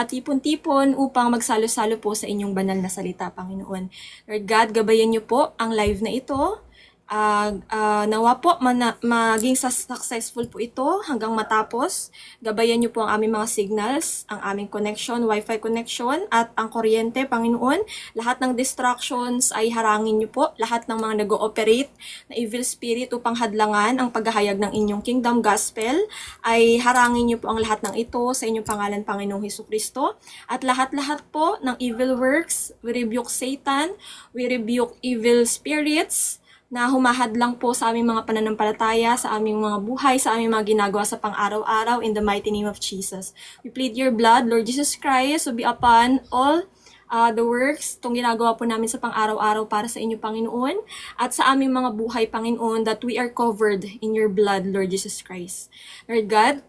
tipon-tipon upang magsalo-salo po sa inyong banal na salita, Panginoon. Lord God, gabayan niyo po ang live na ito. Nawa po maging successful po ito hanggang matapos. Gabayan niyo po ang aming mga signals, ang aming connection, wifi connection, at ang kuryente, Panginoon. Lahat ng distractions ay harangin niyo po. Lahat ng mga nag-ooperate na evil spirit upang hadlangan ang paghahayag ng inyong kingdom gospel, ay harangin niyo po ang lahat ng ito sa inyong pangalan, Panginoong Hesukristo. At lahat-lahat po ng evil works, we rebuke Satan, we rebuke evil spirits, na humahadlang po sa aming mga pananampalataya, sa aming mga buhay, sa aming mga ginagawa sa pang-araw-araw, in the mighty name of Jesus. We plead your blood, Lord Jesus Christ, to be upon all the works, itong ginagawa po namin sa pang-araw-araw para sa inyo, Panginoon, at sa aming mga buhay, Panginoon, that we are covered in your blood, Lord Jesus Christ. Lord God,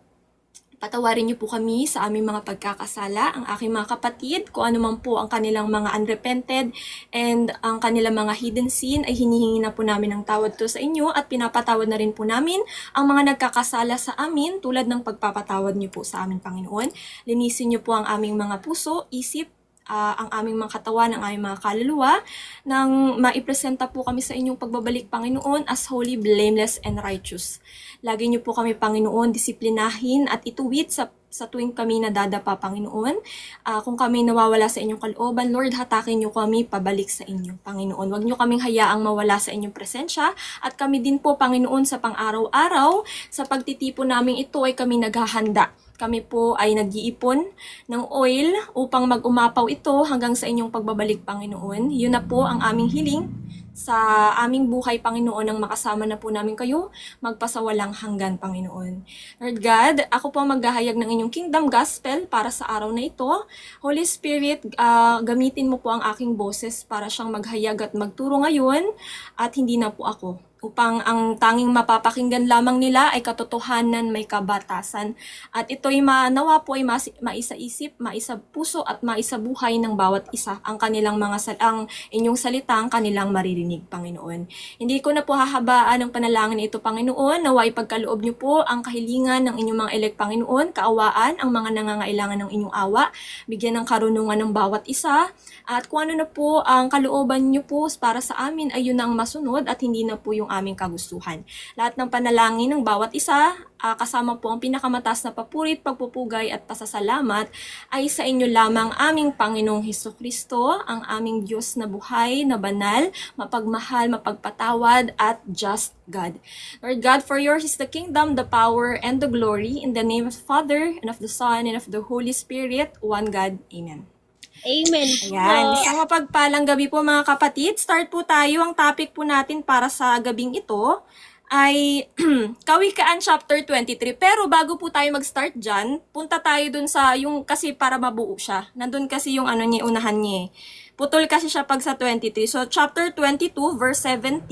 patawarin niyo po kami sa aming mga pagkakasala, ang aking mga kapatid, kung ano man po ang kanilang mga unrepented and ang kanilang mga hidden sin, ay hinihingi na po namin ng tawad to sa inyo at pinapatawad na rin po namin ang mga nagkakasala sa amin tulad ng pagpapatawad niyo po sa amin, Panginoon. Linisin niyo po ang aming mga puso, isip, ang aming mga katawan, ang aming mga kaluluwa, nang maipresenta po kami sa inyong pagbabalik, Panginoon, as holy, blameless, and righteous. Lagi niyo po kami, Panginoon, disiplinahin at ituwid sa tuwing kami nadadapa, Panginoon. Kung kami nawawala sa inyong kalooban, Lord, hatakin niyo kami pabalik sa inyo, Panginoon. Huwag niyo kaming hayaang mawala sa inyong presensya, at kami din po, Panginoon, sa pang-araw-araw, sa pagtitipon namin ito ay kami naghahanda. Kami po ay nag-iipon ng oil upang mag-umapaw ito hanggang sa inyong pagbabalik, Panginoon. Yun na po ang aming hiling sa aming buhay, Panginoon, nang makasama na po namin kayo magpasawalang hanggan, Panginoon. Lord God, ako po maghahayag ng inyong kingdom gospel para sa araw na ito. Holy Spirit, gamitin mo po ang aking boses para siyang maghayag at magturo ngayon, at hindi na po ako, upang ang tanging mapapakinggan lamang nila ay katotohanan, may kabatasan. At ito'y nawa po ay maisa-isip, maisa-puso at maisa-buhay ng bawat isa ang kanilang ang inyong salita, ang kanilang maririnig, Panginoon. Hindi ko na po hahabaan ang panalangin ito, Panginoon. Nawa ipagkaloob niyo po ang kahilingan ng inyong mga elect, Panginoon, kaawaan ang mga nangangailangan ng inyong awa, bigyan ng karunungan ng bawat isa, at kung ano na po ang kalooban niyo po para sa amin ay yun ang masunod at hindi na po yung aming kagustuhan. Lahat ng panalangin ng bawat isa, kasama po ang pinakamataas na papurit, pagpupugay at pasasalamat, ay sa inyo lamang, aming Panginoong Hesukristo, ang aming Diyos na buhay, na banal, mapagmahal, mapagpatawad, at just God. Lord God, for yours is the kingdom, the power, and the glory, in the name of the Father, and of the Son, and of the Holy Spirit, one God. Amen. Amen. Ayan, isang mapagpalang gabi po, mga kapatid. Start po tayo. Ang topic po natin para sa gabing ito ay Kawikaan chapter 23. Pero bago po tayo mag-start dyan, punta tayo dun sa yung, kasi para mabuo siya. Nandun kasi yung unahan niya. Putol kasi siya pag sa 23. So chapter 22 verse 17.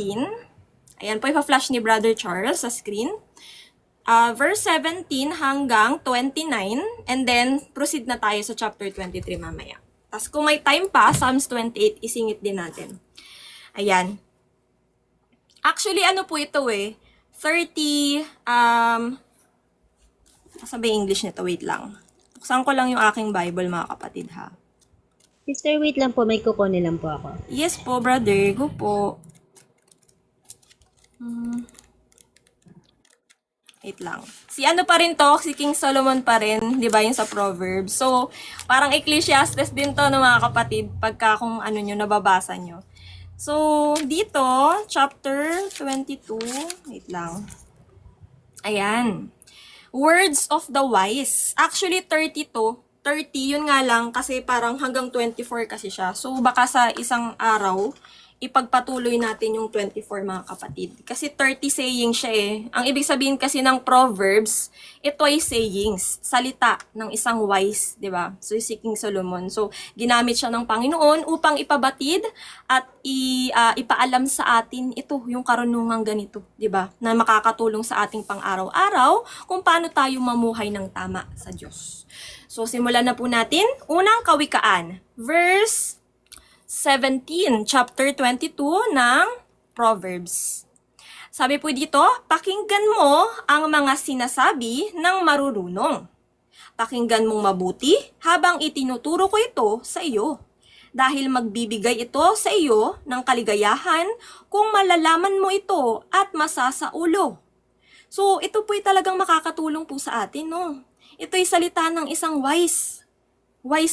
Ayan po, ipa-flash ni Brother Charles sa screen. Verse 17 hanggang 29, and then proceed na tayo sa chapter 23 mamaya. Tapos kung may time pa, Psalms 28, isingit din natin. Ayan. Actually, ano po ito 30, nasa ba yung English nito? Wait lang. Buksan ko lang yung aking Bible, mga kapatid, ha. Sister, wait lang po. May kukunin lang po ako. Yes po, brother. Go po. Wait lang. Si ano pa rin to, si King Solomon pa rin, di ba, yung sa Proverbs. So, parang Ecclesiastes din to, no, mga kapatid, pagka kung ano nyo, nababasa nyo. So, dito, chapter 22, wait lang. Ayan. Words of the wise. Actually, 30 to. 30, yun nga lang, kasi parang hanggang 24 kasi siya. So, baka sa isang araw, ipagpatuloy natin yung 24, mga kapatid. Kasi 30 sayings siya Ang ibig sabihin kasi ng Proverbs, ito ay sayings, salita ng isang wise, di ba? So, si King Solomon. So, ginamit siya ng Panginoon upang ipabatid at ipaalam sa atin ito, yung karunungang ganito, di ba? Na makakatulong sa ating pang-araw-araw kung paano tayo mamuhay ng tama sa Diyos. So, simulan na po natin. Unang kawikaan, verse 17, chapter 22 ng Proverbs. Sabi po dito, pakinggan mo ang mga sinasabi ng marurunong. Pakinggan mong mabuti habang itinuturo ko ito sa iyo. Dahil magbibigay ito sa iyo ng kaligayahan kung malalaman mo ito at masasaulo. So, ito po'y talagang makakatulong po sa atin, no? Ito'y salita ng isang wise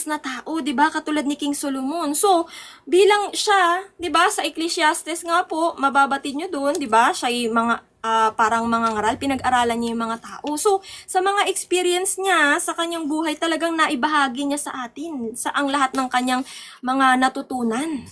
na tao, 'di ba? Katulad ni King Solomon. So, bilang siya, 'di ba, sa Ecclesiastes nga po, mababatid niyo doon, 'di ba? Siya'y parang mangangaral, pinag-aralan niya yung mga tao. So, sa mga experience niya sa kanyang buhay, talagang naibahagi niya sa atin sa ang lahat ng kanyang mga natutunan.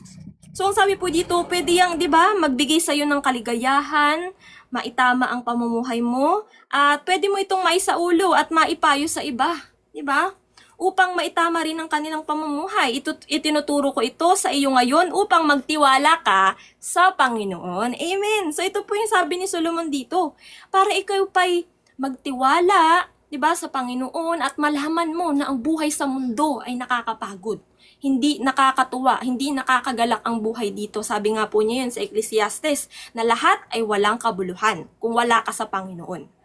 So, ang sabi po dito, pwede yang, 'di ba, magbigay sa iyo ng kaligayahan, maitama ang pamumuhay mo, at pwede mo itong maisaulo at maipayo sa iba, 'di ba? Upang maitama rin ang kanilang pamumuhay. Itinuturo ko ito sa iyo ngayon upang magtiwala ka sa Panginoon. Amen. So ito po yung sabi ni Solomon dito. Para ikaw pa'y magtiwala, 'di ba, sa Panginoon at malaman mo na ang buhay sa mundo ay nakakapagod. Hindi nakakatuwa, hindi nakakagalak ang buhay dito. Sabi nga po niya yun sa Ecclesiastes na lahat ay walang kabuluhan kung wala ka sa Panginoon.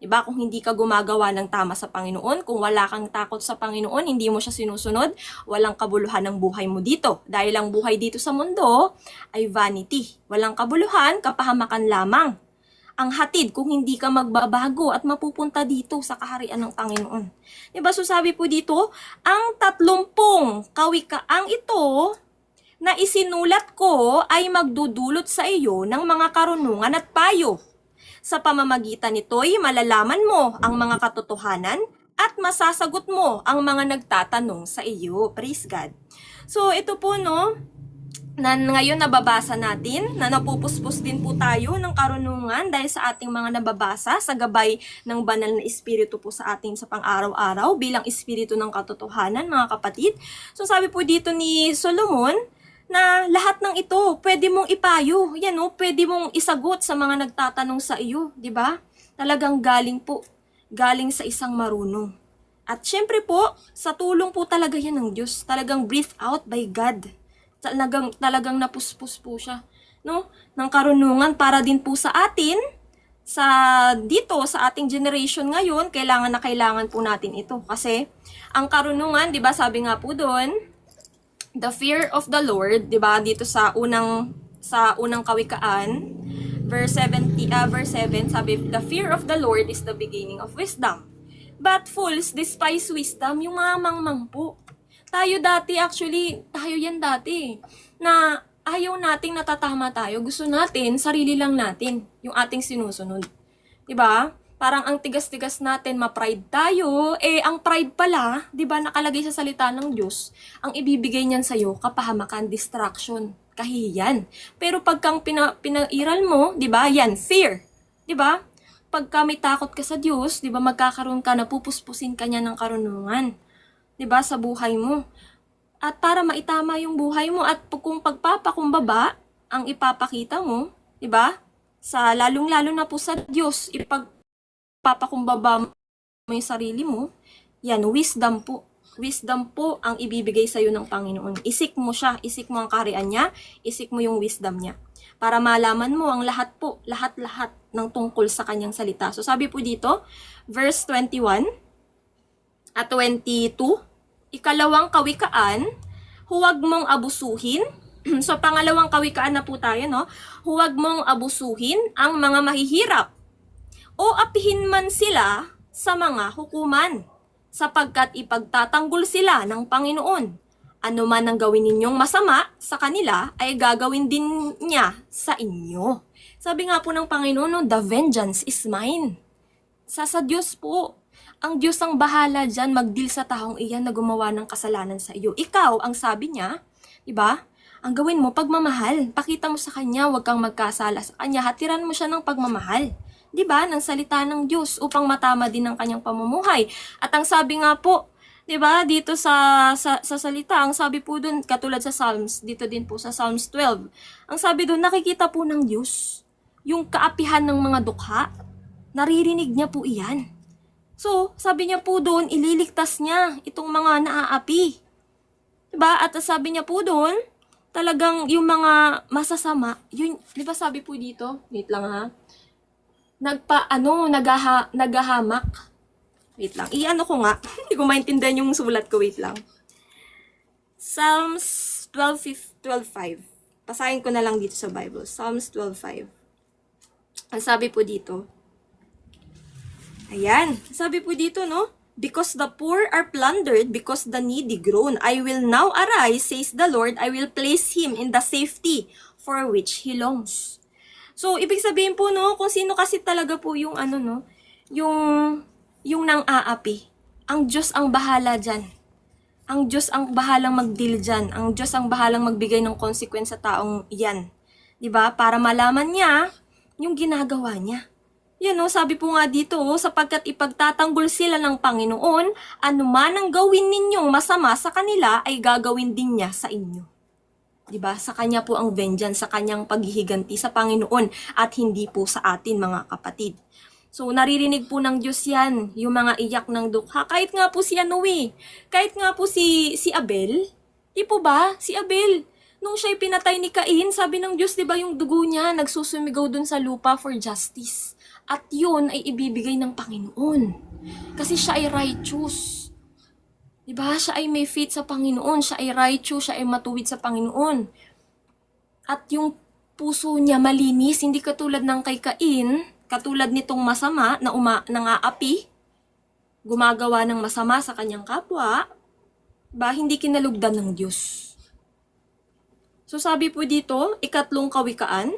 Diba? Kung hindi ka gumagawa ng tama sa Panginoon, kung wala kang takot sa Panginoon, hindi mo siya sinusunod, walang kabuluhan ng buhay mo dito. Dahil ang buhay dito sa mundo ay vanity. Walang kabuluhan, kapahamakan lamang. Ang hatid kung hindi ka magbabago at mapupunta dito sa kaharian ng Panginoon. Diba? So sabi po dito, ang 30 kawikaang ito na isinulat ko ay magdudulot sa iyo ng mga karunungan at payo. Sa pamamagitan nito'y malalaman mo ang mga katotohanan at masasagot mo ang mga nagtatanong sa iyo. Praise God. So, ito po, no, na ngayon nababasa natin, na napupuspos din po tayo ng karunungan dahil sa ating mga nababasa sa gabay ng banal na espiritu po sa ating sa pang-araw-araw bilang espiritu ng katotohanan, mga kapatid. So, sabi po dito ni Solomon, na lahat ng ito, pwede mong ipayo. Yan, no? Pwede mong isagot sa mga nagtatanong sa iyo, di ba? Talagang galing sa isang marunong. At syempre po, sa tulong po talaga yan ng Diyos. Talagang breathed out by God. Talagang napuspos po siya, no? Ng karunungan para din po sa atin, dito sa ating generation ngayon, kailangan po natin ito. Kasi, ang karunungan, di ba, sabi nga po doon, the fear of the Lord, 'di ba? Dito sa unang kawikaan, verse 7, sabi, the fear of the Lord is the beginning of wisdom. But fools despise wisdom, yung mga mangmang po. Tayo yan dati, na ayaw nating natatama tayo. Gusto natin, sarili lang natin, yung ating sinusunod. 'Di ba? Parang ang tigas-tigas natin, ma-pride tayo. Ang pride pala, di ba, nakalagay sa salita ng Diyos, ang ibibigay niyan sa'yo, kapahamakan, distraction, kahihiyan. Pero pagkang pinairal mo, di ba, yan, fear. Di ba? Pagka may takot ka sa Diyos, di ba, magkakaroon ka, napupuspusin ka niya ng karunungan. Di ba, sa buhay mo. At para maitama yung buhay mo, at kung pagpapakumbaba, ang ipapakita mo, di ba, sa lalong-lalo na po sa Diyos, papakumbaba mo yung sarili mo, yan, wisdom po. Wisdom po ang ibibigay sa'yo ng Panginoon. Isik mo siya, isik mo ang kaharian niya, isik mo yung wisdom niya. Para malaman mo ang lahat ng tungkol sa kanyang salita. So sabi po dito, verse 21 at 22, ikalawang kawikaan, huwag mong abusuhin. So pangalawang kawikaan na po tayo, no? Huwag mong abusuhin ang mga mahihirap o apihin man sila sa mga hukuman, sapagkat ipagtatanggol sila ng Panginoon. Ano man ang gawin ninyong masama sa kanila, ay gagawin din niya sa inyo. Sabi nga po ng Panginoon, the vengeance is mine. Sa Diyos po. Ang Diyos ang bahala dyan mag-deal sa taong iyan na gumawa ng kasalanan sa iyo. Ikaw, ang sabi niya, diba? Ang gawin mo, pagmamahal. Pakita mo sa kanya, huwag kang magkasala sa kanya. Hatiran mo siya ng pagmamahal. 'Di ba, ng salita ng Diyos upang matama din ang kanyang pamumuhay. At ang sabi nga po, 'di ba, dito sa salita, ang sabi po doon, katulad sa Psalms, dito din po sa Psalms 12. Ang sabi doon, nakikita po ng Diyos yung kaapihan ng mga dukha. Naririnig niya po iyan. So, sabi niya po doon, ililigtas niya itong mga naaapi. 'Di ba? At sabi niya po doon, talagang yung mga masasama, yun, 'di ba sabi po dito, wait lang ha, naghahamak Wait lang. I-ano ko nga. Hindi ko maintindihan yung sulat ko. Wait lang. Psalms 12:5. Pasahin ko na lang dito sa Bible. Psalms 12:5. Ang sabi po dito. Ayan. Sabi po dito, no? Because the poor are plundered, because the needy groan. I will now arise, says the Lord. I will place him in the safety for which he longs. So, ibig sabihin po, no, kung sino kasi talaga po yung ano, no, yung nang-aapi. Ang Diyos ang bahala dyan. Ang Diyos ang bahalang mag-deal dyan. Ang Diyos ang bahalang magbigay ng consequence sa taong yan. 'Di ba? Para malaman niya yung ginagawa niya. Yan o, sabi po nga dito, sapagkat ipagtatanggol sila ng Panginoon, anuman ang gawin ninyong masama sa kanila ay gagawin din niya sa inyo. 'Di ba? Sa kanya po ang vengeance, sa kanyang paghihiganti sa Panginoon at hindi po sa atin mga kapatid. So, naririnig po ng Diyos yan, yung mga iyak ng dukha. Kahit nga po si kahit nga po si Abel, di po ba? Si Abel, nung siya'y pinatay ni Cain, sabi ng Diyos, di ba yung dugo niya, nagsusumigaw dun sa lupa for justice. At yun ay ibibigay ng Panginoon. Kasi siya ay righteous. Di ba? Siya ay may faith sa Panginoon, siya ay righteous, siya ay matuwid sa Panginoon. At yung puso niya malinis, hindi katulad ng kay Cain, katulad nitong masama na nang-aapi, gumagawa ng masama sa kanyang kapwa, ba hindi kinalugdan ng Diyos. So sabi po dito, 3 Kawikaan,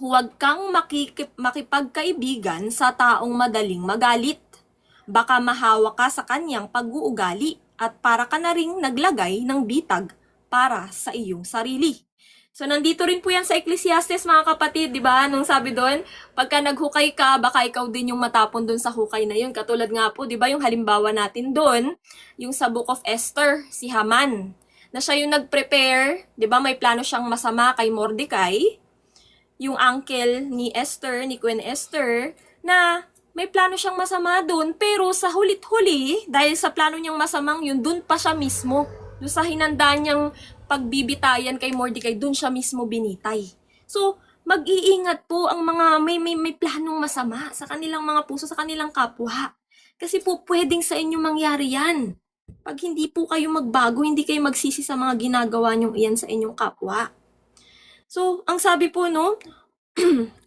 huwag kang makipagkaibigan sa taong madaling magalit. Baka mahawa ka sa kanyang pag-uugali at para ka na ring naglagay ng bitag para sa iyong sarili. So, nandito rin po yan sa Ecclesiastes, mga kapatid, di ba? Nung sabi doon, pagka naghukay ka, baka ikaw din yung matapon doon sa hukay na yun. Katulad nga po, di ba, yung halimbawa natin doon, yung sa Book of Esther, si Haman, na siya yung nag-prepare, di ba, may plano siyang masama kay Mordecai, yung uncle ni Esther, ni Queen Esther, na may plano siyang masama doon, pero sa hulit-huli, dahil sa plano niyang masamang yun, doon pa siya mismo, doon sa hinanda niyang pagbibitayan kay Mordecai, dun siya mismo binitay. So, mag-iingat po ang mga may planong masama sa kanilang mga puso, sa kanilang kapwa. Kasi po, pwedeng sa inyo mangyari yan. Pag hindi po kayo magbago, hindi kayo magsisi sa mga ginagawa nyo iyan sa inyong kapwa. So, ang sabi po, no,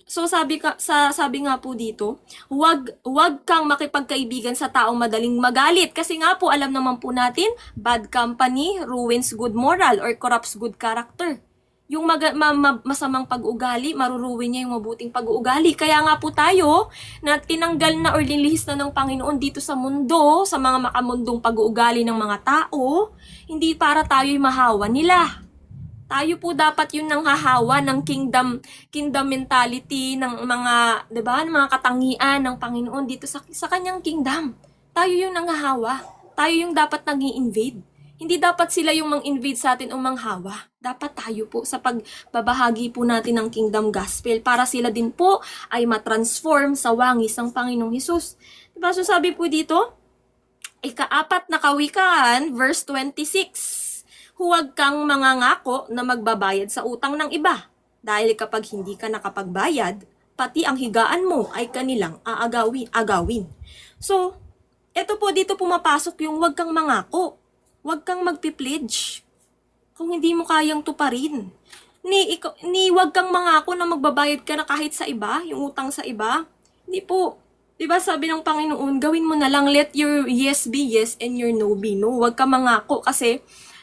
so sabi nga po dito, huwag kang makipagkaibigan sa taong madaling magalit kasi nga po alam naman po natin, bad company ruins good moral or corrupts good character. Yung masamang pag-ugali, maruruwin niya yung mabuting pag-uugali. Kaya nga po tayo na tinanggal na or linlihis na ng Panginoon dito sa mundo, sa mga makamundong pag-uugali ng mga tao, hindi para tayo'y mahawa nila. Tayo po dapat yun nang hahawa ng kingdom mentality ng mga, 'di ba, ng mga katangian ng Panginoon dito sa kanyang kingdom. Tayo yung nanghahawa. Tayo yung dapat nag-i-invade. Hindi dapat sila yung mang-invade sa atin o manghawa. Dapat tayo po sa pagbabahagi po natin ng kingdom gospel para sila din po ay matransform sa wangis ng Panginoong Hesus. 'Di ba? So sabi po dito, 4 Kawikaan, verse 26. Huwag kang mangangako na magbabayad sa utang ng iba. Dahil kapag hindi ka nakapagbayad, pati ang higaan mo ay kanilang agawin. So, eto po dito pumapasok yung huwag kang mangako. Huwag kang magpi-pledge. Kung hindi mo kayang tuparin. Huwag kang mangako na magbabayad ka na kahit sa iba, yung utang sa iba. Hindi po. Diba sabi ng Panginoon, gawin mo na lang, let your yes be yes and your no be no. Huwag kang mangako kasi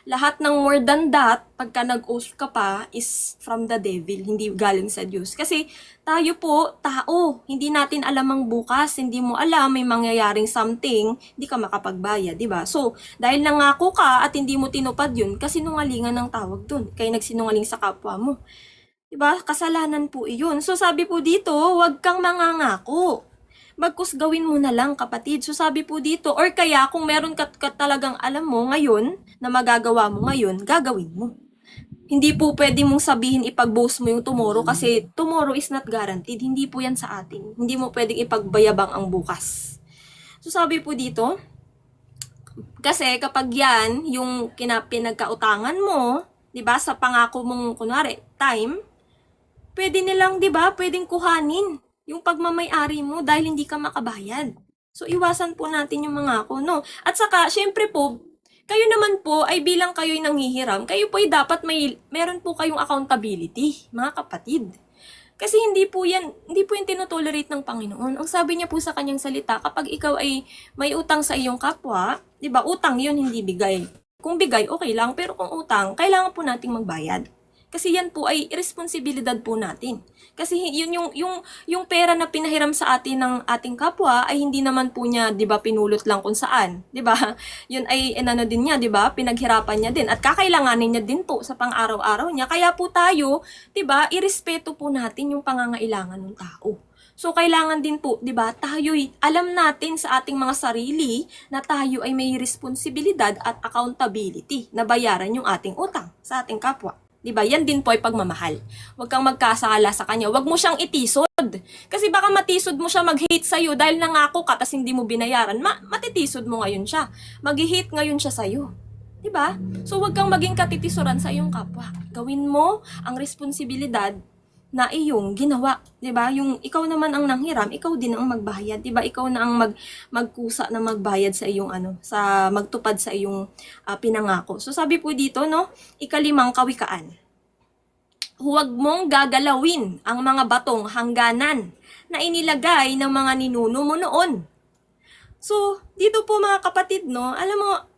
lahat ng more than that, pagka nag-oath ka pa, is from the devil, hindi galing sa Diyos. Kasi tayo po, tao, hindi natin alam ang bukas, hindi mo alam, may mangyayaring something, hindi ka makapagbayad, di ba? So, dahil nangako ka at hindi mo tinupad yun, kasinungalingan ng tawag dun, kaya nagsinungaling sa kapwa mo. Di ba? Kasalanan po iyon. So, sabi po dito, huwag kang mangangako. Bagkus gawin mo na lang, kapatid. So sabi po dito, or kaya kung meron ka talagang alam mo ngayon, na magagawa mo ngayon, gagawin mo. Hindi po pwede mong sabihin ipag-boast mo yung tomorrow kasi tomorrow is not guaranteed. Hindi po yan sa atin. Hindi mo pwedeng ipagbayabang ang bukas. So sabi po dito, kasi kapag yan, yung pinagkautangan mo, di ba, sa pangako mong, kunwari, time, pwede nilang, di ba, pwedeng kuhanin yung pagmamay-ari mo dahil hindi ka makabayad. So, iwasan po natin yung mga ako, no? At saka, syempre po, kayo naman po ay bilang kayo'y nanghihiram, kayo po ay dapat meron po kayong accountability, mga kapatid. Kasi hindi po yan tinotolerate ng Panginoon. Ang sabi niya po sa kanyang salita, kapag ikaw ay may utang sa iyong kapwa, di ba, utang yun, hindi bigay. Kung bigay, okay lang, pero kung utang, kailangan po nating magbayad. Kasi yan po ay responsibilidad po natin. Kasi yun yung pera na pinahiram sa atin ng ating kapwa ay hindi naman po niya, 'di ba, pinulot lang kung saan, 'di ba? Yun ay inano din niya, 'di ba? Pinaghirapan niya din at kakailanganin niya din po sa pang-araw-araw niya. Kaya po tayo, 'di ba, irespeto po natin yung pangangailangan ng tao. So, kailangan din po, di ba, tayo'y alam natin sa ating mga sarili na tayo ay may responsibilidad at accountability na bayaran yung ating utang sa ating kapwa. Di ba? Yan din po ay pagmamahal. Huwag kang magkasala sa kanya. Huwag mo siyang itisod. Kasi baka matisod mo siya, mag-hate sa'yo dahil nangako ka tas hindi mo binayaran. Matitisod mo ngayon siya. Mag-hate ngayon siya sa'yo. Di ba? So, huwag kang maging katitisuran sa iyong kapwa. Gawin mo ang responsibilidad na iyong ginawa, 'di ba? Yung ikaw naman ang nanghiram, ikaw din ang magbayad, 'di ba? Ikaw na ang magkusa na magbayad sa iyong sa magtupad sa iyong pinangako. So sabi po dito, no, ikalimang kawikaan. Huwag mong gagalawin ang mga batong hangganan na inilagay ng mga ninuno mo noon. So, dito po mga kapatid, no, alam mo,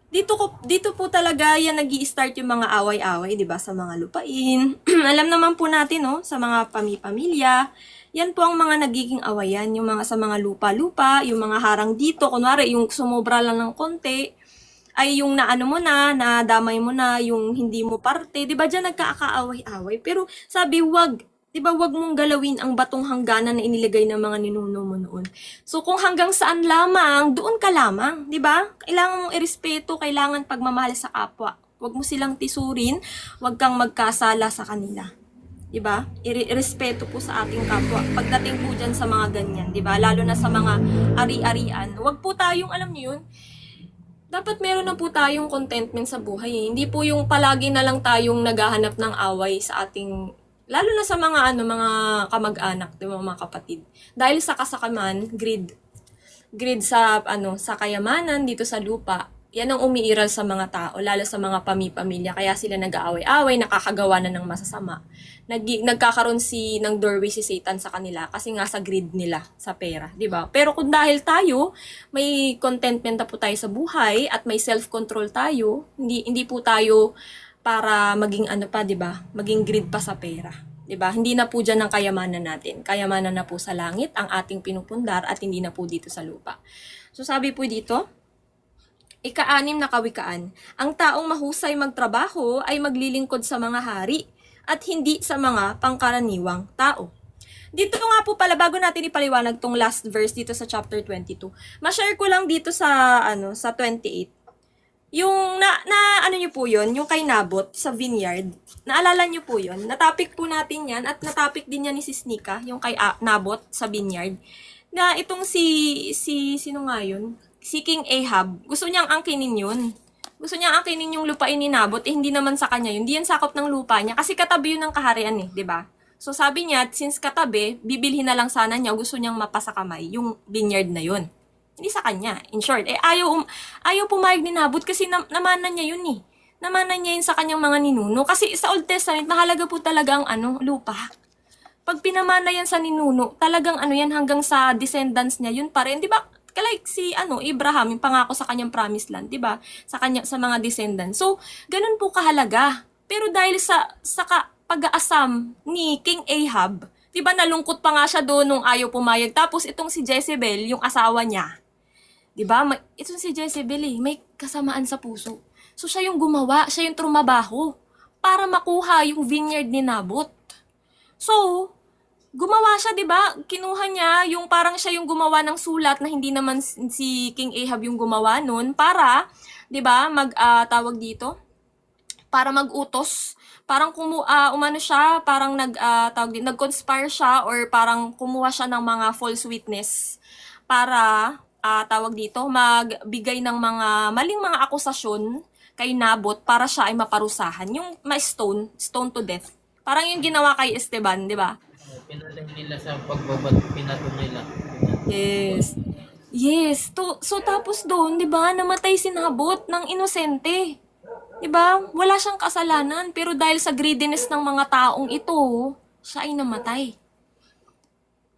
dito po talaga yan nag-i-start yung mga away-away, 'di ba, sa mga lupain. Alam naman po natin, no, sa mga pamilya, yan po ang mga nagiging awayan, yung mga sa mga lupa-lupa, yung mga harang dito, kunwari yung sumobra lang ng konti, ay yung naano mo na, nadamay mo na, yung hindi mo parte, 'di ba? Diyan nagkakaaway-away. Pero sabi, wag, 'di ba, wag mong galawin ang batong hangganan na inilagay ng mga ninuno mo noon. So kung hanggang saan lamang, doon ka lamang, 'di ba? Kailangan mong irespeto, kailangan pagmamahal sa kapwa. Wag mo silang tisurin, wag kang magkasala sa kanila. 'Di ba? Irespeto po sa ating kapwa. Pagdating po diyan sa mga ganyan, 'di ba? Lalo na sa mga ari-arian. Wag po tayong, alam niyo 'yun, dapat meron na po tayong contentment sa buhay. Hindi po yung palagi na lang tayong naghahanap ng away sa ating, lalo na sa mga mga kamag-anak, 'di ba, mga kapatid. Dahil sa kasakaman, greed sa sa kayamanan dito sa lupa. Yan ang umiiral sa mga tao, lalo sa mga pamilya. Kaya sila nag-aaway-away, nakakagawa na ng masasama. Nagkakaroon ng doorway si Satan sa kanila kasi nga sa greed nila sa pera, 'di ba? Pero kung dahil tayo may contentment na po tayo sa buhay at may self-control tayo, hindi po tayo para maging 'di ba? Maging greed pa sa pera. 'Di ba? Hindi na po diyan ang kayamanan natin. Kayamanan na po sa langit ang ating pinupundar at hindi na po dito sa lupa. So sabi po dito, ika-6 na kawikaan, ang taong mahusay magtrabaho ay maglilingkod sa mga hari at hindi sa mga pangkaraniwang tao. Dito nga po pala, bago natin ipaliwanag tong last verse dito sa chapter 22, ma-share ko lang dito sa sa 28. Yung niyo po yun, yung kay Nabot sa vineyard. Naalala niyo po yun? Natapik po natin yan at natapik din yan ni Sis Nika, yung kay Nabot sa vineyard. Na itong sino nga yun? Si King Ahab, gusto niyang angkinin yun. Gusto niyang angkinin yung lupain ni Nabot, hindi naman sa kanya yun. Hindi yan sakop ng lupa niya kasi katabi yun ng kaharian di ba? So sabi niya, since katabi, bibilhin na lang sana niya, gusto niyang mapasa kamay yung vineyard na yun. Hindi sa kanya. In short, ayaw pumayag ni Nabot kasi namanan niya yun Namanan niya yun sa kanyang mga ninuno. Kasi sa Old Testament, mahalaga po talaga ang lupa. Pag pinamana yan sa ninuno, talagang yan hanggang sa descendants niya, yun pa rin. Di ba? Like si Abraham, yung pangako sa kanyang promised land, 'di ba? Sa mga descendants. So, ganun po kahalaga. Pero dahil sa pag-aasam ni King Ahab, 'di ba, nalungkot pa nga siya doon nung ayaw pumayag. Tapos itong si Jezebel, yung asawa niya, 'di ba? Itong si Jezebel may kasamaan sa puso. So siya yung gumawa, siya yung trumabaho para makuha yung vineyard ni Nabot. So, gumawa siya, 'di ba? Kinuha niya yung parang siya yung gumawa ng sulat na hindi naman si King Ahab yung gumawa noon para, 'di ba, tawag dito, para mag-utos, parang umano siya, parang nag-conspire siya or parang kumuha siya ng mga false witness para tawag dito, magbigay ng mga maling mga akusasyon kay Nabot para siya ay maparusahan, yung stone to death. Parang yung ginawa kay Esteban, 'di ba? Pinalim nila sa pagbabat, pinato nila. Yes. Yes. So tapos doon, 'di ba, namatay si Nabot ng inosente. 'Di ba? Wala siyang kasalanan pero dahil sa greediness ng mga taong ito, siya ay namatay.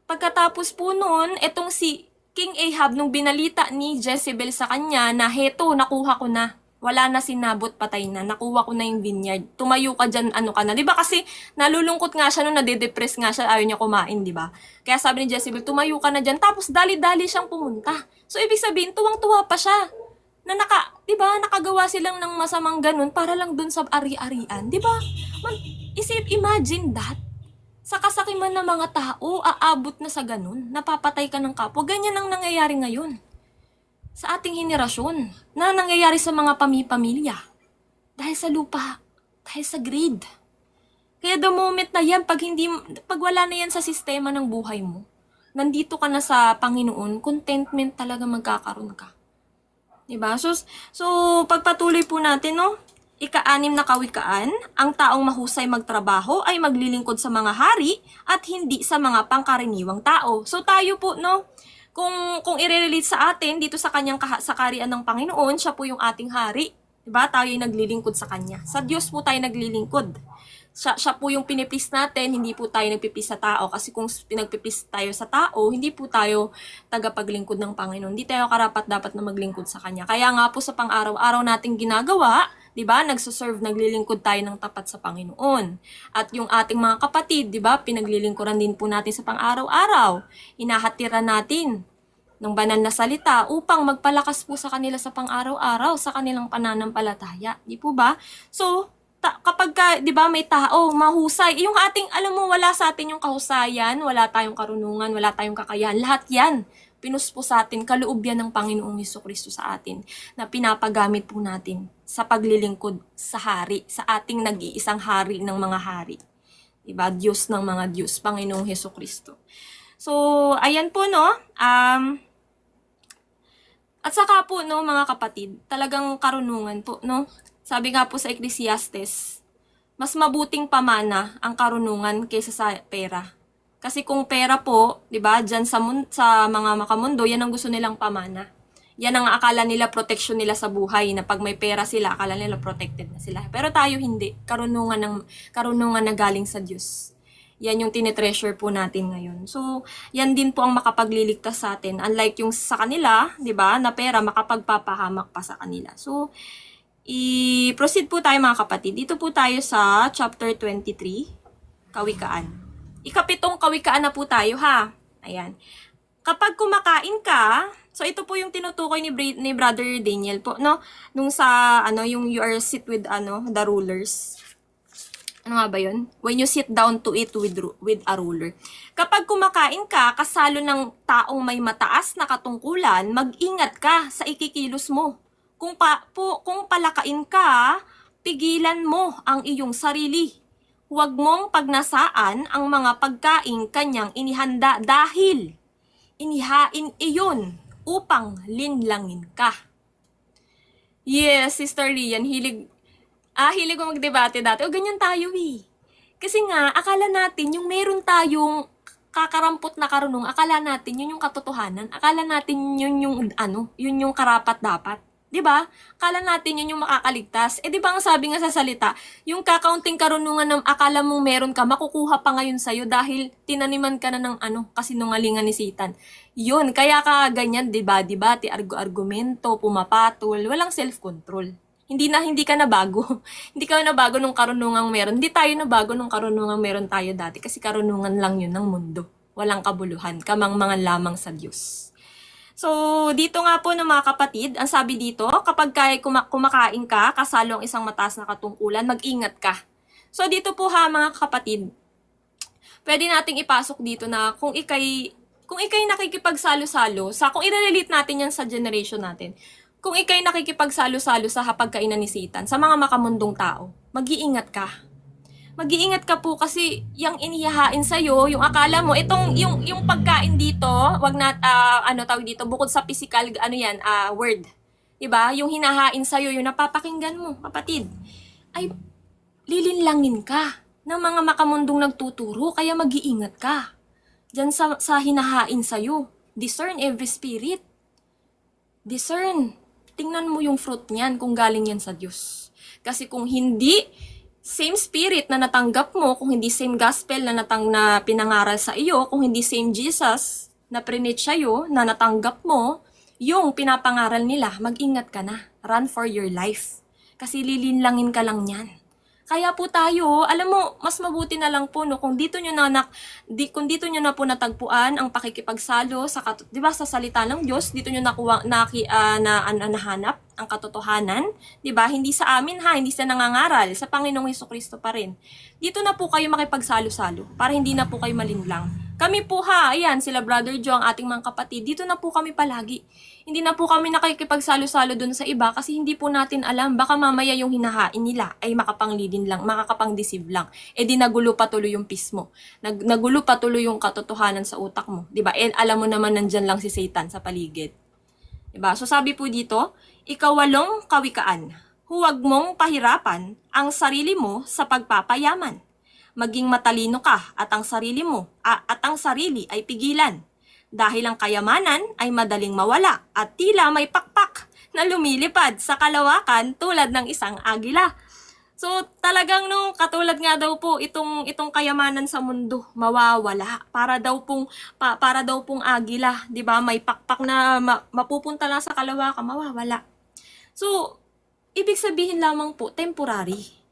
Pagkatapos po noon, etong si King Ahab nung binalita ni Jezebel sa kanya na heto, nakuha ko na. Wala na si Nabot, patay na. Nakuha ko na yung vineyard. Tumayo ka dyan, ano ka na. Di ba kasi nalulungkot nga siya nung nade-depress nga siya, ayaw niya kumain, di ba? Kaya sabi ni Jezebel, tumayo ka na dyan. Tapos dali-dali siyang pumunta. So ibig sabihin, tuwang-tuwa pa siya. Na di ba, nakagawa silang ng masamang ganun para lang dun sa ari-arian. Di ba? Imagine that. Sa kasakiman ng mga tao, aabot na sa ganun, napapatay ka ng kapwa. Ganyan ang nangyayari ngayon sa ating henerasyon, na nangyayari sa mga pamilya. Dahil sa lupa, dahil sa greed. Kaya the moment na yan, pag wala na yan sa sistema ng buhay mo, nandito ka na sa Panginoon, contentment talaga magkakaroon ka. Diba? So pagpatuloy po natin, no? Ika-6 na kawikaan, ang taong mahusay magtrabaho ay maglilingkod sa mga hari at hindi sa mga pangkaraniwang tao. So tayo po, no, kung i-relate sa atin dito sa kanyang sa kaharian ng Panginoon, siya po yung ating hari. Diba? Tayo yung naglilingkod sa kanya. Sa Diyos po tayo naglilingkod. Siya po yung pinipis natin, hindi po tayo nagpipis sa tao. Kasi kung pinagpipis tayo sa tao, hindi po tayo tagapaglingkod ng Panginoon. Hindi tayo karapat dapat na maglingkod sa Kanya. Kaya nga po sa pang-araw-araw nating ginagawa, di ba, nagsuserve, naglilingkod tayo ng tapat sa Panginoon. At yung ating mga kapatid, di ba, pinaglilingkuran din po natin sa pang-araw-araw. Hinahatiran natin ng banal na salita upang magpalakas po sa kanila sa pang-araw-araw, sa kanilang pananampalataya. Di po ba? So, kapag 'di ba, may tao mahusay, yung ating, alam mo, wala sa atin yung kahusayan, wala tayong karunungan, wala tayong kakayahan, lahat yan pinuspo sa atin, kaloob yan ng Panginoong Hesukristo sa atin, na pinapagamit po natin sa paglilingkod sa hari, sa ating nag-iisang hari ng mga hari. Diba? Diyos ng mga Diyos, Panginoong Hesukristo. So, ayan po, no? At saka po, no, mga kapatid, talagang karunungan po, no? Sabi nga po sa Ecclesiastes, mas mabuting pamana ang karunungan kaysa sa pera. Kasi kung pera po, 'di ba, diyan sa mga makamundo, yan ang gusto nilang pamana. Yan ang akala nila, protection nila sa buhay, na pag may pera sila, akala nila protected na sila. Pero tayo hindi, karunungan na galing sa Diyos. Yan yung tinetreasure po natin ngayon. So, yan din po ang makapagliligtas sa atin. Unlike yung sa kanila, 'di ba, na pera makapagpapahamak pa sa kanila. So, i-proceed po tayo, mga kapatid. Dito po tayo sa chapter 23, Kawikaan. Ikapitong kawikaan na po tayo, ha. Ayan. Kapag kumakain ka, so ito po yung tinutukoy ni Brother Daniel po, no? Nung sa, yung you are sit with, the rulers. Ano nga ba yun? When you sit down to eat with a ruler. Kapag kumakain ka, kasalo ng taong may mataas na katungkulan, mag-ingat ka sa ikikilos mo. Kung palakain ka, pigilan mo ang iyong sarili. Huwag mong pagnasaan ang mga pagkain kanyang inihanda dahil inihain iyon upang linlangin ka. Yes, Sister Rian, hilig ko magdebate dati. O ganyan tayo eh. Kasi nga, akala natin yung meron tayong kakarampot na karunong, akala natin yun yung katotohanan. Akala natin yun yung karapat dapat. 'Di ba? Akala natin yun yung makakaligtas. 'Di ba ang sabi nga sa salita, yung kakaunting karunungan ng akala mong meron ka, makukuha pa ngayon sa'yo dahil tinaniman ka na ng kasinungalingan ni Satan. Yun, kaya ka ganyan, 'di ba? Debate, argumento, pumapatol, walang self-control. Hindi ka na bago. Hindi ka na bago nung karunungang meron. Hindi tayo na bago nung karunungang meron tayo dati kasi karunungan lang yun ng mundo. Walang kabuluhan, kamangmangan lamang sa Diyos. So, dito nga po ng mga kapatid, ang sabi dito, kapag kumakain ka, kasalo ang isang mataas na katungkulan, mag-ingat ka. So, dito po ha, mga kapatid, pwede nating ipasok dito na kung ikay nakikipagsalo-salo, kung i-relate natin yan sa generation natin, kung ikay nakikipagsalo-salo sa hapagkainan ni Satan, sa mga makamundong tao, mag-iingat ka. Mag-iingat ka po kasi yung inihahain sa'yo, yung akala mo, yung pagkain dito, wag na, tawag dito, bukod sa physical, word. Diba? Yung hinahain sa'yo, yung napapakinggan mo, kapatid, ay lilinlangin ka ng mga makamundong nagtuturo, kaya mag-iingat ka dyan sa hinahain sa'yo. Discern every spirit. Discern. Tingnan mo yung fruit niyan kung galing yan sa Diyos. Kasi kung hindi same spirit na natanggap mo, kung hindi same gospel na pinangaral sa iyo, kung hindi same Jesus na preach sa'yo, na natanggap mo, yung pinapangaral nila, mag-ingat ka na. Run for your life. Kasi lilinlangin ka lang yan. Kaya po tayo, alam mo, mas mabuti na lang po no kung dito nyo na po natagpuan ang pakikipagsalo sa 'di ba sa salita ng Diyos, dito nyo nahanap ang katotohanan, 'di ba? Hindi sa amin hindi sa nangangaral, sa Panginoong Hesukristo pa rin. Dito na po kayo makipagsalo-salo para hindi na po kayo malinlang. Kami po ayan, sila Brother Joe, ang ating mga kapatid, dito na po kami palagi. Hindi na po kami nakikipagsalo-salo dun sa iba kasi hindi po natin alam, baka mamaya yung hinahain nila ay makapanglidin lang, makakapang-deceive lang. Di nagulo pa tuloy yung peace mo. Nagulo pa tuloy yung katotohanan sa utak mo. Diba? Alam mo naman nandyan lang si Satan sa paligid. Diba? So sabi po dito, 8 kawikaan. Huwag mong pahirapan ang sarili mo sa pagpapayaman. Maging matalino ka at ang sarili ay pigilan. Dahil ang kayamanan ay madaling mawala at tila may pakpak na lumilipad sa kalawakan tulad ng isang agila. So talagang katulad nga daw po itong kayamanan sa mundo mawawala para daw pong agila, 'di ba? May pakpak na mapupunta lang sa kalawakan, mawawala. So ibig sabihin lamang po temporary.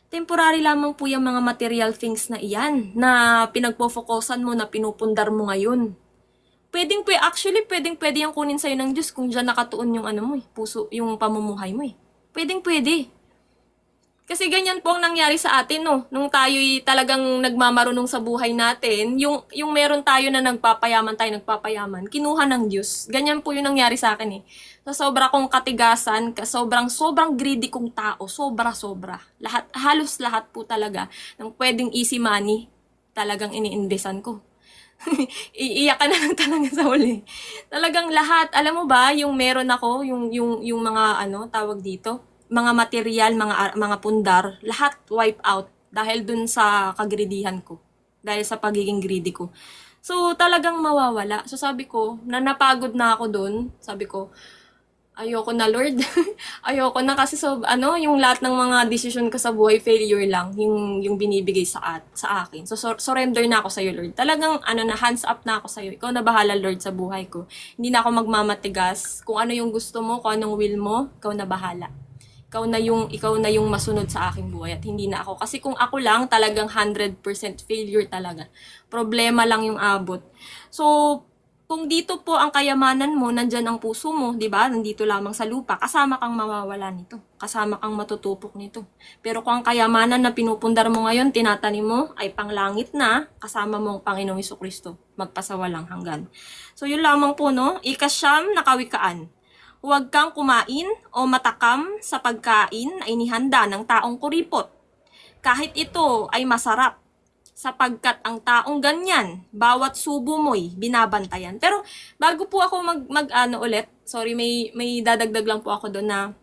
Temporary lamang po yung mga material things na iyan na pinagpo-focusan mo, na pinupundar mo ngayon. Pwedeng yung kunin sa'yo ng Diyos kung dyan nakatuon yung puso, yung pamumuhay mo eh. Pwede. Kasi ganyan po ang nangyari sa atin, no? Nung tayo'y talagang nagmamarunong sa buhay natin, yung meron tayo na nagpapayaman, kinuha ng Diyos. Ganyan po yung nangyari sa akin eh. Sa sobra kong katigasan, sobrang greedy kong tao, sobra. Halos lahat po talaga ng pwedeng easy money, talagang iniinvesan ko. Iiyak ka na lang talaga sa huli. Talagang lahat, alam mo ba, yung meron ako, yung mga tawag dito, mga material, mga pundar, lahat wipe out dahil dun sa kagridihan ko. Dahil sa pagiging greedy ko. So, talagang mawawala. So, sabi ko, napagod na ako dun. Sabi ko, ayoko na, Lord. Ayoko na kasi yung lahat ng mga decision ko sa buhay, failure lang yung binibigay sa akin. So, surrender na ako sa iyo, Lord. Talagang hands up na ako sa iyo. Ikaw na bahala, Lord, sa buhay ko. Hindi na ako magmamatigas. Kung ano yung gusto mo, kung anong will mo, ikaw na bahala. Ikaw na yung masunod sa aking buhay at hindi na ako. Kasi kung ako lang, talagang 100% failure talaga. Problema lang yung abot. So, kung dito po ang kayamanan mo, nandyan ang puso mo, di ba? Nandito lamang sa lupa, kasama kang mawawala nito. Kasama kang matutupok nito. Pero kung ang kayamanan na pinupundar mo ngayon, tinatanim mo, ay panglangit na, kasama mo ang Panginoong Hesukristo. Magpasawalang hanggan. So, yun lamang po, no? 9 na kawikaan. Huwag kang kumain o matakam sa pagkain na inihanda ng taong kuripot. Kahit ito ay masarap, sapagkat ang taong ganyan, bawat subo mo'y binabantayan. Pero bago po ako ulit, sorry, may dadagdag lang po ako doon na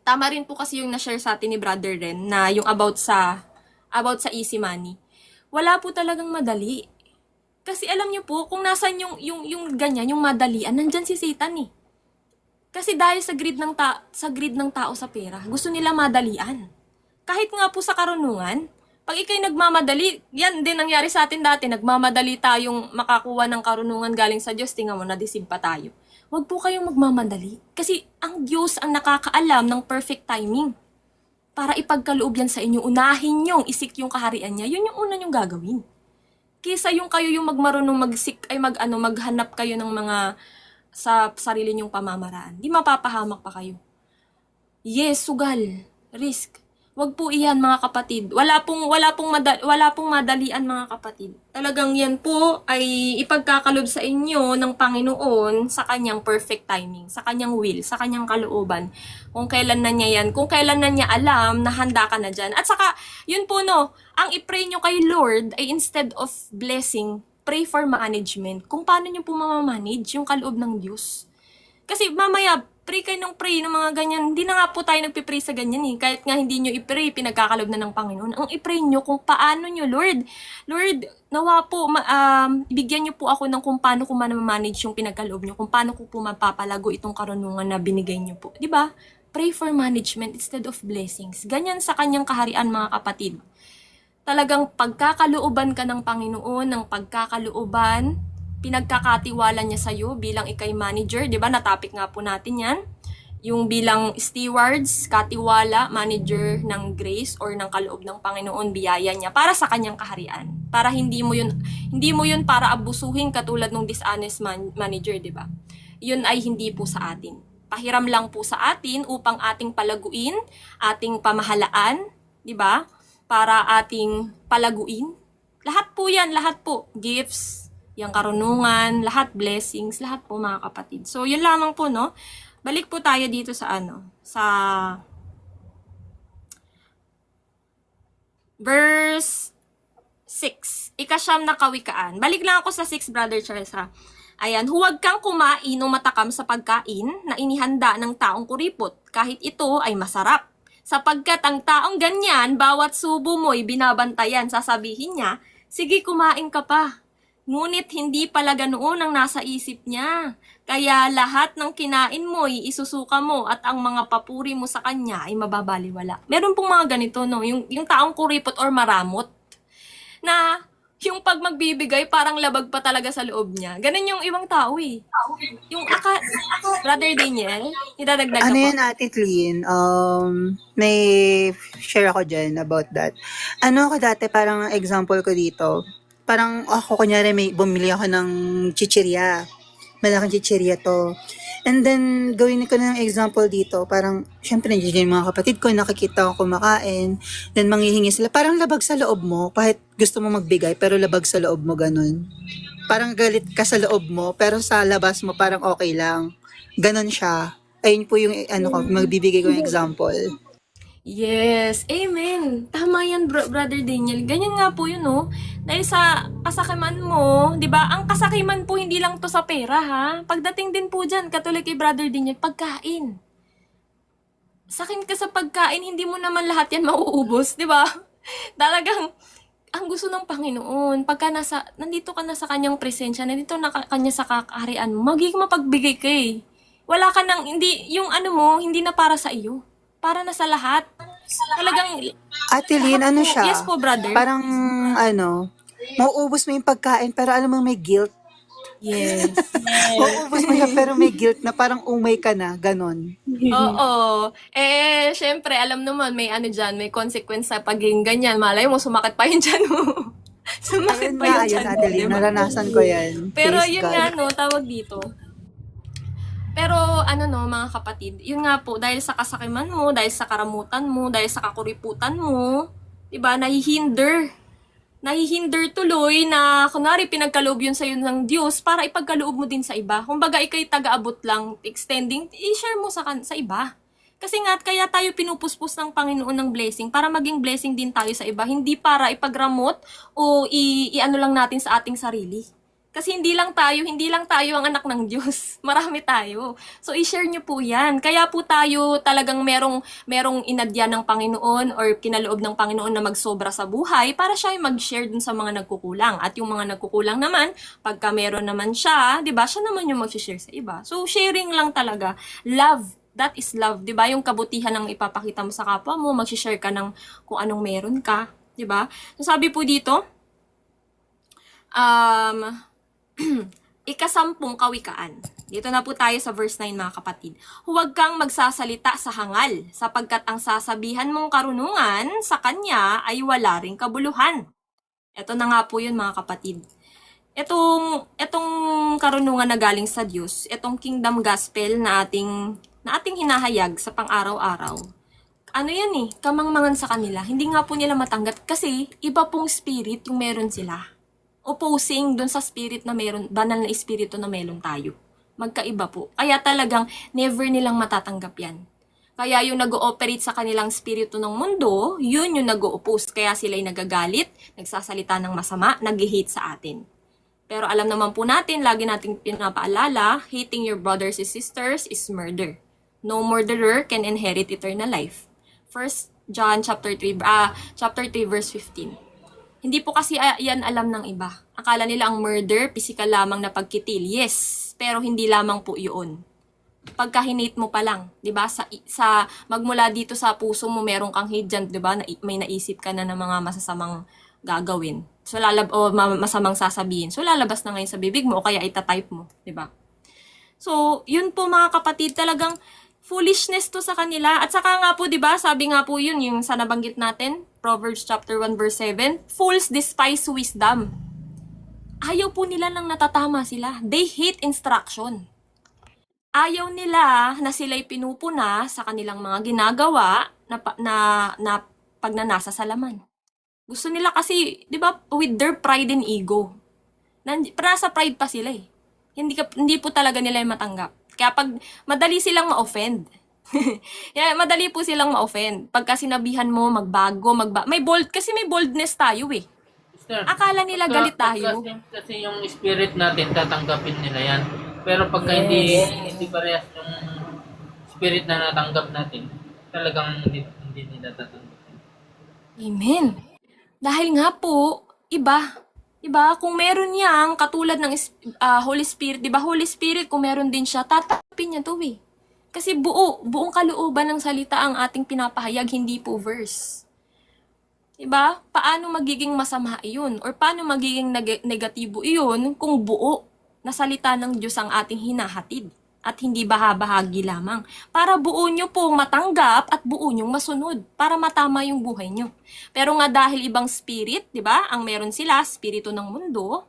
tama rin po kasi yung na-share sa atin ni Brother Ren na yung about sa easy money. Wala po talagang madali. Kasi alam niyo po, kung nasan yung ganyan, yung madalian, nandyan si Satan eh. Kasi dahil sa greed ng tao sa pera, gusto nila madalian. Kahit nga po sa karunungan, pag ikay nagmamadali, yan din nangyari sa atin dati, nagmamadali tayong makakuha ng karunungan galing sa Diyos, tingnan mo, na-deceive pa tayo. Huwag po kayong magmamadali. Kasi ang Diyos ang nakakaalam ng perfect timing. Para ipagkaloob yan sa inyo, unahin nyong isik yung kaharian niya, yun yung una nyong gagawin. Kaysa yung kayo yung magmarunong maghanap kayo ng mga sa sarili nyong pamamaraan. Di mapapahamak pa kayo. Yes, sugal, risk. Wag po iyan mga kapatid. Wala pong madalian mga kapatid. Talagang yan po ay ipagkakalob sa inyo ng Panginoon sa kanyang perfect timing, sa kanyang will, sa kanyang kalooban. Kung kailan na niya yan, kung kailan na niya alam na handa ka na dyan. At saka, yun po no, ang i-pray nyo kay Lord ay instead of blessing, pray for management. Kung paano nyo po mamamanage yung kaloob ng Diyos. Kasi mamaya, Pray kayo ng pray ng mga ganyan. Hindi na nga po tayo nagpipray sa ganyan eh. Kahit nga hindi nyo i-pray, pinagkakalob na ng Panginoon. Ang i-pray nyo kung paano nyo, Lord. Lord, nawa po, bigyan nyo po ako ng kung paano ko manage yung pinagkaloob nyo, kung paano ko po mapapalago itong karunungan na binigay nyo po. 'Di ba? Pray for management instead of blessings. Ganyan sa kanyang kaharian, mga kapatid. Talagang pagkakalooban ka ng Panginoon, ng pagkakalooban, pinagkakatiwala niya sa'yo bilang ikay manager, di ba? Natapik nga po natin yan. Yung bilang stewards, katiwala, manager ng grace or ng kaloob ng Panginoon, biyaya niya para sa kanyang kaharian. Para hindi mo yun para abusuhin katulad ng dishonest manager, di ba? Yun ay hindi po sa atin. Pahiram lang po sa atin upang ating palaguin, ating pamahalaan, di ba? Para ating palaguin. Lahat po yan, lahat po. Gifts, yung karunungan, lahat blessings, lahat po mga kapatid. So, yun lamang po, no? Balik po tayo dito sa sa verse 6. Ikasyam na kawikaan. Balik lang ako sa 6, Brother Charles, ha? Ayan, huwag kang kumain o matakam sa pagkain na inihanda ng taong kuripot, kahit ito ay masarap. Sapagkat ang taong ganyan, bawat subo mo'y binabantayan, sasabihin niya, sige kumain ka pa. Ngunit hindi pala ganoon ang nasa isip niya. Kaya lahat ng kinain mo'y isusuka mo at ang mga papuri mo sa kanya ay mababaliwala. Meron pong mga ganito, no? Yung taong kuripot or maramot na yung pag magbibigay, parang labag pa talaga sa loob niya. Ganun yung ibang tao eh. Yung Brother Daniel, idadagdag Ano ko. yan, Ate Clean? May share ako dyan about that. Ano ako dati, parang example ko dito, parang ako, kunyari, bumili ako ng chichirya. Malaking chichirya to. And then, gawin ko na ng example dito, parang, syempre, nandiyan yung mga kapatid ko, nakikita ko kumakain, then manghihingi sila. Parang labag sa loob mo, kahit gusto mo magbigay, pero labag sa loob mo, ganun. Parang galit ka sa loob mo, pero sa labas mo, parang okay lang. Ganon siya. Ayun po yung, magbibigay ko yung example. Yes, amen. Tama yan, Brother Daniel. Ganyan nga po yun, no? Dahil sa kasakiman mo, di ba? Ang kasakiman po hindi lang to sa pera, ha? Pagdating din po dyan, katulad kay Brother Daniel, pagkain. Sakin ka sa pagkain, hindi mo naman lahat yan mauubos, di ba? Talagang, ang gusto ng Panginoon, pagka nandito ka na sa kanyang presensya, nandito na kanya sa kakaharian mo, magiging mapagbigay ka eh. Wala ka nang, hindi, yung ano mo, hindi na para sa iyo. Para na sa lahat. Talagang, Ate Lynn, ano siya? yes po, brother. Parang, mauubos mo yung pagkain, pero alam mo may guilt. Yes. Mauubos mo siya, pero may guilt na parang umay ka na, ganon. Oo. Syempre, alam naman, may ano dyan, may consequence sa pagiging ganyan. Malay mo, sumakit pa yun dyan mo. Sumakit Ayun pa nga, yun ayun, dyan mo. Ate Lynn, Diba? naranasan ko yan. Pero Praise yun God. nga, no, tawag dito. Pero ano no, mga kapatid, yun nga po, dahil sa kasakiman mo, dahil sa karamutan mo, dahil sa kakuriputan mo, diba, nahihinder tuloy na, kunwari, pinagkaloob yun sa'yo ng Diyos para ipagkaloob mo din sa iba. Kumbaga, ikay taga-abot lang, extending, i-share mo sa iba. Kasi nga, kaya tayo pinupuspos ng Panginoon ng blessing para maging blessing din tayo sa iba, hindi para ipagramot o i-ano lang natin sa ating sarili. Kasi hindi lang tayo ang anak ng Diyos. Marami tayo. So, i-share nyo po yan. Kaya po tayo talagang merong inadya ng Panginoon or kinaloob ng Panginoon na magsobra sa buhay para siya ay mag-share dun sa mga nagkukulang. At yung mga nagkukulang naman, pagka meron naman siya, di ba, siya naman yung mag-share sa iba. So, sharing lang talaga. Love. That is love. Di ba? Yung kabutihan ng ipapakita mo sa kapwa mo, mag-share ka ng kung anong meron ka. Di ba? So, sabi po dito, ikasampung kawikaan. Dito na po tayo sa verse 9, mga kapatid. Huwag kang magsasalita sa hangal, sapagkat ang sasabihan mong karunungan sa kanya ay wala ring kabuluhan. Ito na nga po yun, mga kapatid. Etong karunungan na galing sa Diyos, etong kingdom gospel na ating hinahayag sa pang-araw-araw. Ano yan eh, kamangmangan sa kanila. Hindi nga po nila matanggap kasi iba pong spirit yung meron sila. Opposing dun sa spirit na meron, banal na espiritu na meron tayo. Magkaiba po. Kaya talagang never nilang matatanggap yan. Kaya yung nag-ooperate sa kanilang spirito ng mundo, yun yung nag-o-oppose. Kaya sila'y nagagalit, nagsasalita ng masama, nag-hate sa atin. Pero alam naman po natin, lagi nating pinapaalala, hating your brothers and sisters is murder. No murderer can inherit eternal life. First John chapter 3 verse 15. Hindi po kasi yan alam ng iba. Akala nila ang murder, physical lamang na pagkitil. Yes, pero hindi lamang po yun. Pagka hinate mo pa lang, 'di ba? Sa magmula dito sa puso mo meron kang hate dyan, 'di ba? May naisip ka na ng mga masasamang gagawin. So masamang sasabihin. So lalabas na ngayon sa bibig mo o kaya ita-type mo, 'di ba? So, yun po mga kapatid, talagang foolishness to sa kanila. At saka nga po, 'di ba? Sabi nga po yun yung sa nabanggit natin, Proverbs chapter 1 verse 7, fools despise wisdom. Ayaw po nila nang natatama sila. They hate instruction. Ayaw nila na sila'y pinupuna sa kanilang mga ginagawa na pagnanasa sa laman. Gusto nila kasi, 'di ba, with their pride and ego. Nasa pride pa sila eh. Hindi po talaga nila yung matanggap. Kaya pag madali silang ma-offend. Yeah, madali po silang ma-offend. Pagka sinabihan mo magbago, may boldness tayo eh. Sir, Akala nila galit tayo. Kasi yung spirit natin, tatanggapin nila yan. Pero pagka hindi parehas yung spirit na natanggap natin, talagang hindi nila tatanggapin. Amen. Dahil nga po, iba. Diba? Kung meron yang katulad ng Holy Spirit, diba? Holy Spirit, kung meron din siya, tatapin niya to eh. Kasi buong kalooban ng salita ang ating pinapahayag, hindi po verse. Diba? Paano magiging masama iyon? Or paano magiging negatibo iyon kung buo na salita ng Diyos ang ating hinahatid? At hindi bahagi lamang. Para buo nyo pong matanggap at buo nyong masunod. Para matama yung buhay nyo. Pero nga dahil ibang spirit, di ba? Ang meron sila, spirito ng mundo,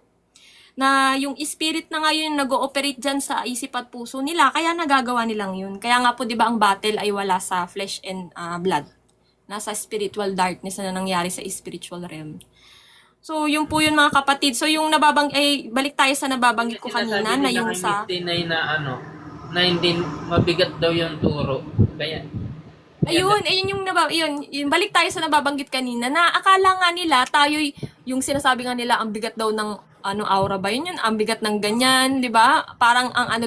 na yung spirit na ngayon nag-ooperate dyan sa isip at puso nila, kaya nagagawa nilang yun. Kaya nga po, di ba, ang battle ay wala sa flesh and blood. Nasa spiritual darkness na nangyari sa spiritual realm. So, yun po yun mga kapatid. So, yung balik tayo sa nababanggit ko kanina na yung sa... Na hindi mabigat daw yung turo. Kaya Ayun yung balik tayo sa nababanggit kanina na akala nga nila tayo yung sinasabi nga nila ang bigat daw ng aura ba yun ang bigat ng ganyan, 'di ba? Parang ang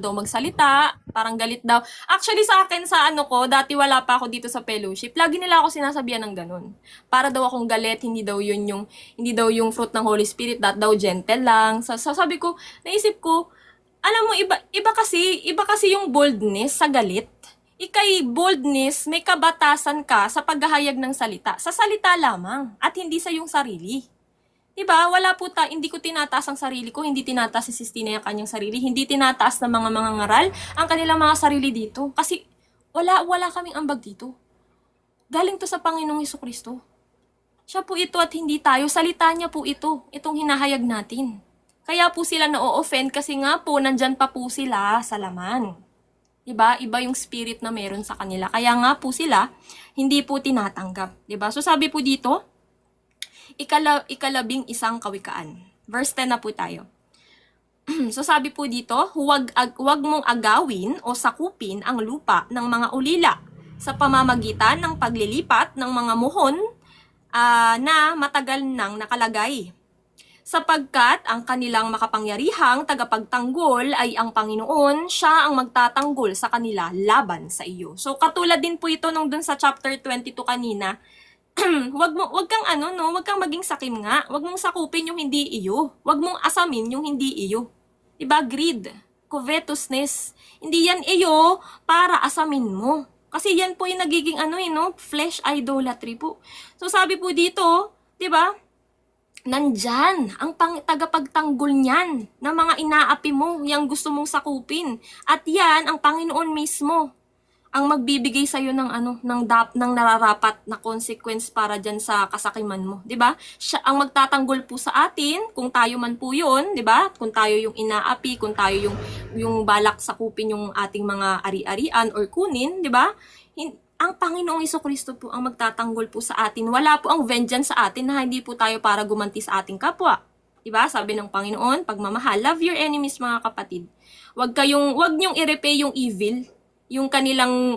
daw magsalita, parang galit daw. Actually sa akin sa dati wala pa ako dito sa fellowship. Lagi nila ako sinasabihan ng ganun. Para daw akong galit, hindi daw yung fruit ng Holy Spirit, daw gentle lang. So sabi ko, naisip ko, alam mo, iba kasi yung boldness sa galit. Ika'y boldness, may kabatasan ka sa paghahayag ng salita. Sa salita lamang, at hindi sa yung sarili. Diba? Hindi ko tinataas ang sarili ko, hindi tinataas si Sistina yung kanyang sarili, hindi tinataas ng mga ngaral ang kanilang mga sarili dito. Kasi wala kaming ambag dito. Galing to sa Panginoong Hesukristo. Siya po ito at hindi tayo. Salita niya po ito. Itong hinahayag natin. Kaya po sila na-offend kasi nga po, nandyan pa po sila sa laman. Diba? Iba yung spirit na meron sa kanila. Kaya nga po sila, hindi po tinatanggap. Diba? So sabi po dito, ikalabing isang kawikaan. Verse 10 na po tayo. So sabi po dito, huwag mong agawin o sakupin ang lupa ng mga ulila sa pamamagitan ng paglilipat ng mga muhon na matagal nang nakalagay. Sapagkat ang kanilang makapangyarihang tagapagtanggol ay ang Panginoon, siya ang magtatanggol sa kanila laban sa iyo. So katulad din po ito nung dun sa chapter 22 kanina, wag kang maging sakim nga. Wag mong sakupin yung hindi iyo. Wag mong asamin yung hindi iyo. 'Di ba? Greed, covetousness. Hindi yan iyo para asamin mo. Kasi yan po yung nagiging flesh idolatry po. So sabi po dito, 'di ba? Nandyan ang tagapagtanggol niyan na mga inaapi mo, yung gusto mong sakupin. At yan ang Panginoon mismo ang magbibigay sa iyo ng nararapat na consequence para diyan sa kasakiman mo, 'di ba? Siya ang magtatanggol po sa atin kung tayo man po 'yon, 'di ba? Kung tayo yung inaapi, kung tayo yung balak sakupin yung ating mga ari-arian or kunin, 'di ba? Ang Panginoong Hesukristo po ang magtatanggol po sa atin. Wala po ang vengeance sa atin na hindi po tayo para gumanti sa ating kapwa. 'Di ba? Sabi ng Panginoon, pagmamahal, love your enemies mga kapatid. Wag niyong i-repay yung evil, yung kanilang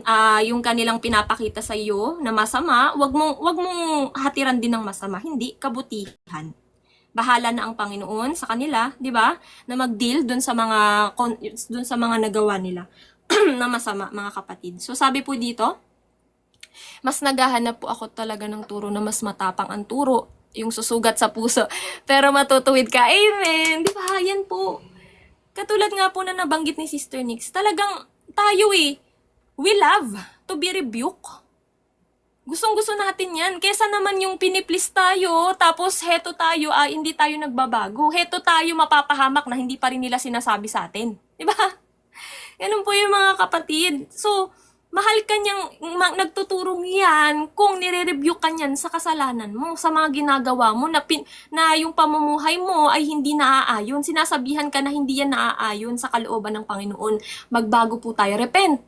pinapakita sa iyo na masama, wag mong hatiran din ng masama, hindi kabutihan. Bahala na ang Panginoon sa kanila, 'di ba? Na mag-deal dun sa mga nagawa nila na masama, mga kapatid. So sabi po dito, mas naghahanap po ako talaga ng turo na mas matapang ang turo, yung susugat sa puso, pero matutuwid ka. Amen! Di ba? Yan po. Katulad nga po na nabanggit ni Sister Nix, talagang tayo we love to be rebuked. Gustong-gusto natin yan. Kesa naman yung piniplis tayo, tapos heto tayo, hindi tayo nagbabago. Heto tayo mapapahamak na hindi pa rin nila sinasabi sa atin. Diba? Ganun po yung mga kapatid. So, mahal ka niyang nagtuturong yan kung nire-review ka niyan sa kasalanan mo, sa mga ginagawa mo, na yung pamumuhay mo ay hindi naaayon. Sinasabihan ka na hindi yan naaayon sa kalooban ng Panginoon. Magbago po tayo. Repent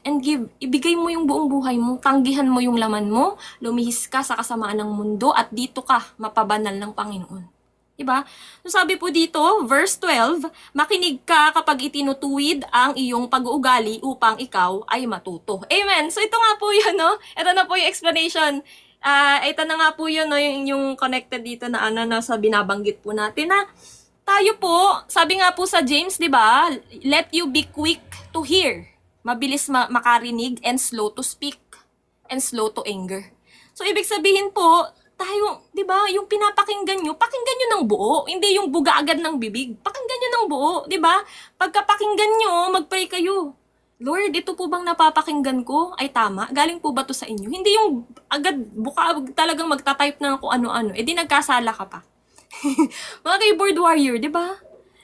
and give. Ibigay mo yung buong buhay mo. Tanggihan mo yung laman mo. Lumihis ka sa kasamaan ng mundo at dito ka mapabanal ng Panginoon. Diba? So sabi po dito, verse 12, makinig ka kapag itinutuwid ang iyong pag-uugali upang ikaw ay matuto. Amen. So ito nga po yun, no? Ito na po yung explanation. Ito na nga po yun, no? Yung connected dito na sa binabanggit po natin na tayo po, sabi nga po sa James, diba? Let you be quick to hear. Mabilis makarinig and slow to speak and slow to anger. So, ibig sabihin po, tayo, di ba, yung pinapakinggan nyo ng buo. Hindi yung buga agad ng bibig. Pakinggan nyo ng buo, di ba? Pagkapakinggan nyo, mag-pray kayo. Lord, ito po bang napapakinggan ko ay tama? Galing po ba to sa inyo? Hindi yung agad talagang magta-type na kung ano-ano. Di nagkasala ka pa. Mga keyboard warrior, di ba?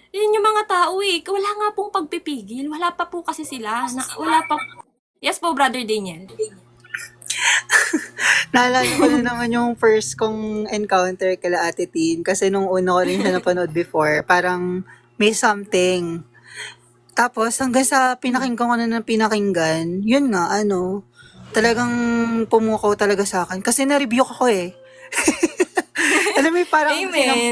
Yun yung mga tao wala nga pong pagpipigil. Wala pa po kasi sila. Wala pa. Yes po, Brother Daniel. Naalala ko na naman yung first kong encounter kala Ate Tin. Kasi nung una ko rin siya napanood before, parang may something. Tapos hanggang sa pinakinggan ko na ng pinakinggan, yun nga, talagang pumukaw talaga sa akin. Kasi na-review ako Alam mo, parang Amen.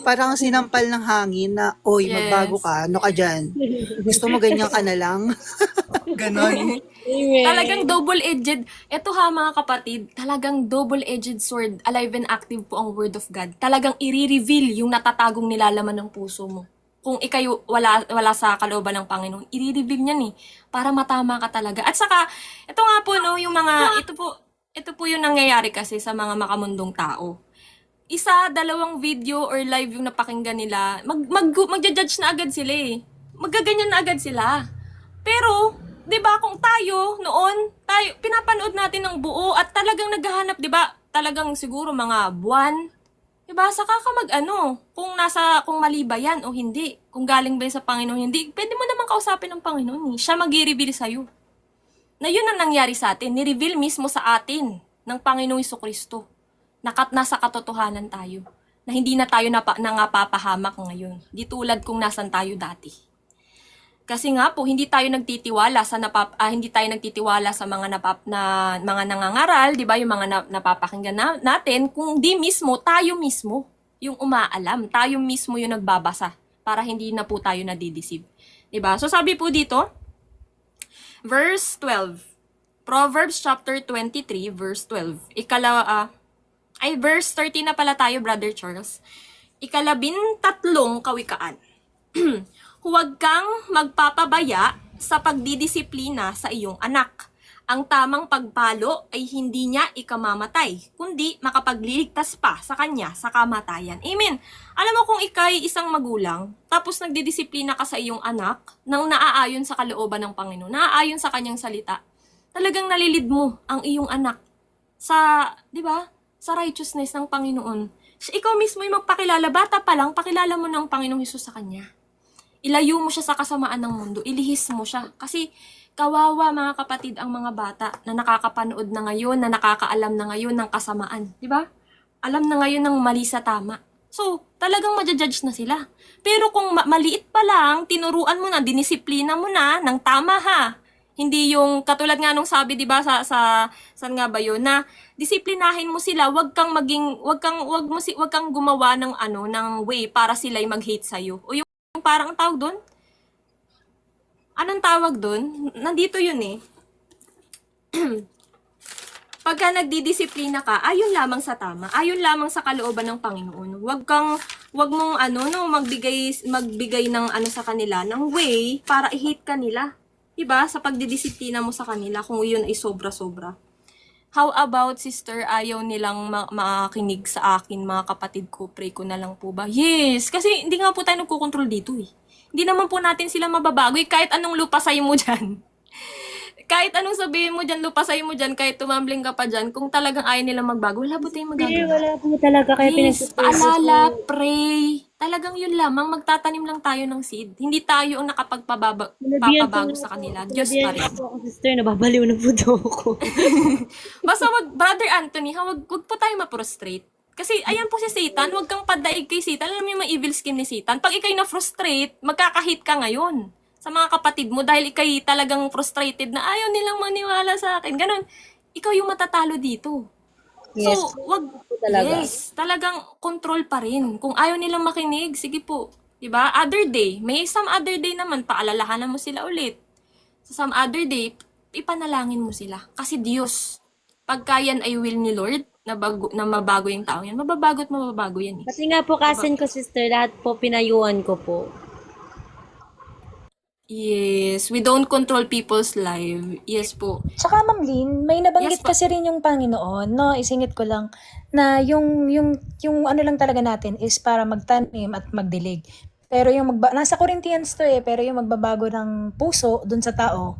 parang sinampal ng hangin na, oy, Yes. magbago ka, ano ka dyan? Gusto mo ganyan ka na lang? Ganon. Amen. Talagang double-edged. Ito mga kapatid, talagang double-edged sword, alive and active po ang Word of God. Talagang i-reveal yung natatagong nilalaman ng puso mo. Kung ikay wala sa kalooban ng Panginoon, i-reveal niyan para matama ka talaga. At saka, ito nga po, yung mga, ito po yung nangyayari kasi sa mga makamundong tao. Isa, dalawang video or live yung napakinggan nila, magja-judge na agad sila Magaganyan na agad sila. Pero, 'di ba, kung tayo pinapanood natin ng buo at talagang naghahanap, 'di ba? Talagang siguro mga buwan. 'Di ba? Saka ka kung mali ba 'yan o hindi. Kung galing ba 'yan sa Panginoon hindi, pwede mo naman kausapin ng Panginoon Siya mag-i-reveal sa iyo. Na 'yun ang nangyari sa atin, ni-reveal mismo sa atin ng Panginoong Jesucristo. Nasa katotohanan tayo. Na hindi na tayo nangapapahamak ngayon. Di tulad kung nasan tayo dati. Kasi nga po, hindi tayo nagtitiwala sa mga mga nangangaral, 'di ba? Yung mga napapakinggan natin, kung di mismo tayo mismo yung umaalam, tayo mismo yung nagbabasa para hindi na po tayo nadideceive. 'Di ba? So sabi po dito, verse 12. Proverbs chapter 23 verse 12. Verse 13 na pala tayo, Brother Charles. 13 kawikaan. Huwag kang magpapabaya sa pagdidisiplina sa iyong anak. Ang tamang pagpalo ay hindi niya ikamamatay, kundi makapagliligtas pa sa kanya sa kamatayan. Amen. Alam mo, kung ikay isang magulang, tapos nagdidisiplina ka sa iyong anak, nang naaayon sa kalooban ng Panginoon, naaayon sa kanyang salita, talagang nalilid mo ang iyong anak sa, di ba, sa righteousness ng Panginoon. Ikaw mismo yung magpakilala, bata pa lang, pakilala mo ng Panginoong Hesus sa kanya. Ilayo mo siya sa kasamaan ng mundo, ilihis mo siya. Kasi kawawa mga kapatid ang mga bata na nakakapanood na ngayon, na nakakaalam na ngayon ng kasamaan. Di ba? Alam na ngayon ng mali sa tama. So, talagang madjudge na sila. Pero kung maliit pa lang, tinuruan mo na, dinisiplina mo na, ng tama Hindi yung katulad nga nung sabi 'di ba saan nga ba 'yun, na disiplinahin mo sila, wag kang gumawa ng way para sila'y mag-hate sa iyo. O yung parang tawag doon? Anong tawag doon? Nandito 'yun pagka nagdidisiplina ka, ayon lamang sa tama, ayon lamang sa kalooban ng Panginoon. Wag mong magbigay ng ano sa kanila, ng way para i-hate kanila. 'Di ba? Sa pagdidisiplina mo sa kanila kung iyon ay sobra-sobra. How about, sister, ayaw nilang makinig sa akin, mga kapatid ko, pray ko na lang po ba? Yes, kasi hindi nga po tayo nagkukontrol dito eh. Hindi naman po natin sila mababago eh, kahit anong lupa sa'yo mo dyan. Kahit anong sabihin mo dyan, lupasayin mo dyan, kahit tumambling ka pa dyan, kung talagang ayaw nilang magbago, wala po tayong Hindi, magagawa. wala po talaga kayo Yes, paalala, pray. Talagang yun lamang, magtatanim lang tayo ng seed. Hindi tayo ang papabago sa kanila. Diyos pa rin. po ako, sister, nababaliw na po daw ako. Basta Brother Anthony, wag po tayo ma-frustrate. Kasi ayan po si Satan, wag kang padaig kay Satan. Alam mo yung mga evil scheme ni Satan. Pag ikay na-frustrate, magkakahit ka ngayon sa mga kapatid mo dahil ikay talagang frustrated na ayaw nilang maniwala sa akin. Ganon. Ikaw yung matatalo dito. Yes, So, wag, talaga. yes, talagang control pa rin. Kung ayaw nilang makinig, sige po. 'Di ba? Other day, may some other day naman, paalalahanan mo sila ulit. Sa some other day, ipanalangin mo sila. Kasi Diyos, pagka yan ay will ni Lord, na mabago yung tao yan, mababago at mababago yan eh. Kasi nga po, cousin ko, sister, lahat po pinayuan ko po. Yes, we don't control people's life. Yes po. Tsaka Ma'am Lynn, may nabanggit Yes, po. kasi rin yung Panginoon, no? Isingit ko lang na yung ano lang talaga natin is para magtanim at magdilig. Pero yung nasa Corinthians to pero yung magbabago ng puso dun sa tao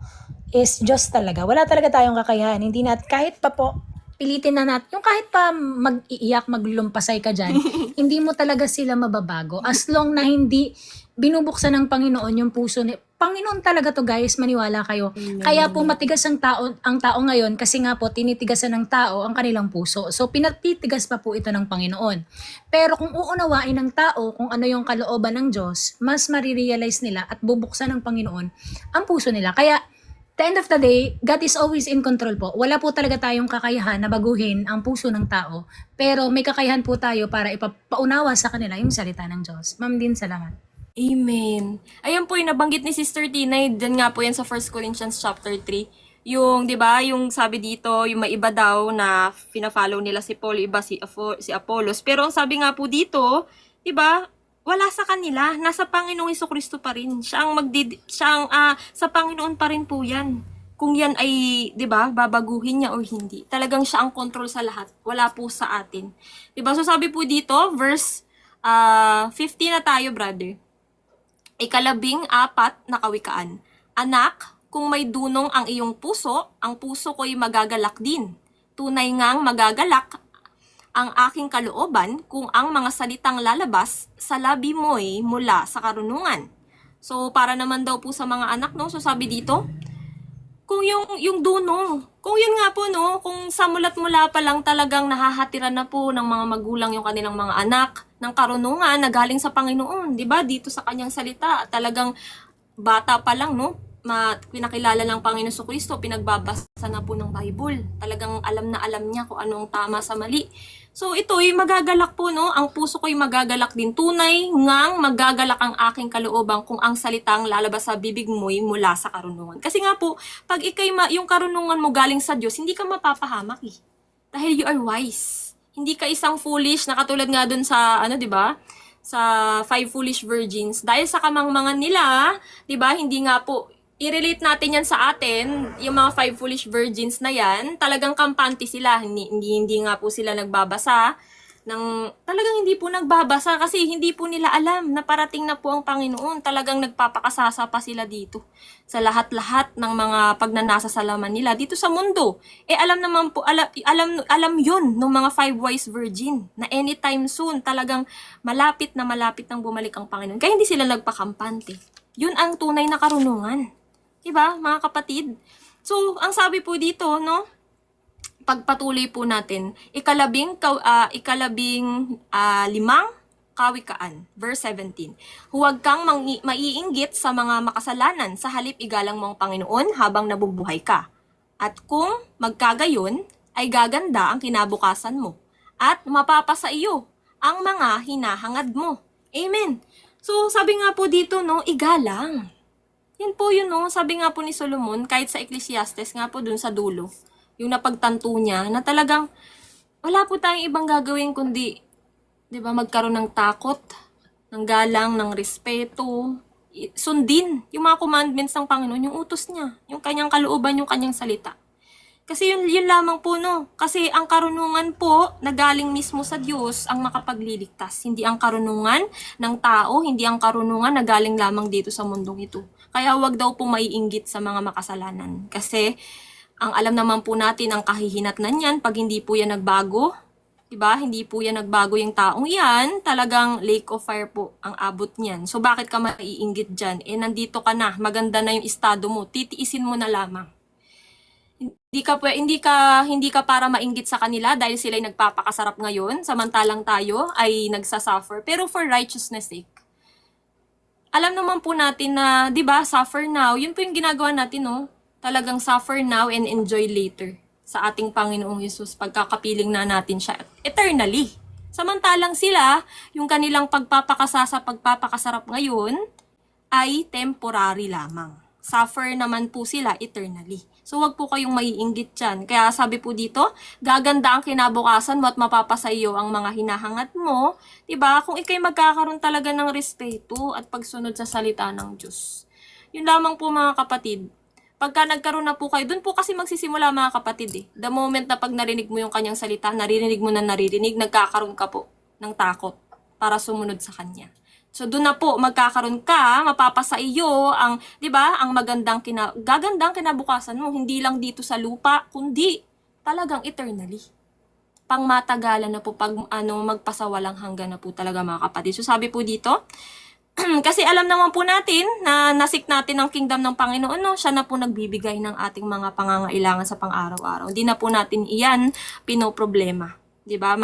is Diyos talaga. Wala talaga tayong kakayahan. Hindi kahit pa po pilitin na natin, yung kahit pa mag-iiyak, maglumpasay ka dyan, hindi mo talaga sila mababago. As long na hindi binubuksan ng Panginoon yung puso ni Panginoon talaga to, guys, maniwala kayo. Kaya po matigas ang tao ngayon kasi nga po tinitigasan ng tao ang kanilang puso. So pinatitigas pa po ito ng Panginoon. Pero kung uunawain ng tao kung ano yung kalooban ng Diyos, mas marirealize nila at bubuksan ng Panginoon ang puso nila. Kaya the end of the day, God is always in control po. Wala po talaga tayong kakayahan na baguhin ang puso ng tao. Pero may kakayahan po tayo para ipaunawa sa kanila yung salita ng Diyos. Ma'am Din, salamat. Amen. Ayan po yung nabanggit ni Sister Tinay, dyan nga po yan sa 1 Corinthians chapter 3. Yung, di ba, yung sabi dito, yung may iba daw na fina-follow nila si Paul, iba si Apollos. Pero ang sabi nga po dito, di ba, wala sa kanila, nasa Panginoong Jesucristo pa rin. Sa Panginoon pa rin po yan. Kung yan ay, di ba, babaguhin niya o hindi. Talagang siya ang control sa lahat. Wala po sa atin. Di ba? So sabi po dito, verse 50 na tayo, brother. 14 na kawikaan. Anak, kung may dunong ang iyong puso, ang puso ko'y magagalak din. Tunay ngang magagalak ang aking kalooban kung ang mga salitang lalabas sa labi mo'y mula sa karunungan. So, para naman daw po sa mga anak, no? So, sabi dito, kung yung dunong, kung yun nga po, no? Kung sa mulat-mula pa lang talagang nahahatiran na po ng mga magulang yung kanilang mga anak, ng karunungan na galing sa Panginoon, 'di ba? Dito sa kanyang salita, talagang bata pa lang, no? Pinakilala ng Panginoon Jesucristo, pinagbabasa na po ng Bible. Talagang alam na alam niya kung ano ang tama sa mali. So ito'y magagalak po, no? Ang puso ko'y magagalak din. Tunay ngang magagalak ang aking kalooban kung ang salitang lalabas sa bibig mo'y mula sa karunungan. Kasi nga po, pag yung karunungan mo galing sa Diyos, hindi ka mapapahamak eh. Dahil you are wise. Hindi ka isang foolish na katulad nga dun sa, di ba? Sa 5 foolish virgins. Dahil sa kamangmangan nila, di ba? Hindi nga po, i-relate natin yan sa atin, yung mga 5 foolish virgins na yan, talagang kampante sila. Hindi nga po sila nagbabasa. Talagang hindi po nagbabasa kasi hindi po nila alam na parating na po ang Panginoon. Talagang nagpapakasasa pa sila dito sa lahat-lahat ng mga pagnanasasalaman nila dito sa mundo. Alam naman po, alam yun ng mga 5 wise virgin na anytime soon talagang malapit nang bumalik ang Panginoon. Kaya hindi sila nagpakampante. Yun ang tunay na karunungan. Diba, mga kapatid? So, ang sabi po dito, no? Pagpatuloy po natin, limang kawikaan, verse 17. Huwag kang maiinggit sa mga makasalanan, sa halip igalang mo ang Panginoon habang nabubuhay ka. At kung magkagayon, ay gaganda ang kinabukasan mo, at mapapasa iyo ang mga hinahangad mo. Amen. So, sabi nga po dito, no, igalang. Yan po yun, no, sabi nga po ni Solomon, kahit sa Ecclesiastes nga po dun sa dulo. yung napagtanto niya na talagang wala po tayong ibang gagawin kundi, 'di ba, magkaroon ng takot, ng galang, ng respeto, sundin yung mga commandments ng Panginoon, yung utos niya, yung kanyang kalooban, yung kanyang salita. Kasi yun lamang po, no? Kasi ang karunungan po na galing mismo sa Diyos ang makapagliligtas. Hindi ang karunungan ng tao, hindi ang karunungan na galing lamang dito sa mundong ito. Kaya wag daw po maiinggit sa mga makasalanan. Kasi ang alam naman po natin ang kahihinatnan yan pag hindi po yan nagbago. Diba? Hindi po yan nagbago yung taong yan. Talagang lake of fire po ang abot niyan. So bakit ka maiinggit dyan? Eh nandito ka na, maganda na yung estado mo, titiisin mo na lamang. Hindi ka para mainggit sa kanila dahil sila ay nagpapakasarap ngayon, samantalang tayo ay nagsasuffer. Pero for righteousness sake, alam naman po natin na, 'di ba, suffer now, yun po yung ginagawa natin, no? Talagang suffer now and enjoy later sa ating Panginoong Hesus pagkakapiling na natin siya eternally. Samantalang sila, yung kanilang pagpapakasarap ngayon ay temporary lamang. Suffer naman po sila eternally. So wag po kayong maiinggit dyan. Kaya sabi po dito, gaganda ang kinabukasan mo at mapapasa iyo ang mga hinahangat mo. Diba? Kung ikay magkakaroon talaga ng respeto at pagsunod sa salita ng Diyos. Yun lamang po mga kapatid. Pagka nagkaroon na po kayo, dun po kasi magsisimula mga kapatid eh. The moment na pag narinig mo yung kanyang salita, naririnig mo na naririnig, nagkakaroon ka po ng takot para sumunod sa kanya. So doon na po magkakaroon ka, mapapasa iyo ang, 'di ba, ang gagandang kinabukasan mo, hindi lang dito sa lupa, kundi talagang eternally. Pangmatagalan na po pag magpasawalang hanggan na po talaga mga kapatid. So sabi po dito, kasi alam naman po natin na nasik natin ang kingdom ng Panginoon, no? Siya na po nagbibigay ng ating mga pangangailangan sa pang-araw-araw. Hindi na po natin iyan pinoproblema. 'Di ba?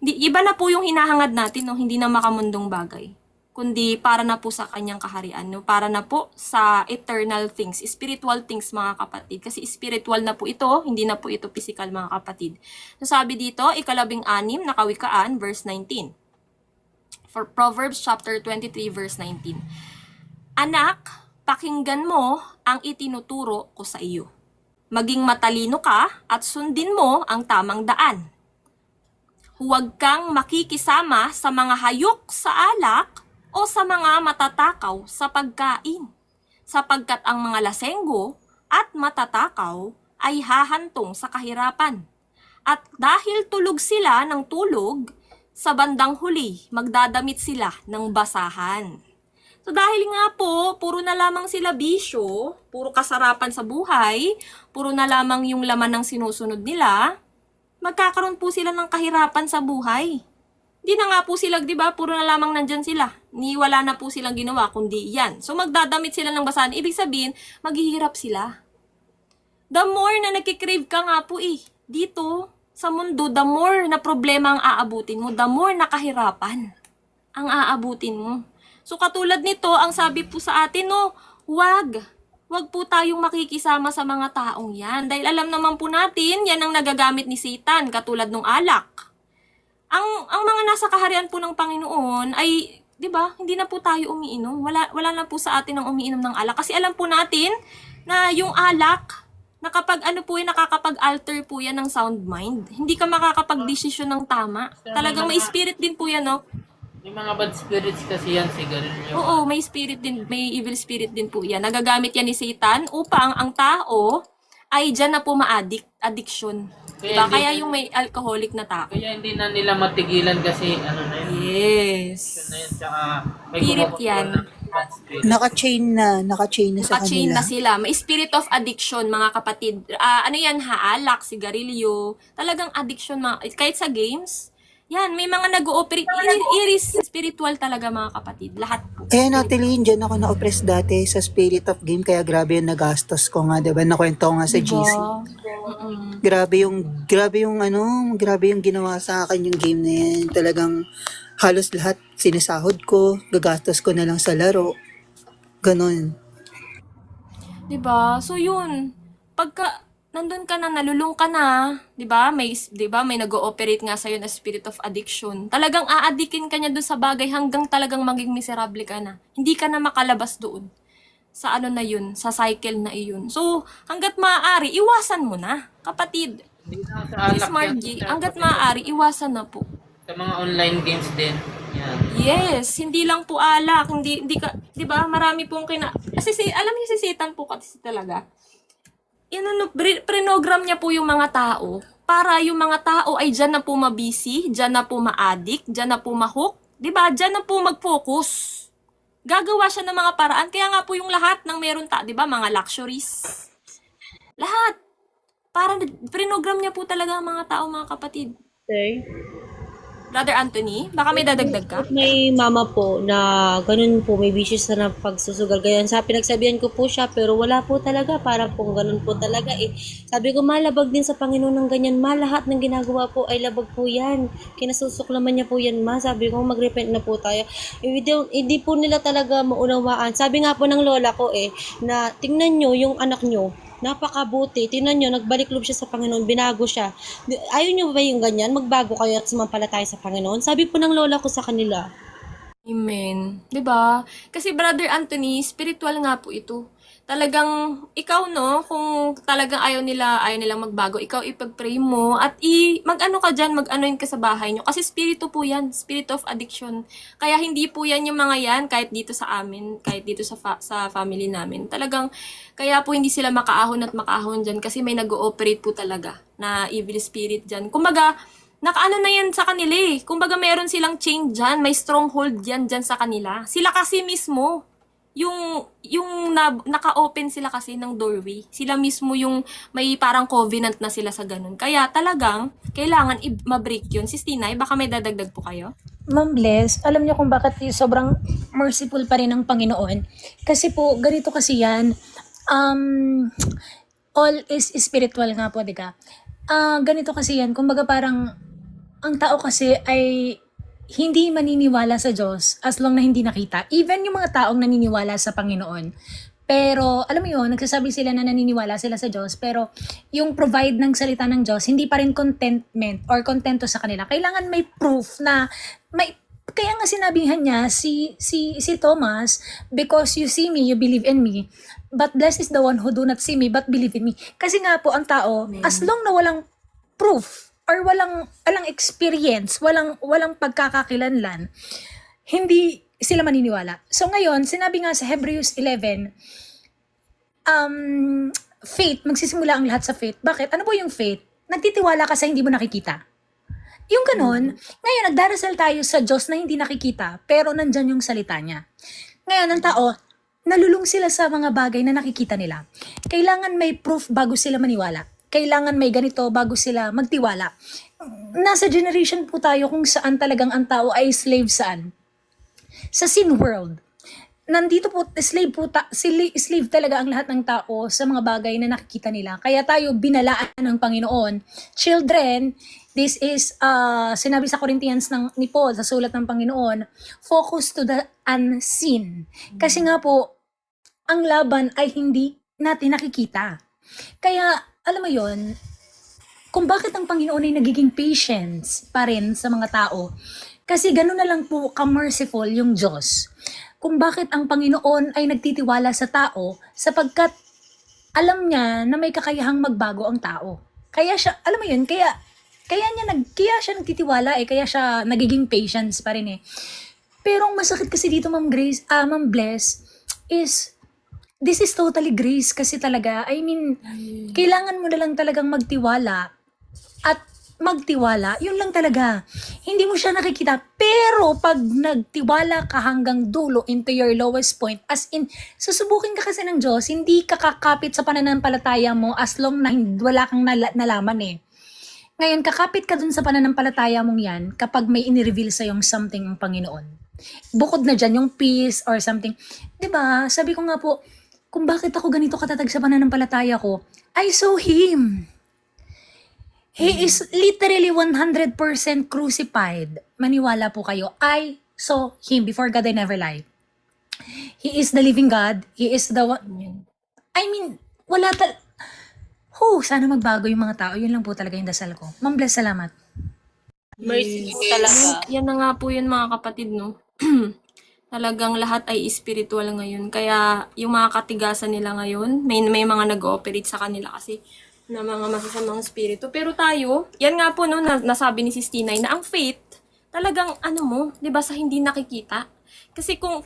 Iba na po yung hinahangad natin, no? Hindi na makamundong bagay, kundi para na po sa kanyang kaharian, no? Para na po sa eternal things, spiritual things mga kapatid. Kasi spiritual na po ito, hindi na po ito physical mga kapatid. So sabi dito, 6 na Kawikaan, verse 19. For Proverbs chapter 23, verse 19. Anak, pakinggan mo ang itinuturo ko sa iyo. Maging matalino ka at sundin mo ang tamang daan. Huwag kang makikisama sa mga hayok sa alak o sa mga matatakaw sa pagkain, sapagkat ang mga lasenggo at matatakaw ay hahantong sa kahirapan. At dahil tulog sila ng tulog, sa bandang huli, magdadamit sila ng basahan. So dahil nga po, puro na lamang sila bisyo, puro kasarapan sa buhay, puro na lamang yung laman ng sinusunod nila, magkakaroon po sila ng kahirapan sa buhay. Di na nga po sila, di ba, puro na lamang nandyan sila. Wala na po silang ginawa, kundi yan. So magdadamit sila ng basahan, ibig sabihin, maghihirap sila. The more na nagkikrave ka nga po dito sa mundo, the more na problema ang aabutin mo, the more na kahirapan ang aabutin mo. So katulad nito, ang sabi po sa atin, no, wag po tayong makikisama sa mga taong yan. Dahil alam naman po natin, yan ang nagagamit ni Satan, katulad ng alak. Ang mga nasa kaharian po ng Panginoon ay, 'di ba, hindi na po tayo umiinom. Wala na po sa atin ang umiinom ng alak kasi alam po natin na yung alak nakakapag-alter po yan ng sound mind. Hindi ka makakapag-desisyon ng tama. Talagang may spirit din po yan, no? May mga bad spirits kasi yan, sigarilyo. Oo, may spirit din, may evil spirit din po yan. Nagagamit yan ni Satan upang ang tao ay dyan na po addiction. Diba? Kaya yung may alcoholic na tao. Kaya hindi na nila matigilan kasi ano na yun. Yes. Na yun, tsaka may Spirit kumakontrol yan. ng bad spirit. Naka-chain na sa Naka-chain kanila. na sila. May spirit of addiction, mga kapatid. Ano yan ha? Alak, sigarilyo. Talagang addiction, kahit sa games. Yan, may mga nag-ooperate. Iris spiritual talaga, mga kapatid. Lahat po. Natalie, dyan ako na-oppress dati sa spirit of game, kaya grabe yung nagastos ko nga, diba? Nakwento ko nga sa GC. Grabe yung ginawa sa akin yung game na yan. Talagang halos lahat sinasahod ko, gagastos ko na lang sa laro. Ganon. Diba? So yun, pagka nandun ka na, nalulung ka na, 'di ba? May nag-ooperate nga sa na spirit of addiction. Talagang aadikin ka niya doon sa bagay hanggang talagang maging miserable ka na. Hindi ka na makalabas doon. sa ano na yun, sa cycle na iyon. So, hanggat maaari, iwasan mo na, kapatid. Hindi lang sa Miss alak yan, Margie, sister, hanggat pati maaari, iwasan na po. sa mga online games din. Yan. Yes, hindi lang po alak, hindi ka, 'di ba? Marami pong kasi alam niyo si Satan po kasi talaga. Prinogram niya po yung mga tao para yung mga tao ay diyan na po mabisi, diyan na po ma-addict, diyan na po ma-hook, 'di ba? Diyan na po mag-focus. Gagawa siya ng mga paraan kaya nga po yung lahat ng meron 'di ba? Mga luxuries. Lahat para prinogram niya po talaga ang mga tao, mga kapatid. Sir, Brother Anthony, baka may dadagdag ka? may mama po na ganun po, may vicious na pagsusugal. Ganyan, pinagsabihan ko po siya, pero wala po talaga. Para po ganun po talaga eh. Sabi ko, malabag din sa Panginoon ng ganyan. Lahat ng ginagawa po ay labag po yan. Kinasusuklaman niya po yan, ma. Sabi ko, mag-repent na po tayo. Hindi po nila talaga maunawaan. Sabi nga po ng lola ko na tingnan nyo yung anak nyo. Napakabuti. Tingnan nyo, nagbalik loob siya sa Panginoon, binago siya. Ayaw nyo ba yung ganyan? Magbago kayo at sumampalataya sa Panginoon? Sabi po ng lola ko sa kanila. Amen. 'Di ba? Kasi Brother Anthony, spiritual nga po ito. Talagang ikaw no, kung talagang ayaw nilang magbago, ikaw ipag-pray mo at mag-ano ka diyan, mag-anoin ka sa bahay nyo kasi spirito po 'yan, spirit of addiction. Kaya hindi po 'yan yung mga 'yan kahit dito sa amin, kahit dito sa sa family namin. Talagang kaya po hindi sila makaahon diyan kasi may nag-ooperate po talaga na evil spirit diyan. Kumbaga nakaano na yan sa kanila eh. Kumbaga meron silang chain dyan, may stronghold yan dyan sa kanila. Sila kasi mismo, naka-open sila kasi ng doorway. Sila mismo yung may parang covenant na sila sa ganun. Kaya talagang, kailangan ma-break yun. Sis Tinay, baka may dadagdag po kayo? Ma'am Bless, alam niyo kung bakit sobrang merciful pa rin ng Panginoon? Kasi po, ganito kasi yan, all is spiritual nga po, di ka? Ganito kasi yan, kumbaga parang, ang tao kasi ay hindi maniniwala sa Diyos as long na hindi nakita. Even yung mga taong naniniwala sa Panginoon. Pero, alam mo yun, nagsasabi sila na naniniwala sila sa Diyos, pero yung provide ng salita ng Diyos, hindi pa rin contentment or contento sa kanila. Kailangan may proof na, kaya nga sinabihan niya si Thomas, because you see me, you believe in me, but blessed is the one who do not see me, but believe in me. Kasi nga po, ang tao, as long na walang proof, or walang experience, walang pagkakakilanlan, hindi sila maniniwala. So ngayon, sinabi nga sa Hebrews 11, faith, magsisimula ang lahat sa faith. Bakit? Ano po yung faith? Nagtitiwala ka sa hindi mo nakikita. Yung ganon, ngayon nagdarasal tayo sa Diyos na hindi nakikita, pero nandyan yung salita niya. Ngayon, ang tao, nalulung sila sa mga bagay na nakikita nila. Kailangan may proof bago sila maniwala. Kailangan may ganito bago sila magtiwala. Nasa generation po tayo kung saan talagang ang tao ay slave saan? Sa sin world. Nandito po, slave talaga ang lahat ng tao sa mga bagay na nakikita nila. Kaya tayo binalaan ng Panginoon. Children, this is, sinabi sa Corinthians ni Paul, sa sulat ng Panginoon, focus to the unseen. Kasi nga po, ang laban ay hindi natin nakikita. Kaya, alam mo yon, kung bakit ang Panginoon ay nagiging patience pa rin sa mga tao. Kasi gano'n na lang po ka-merciful yung Diyos. Kung bakit ang Panginoon ay nagtitiwala sa tao sapagkat alam niya na may kakayahang magbago ang tao. Kaya siya, alam mo yun, kaya siya nagtitiwala kaya siya nagiging patience pa rin eh. Pero ang masakit kasi dito, Ma'am Bless, is this is totally grace kasi talaga. I mean, kailangan mo na lang talagang magtiwala at magtiwala, yun lang talaga. Hindi mo siya nakikita. Pero pag nagtiwala ka hanggang dulo into your lowest point, as in, susubukin ka kasi ng Diyos, hindi ka kakapit sa pananampalataya mo as long na wala kang nalaman eh. Ngayon, kakapit ka dun sa pananampalataya mong yan kapag may inireveal sa yung something ng Panginoon. Bukod na dyan yung peace or something. Diba? Sabi ko nga po, kung bakit ako ganito katatag sa pananampalataya ko, I saw Him. He is literally 100% crucified. Maniwala po kayo. I saw Him. Before God, I never lied. He is the living God. He is the one. I mean, sana magbago yung mga tao. Yun lang po talaga yung dasal ko. Ma'am Bless, salamat. Mercy talaga. Yan na nga po yun, mga kapatid, no? Talagang lahat ay spiritual ngayon. Kaya yung mga katigasan nila ngayon, may mga nag-ooperate sa kanila kasi na mga masasamang spirito. Pero tayo, yan nga po no, nasabi ni Sis Tinay na ang faith, talagang ano mo, 'di ba, sa hindi nakikita. Kasi kung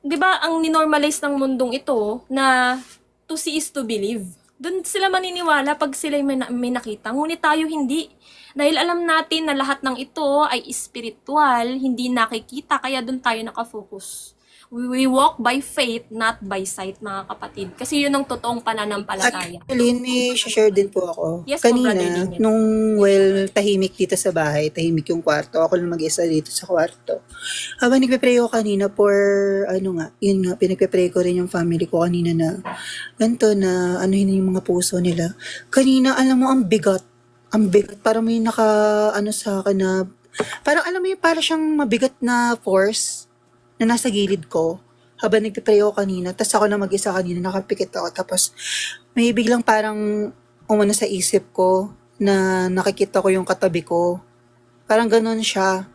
'di ba ang ninormalize ng mundong ito na to see is to believe. Doon sila maniniwala pag sila may nakita. Ngunit tayo hindi. Dahil alam natin na lahat ng ito ay spiritual, hindi nakikita, kaya doon tayo nakafocus. We walk by faith, not by sight, mga kapatid. Kasi yun ang totoong pananampalataya. Actually, may share din po ako. Yes po, Brother Kanina, Daniel. nung tahimik dito sa bahay, tahimik yung kwarto, ako lang mag-isa dito sa kwarto. Habang nagpe-pray ako kanina for, yun nga, pinagpe-pray ko rin yung family ko kanina na, ganito na, yung mga puso nila. Kanina, alam mo, ang bigat, parang may sa akin na, parang alam mo yung, parang siyang mabigat na force, na nasa gilid ko habang nagpe-pray ako kanina. Tapos ako na mag-isa kanina, nakapikit ako. Tapos may biglang parang umano sa isip ko na nakikita ko yung katabi ko. Parang ganun siya.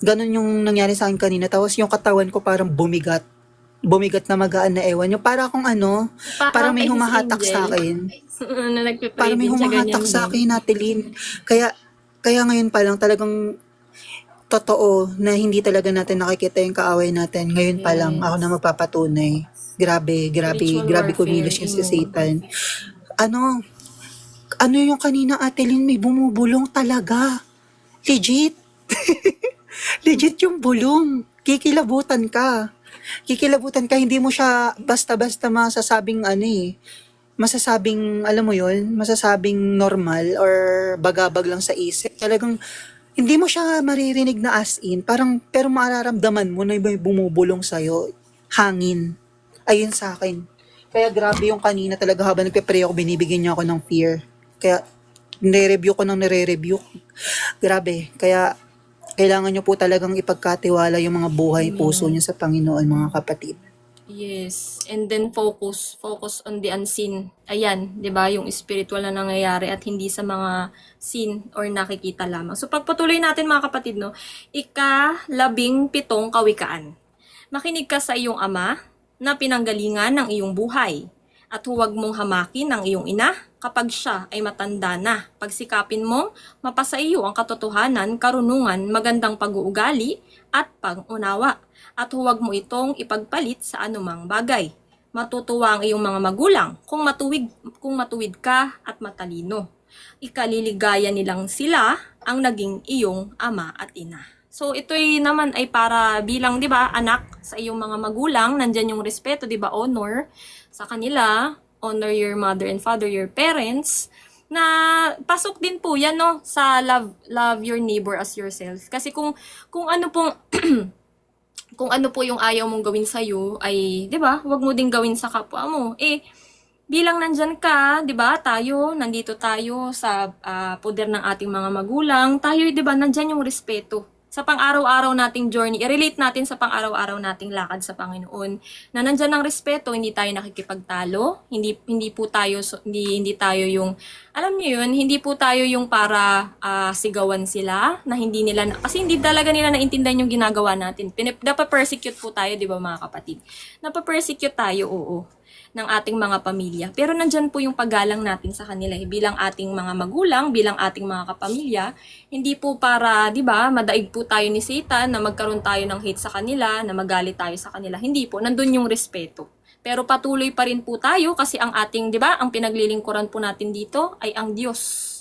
Ganun yung nangyari sa akin kanina. Tapos yung katawan ko parang bumigat. Bumigat na magaan na ewan. Yung parang kung parang may kay Sis humahatak Angel. sa akin. na nagpe-pray Parang may din siya, humahatak ganyan sa din. akin, Natelin. Kaya ngayon pa lang talagang totoo na hindi talaga natin nakikita yung kaaway natin. Ngayon pa lang, ako na magpapatunay. Grabe Spiritual kumilos warfare, siya sa Satan. Ano yung kanina, Ate Lynn, may bumubulong talaga. Legit. Legit yung bulong. Kikilabutan ka. Hindi mo siya basta-basta masasabing, alam mo yun, masasabing normal or bagabag lang sa isip. Talagang, hindi mo siya maririnig na as in, pero mararamdaman mo na may bumubulong sa'yo. Hangin. Ayun sa akin. Kaya grabe yung kanina talaga habang nagpe-pray ako, binibigyan niya ako ng fear. Kaya, nire-review. Grabe. Kaya, kailangan niyo po talagang ipagkatiwala yung mga buhay, puso niyo sa Panginoon, mga kapatid. Yes. And then focus on the unseen. Ayan, 'di ba? Yung spiritual na nangyayari at hindi sa mga seen or nakikita lamang. So pagpatuloy natin mga kapatid, no. Ika-17 kawikaan. Makinig ka sa iyong ama na pinanggalingan ng iyong buhay. At huwag mong hamakin ang iyong ina kapag siya ay matanda na. Pagsikapin mong mapasa iyo ang katotohanan, karunungan, magandang pag-uugali at pag-unawa. At huwag mo itong ipagpalit sa anumang bagay. Matutuwa ang iyong mga magulang kung matuwid ka at matalino. Ikaliligaya nilang sila ang naging iyong ama at ina. So ito'y naman ay para bilang, 'di ba, anak sa iyong mga magulang, nandiyan yung respeto, 'di ba, honor sa kanila, honor your mother and father, your parents, na pasok din po 'yan, no, sa love your neighbor as yourself. Kasi kung ano pong kung ano po yung ayaw mong gawin sa iyo ay, 'di ba, wag mo ding gawin sa kapwa mo. Bilang nandyan ka, 'di ba? Nandito tayo sa poder ng ating mga magulang. Tayo, 'di ba, nandyan yung respeto. Sa pang-araw-araw nating journey, i-relate natin sa pang-araw-araw nating lakad sa Panginoon. Na nandyan ang respeto, hindi tayo nakikipagtalo, hindi po tayo hindi tayo yung, alam niyo yun, hindi po tayo yung para sigawan sila na hindi nila kasi hindi talaga nila naintindihan yung ginagawa natin. Napa-persecute po tayo, 'di ba, mga kapatid? Napa-persecute tayo, oo, ng ating mga pamilya. Pero nandyan po yung paggalang natin sa kanila. Bilang ating mga magulang, bilang ating mga kapamilya, hindi po para, 'di ba, madaig po tayo ni Satan na magkaroon tayo ng hate sa kanila, na magalit tayo sa kanila. Hindi po, nandun yung respeto. Pero patuloy pa rin po tayo kasi ang ating, 'di ba, ang pinaglilingkuran po natin dito ay ang Diyos.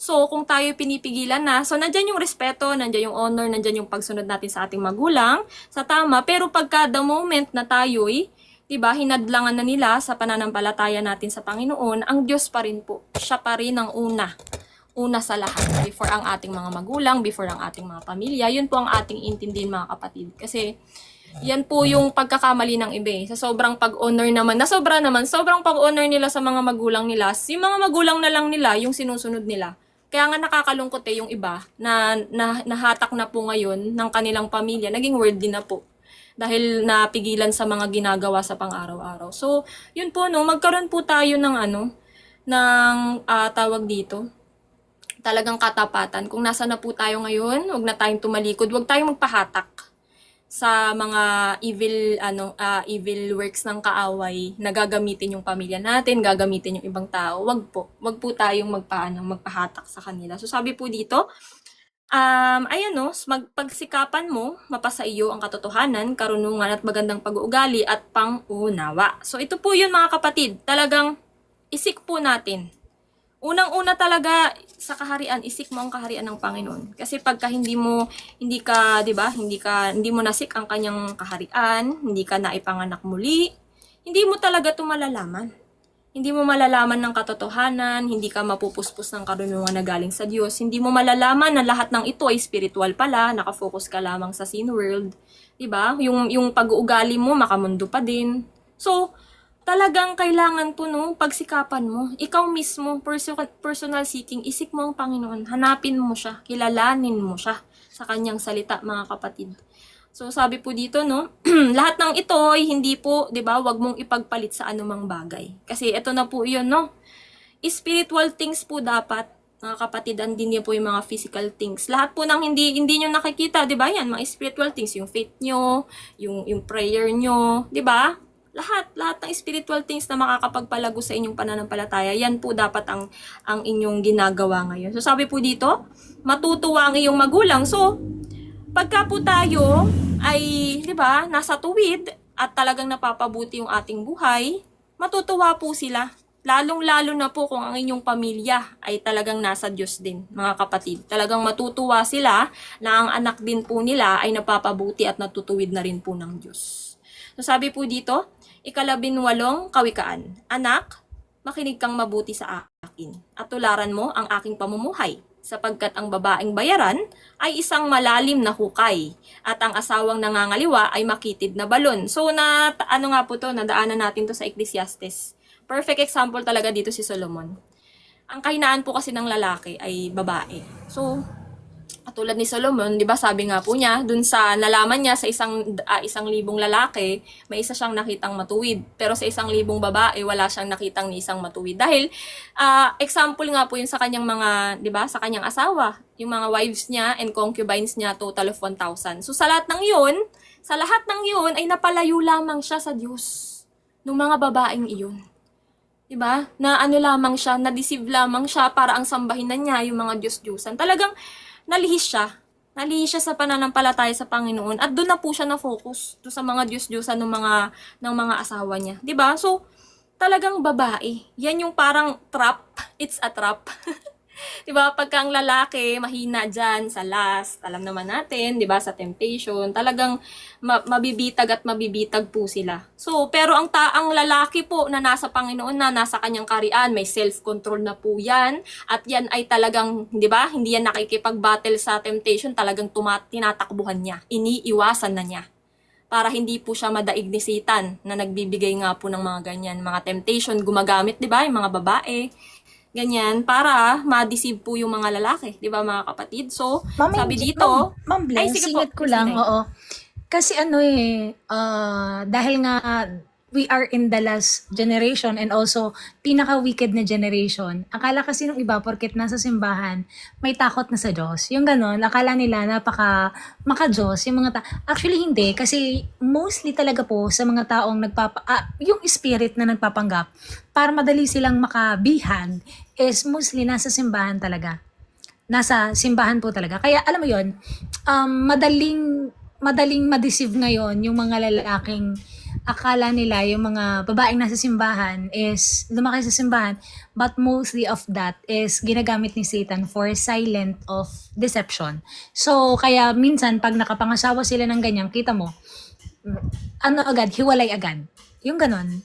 So, kung tayo pinipigilan na, so nandyan yung respeto, nandyan yung honor, nandyan yung pagsunod natin sa ating magulang, sa tama, pero pagka the moment na tayo'y, 'di ba, hinadlangan na nila sa pananampalataya natin sa Panginoon, ang Diyos pa rin po. Siya pa rin ang una sa lahat. Before ang ating mga magulang, before ang ating mga pamilya, yun po ang ating intindihin, mga kapatid. Kasi yan po yung pagkakamali ng iba. Sa sobrang pag-honor naman, sobrang pag-honor nila sa mga magulang nila, si mga magulang na lang nila yung sinusunod nila. Kaya nga nakakalungkot yung iba na nahatak na po ngayon ng kanilang pamilya, naging worldly na po. Dahil napigilan sa mga ginagawa sa pang-araw-araw. So, yun po, no, magkaroon po tayo ng tawag dito, talagang katapatan. Kung nasa na po tayo ngayon, huwag na tayong tumalikod, huwag tayong magpahatak sa mga evil works ng kaaway na gagamitin yung pamilya natin, gagamitin yung ibang tao. Wag po tayong magpahatak sa kanila. So sabi po dito, ayan no, pgsikapan mo, mapasa iyo ang katotohanan, karunungan at magandang pag-uugali at pang-unawa. So ito po yun mga kapatid, talagang isik po natin. Unang-una talaga sa kaharian, isik mo ang kaharian ng Panginoon. Kasi pagka hindi mo 'di ba? Hindi mo nasik ang kanyang kaharian, hindi ka naipanganak muli, hindi mo talaga 'to malalaman. Hindi mo malalaman ng katotohanan, hindi ka mapupuspos ng karunungan na galing sa Diyos, hindi mo malalaman na lahat ng ito ay spiritual pala, nakafocus ka lamang sa sin world, 'di ba? Yung pag-uugali mo makamundo pa din. So, talagang kailangan po no, pagsikapan mo. Ikaw mismo, personal seeking, isik mo ang Panginoon. Hanapin mo siya, kilalanin mo siya sa kanyang salita, mga kapatid. So sabi po dito no, lahat ng ito ay hindi po, 'di ba, wag mong ipagpalit sa anumang bagay. Kasi ito na po 'yun no. Spiritual things po dapat, mga kapatid, hindi niyo po yung mga physical things. Lahat po ng hindi niyo nakikita, 'di ba? Yan, mga spiritual things, yung faith niyo, yung prayer niyo, 'di ba? Lahat ng spiritual things na makakapagpalago sa inyong pananampalataya, yan po dapat ang inyong ginagawa ngayon. So sabi po dito, matutuwa ang iyong magulang. So pagka po tayo ay, 'di ba, nasa tuwid at talagang napapabuti yung ating buhay, matutuwa po sila. Lalong-lalo na po kung ang inyong pamilya ay talagang nasa Diyos din, mga kapatid. Talagang matutuwa sila na ang anak din po nila ay napapabuti at natutuwid na rin po ng Diyos. So sabi po dito, 18 kawikaan. Anak, makinig kang mabuti sa akin at tularan mo ang aking pamumuhay, sapagkat ang babaeng bayaran ay isang malalim na hukay at ang asawang nangangaliwa ay makitid na balon. So ano nga po to, nadaanan natin to sa Ecclesiastes. Perfect example talaga dito si Solomon. Ang kahinaan po kasi ng lalaki ay babae. So katulad ni Solomon, 'di ba, sabi nga po niya, dun sa nalaman niya sa 1,000 lalaki, may isa siyang nakitang matuwid. Pero sa 1,000 babae, wala siyang nakitang ni isang matuwid. Dahil example nga po 'yun sa kanyang mga, 'di ba, sa kanyang asawa, yung mga wives niya and concubines niya, total of 1,000. So sa lahat ng 'yun ay napalayo lamang siya sa Diyos ng mga babaeng iyon. 'Di ba? Na ano lamang siya, na-deceive lamang siya para ang sambahin na niya yung mga Diyos-Diyusan. Talagang nalihis siya. Nalihis siya sa pananampalataya sa Panginoon at doon na po siya na-focus doon sa mga Diyos-Diyusan ng mga asawa niya. 'Di ba? So, talagang babae. Yan yung parang trap. It's a trap. 'Di ba? Pagka ang lalaki mahina diyan sa lust, alam naman natin, 'di ba, sa temptation, talagang mabibitag at mabibitag po sila. So, pero ang lalaki po na nasa Panginoon na, nasa kanyang kaharian, may self-control na po 'yan, at 'yan ay talagang, 'di ba, hindi yan nakikipag-battle sa temptation, talagang tinatakbuhan niya, iniiwasan na niya para hindi po siya madaig ni Satan na nagbibigay nga po ng mga ganyan, mga temptation, gumagamit, 'di ba, yung mga babae, ganyan, para ma-deceive po yung mga lalaki, 'di ba, mga kapatid? So, Ma'am, sabi dito, Ma'am Bless, sige po, singit ko lang, sige. oo. Kasi dahil nga we are in the last generation and also pinaka-wicked na generation. Akala kasi nung iba, porket nasa simbahan, may takot na sa Diyos. Yung ganon, akala nila maka-Diyos. Yung mga actually hindi, kasi mostly talaga po sa mga taong yung spirit na nagpapanggap, para madali silang makabihag, is mostly nasa simbahan talaga. Nasa simbahan po talaga. Kaya alam mo yon, madaling ma-deceive ngayon yung mga lalaking akala nila yung mga babaeng nasa simbahan is lumaki sa simbahan, but mostly of that is ginagamit ni Satan for silent of deception. So kaya minsan pag nakapangasawa sila ng ganyan, kita mo hiwalay agad yung ganon,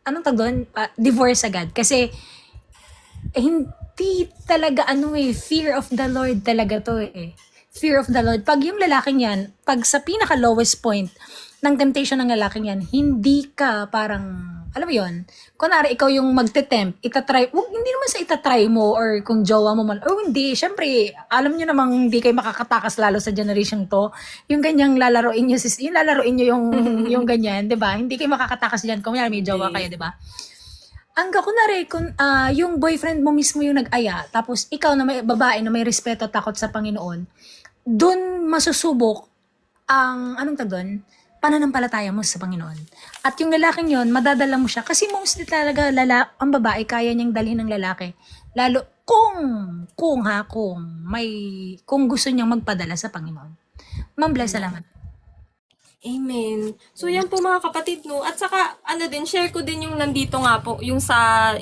anong tag doon, divorce agad kasi hindi talaga fear of the Lord talaga to fear of the Lord. Pag yung lalaking yan, pag sa pinaka lowest point ng temptation ng lalaking yan, hindi ka parang, alam mo yun, kunwari ikaw yung magte-tempt, hindi naman sa itatry mo or kung jowa mo man, hindi, syempre, alam nyo namang hindi kayo makakatakas lalo sa generation to, yung ganyang lalaroin nyo, yung ganyan, di ba? Hindi kayo makakatakas dyan kung may jowa kayo, di ba? Kunwari, yung boyfriend mo mismo yung nag-aya, tapos ikaw na may babae na may respeto at takot sa Panginoon, dun masusubok anong tag doon? Pananampalataya mo sa Panginoon. At yung lalaking yon, madadala mo siya. Kasi mostly talaga, ang babae, kaya niyang dalhin ng lalaki. Lalo, kung gusto niyang magpadala sa Panginoon. Ma'am, bless, salamat. Amen. So yan po mga kapatid, no. At saka ano din, share ko din yung nandito nga po, yung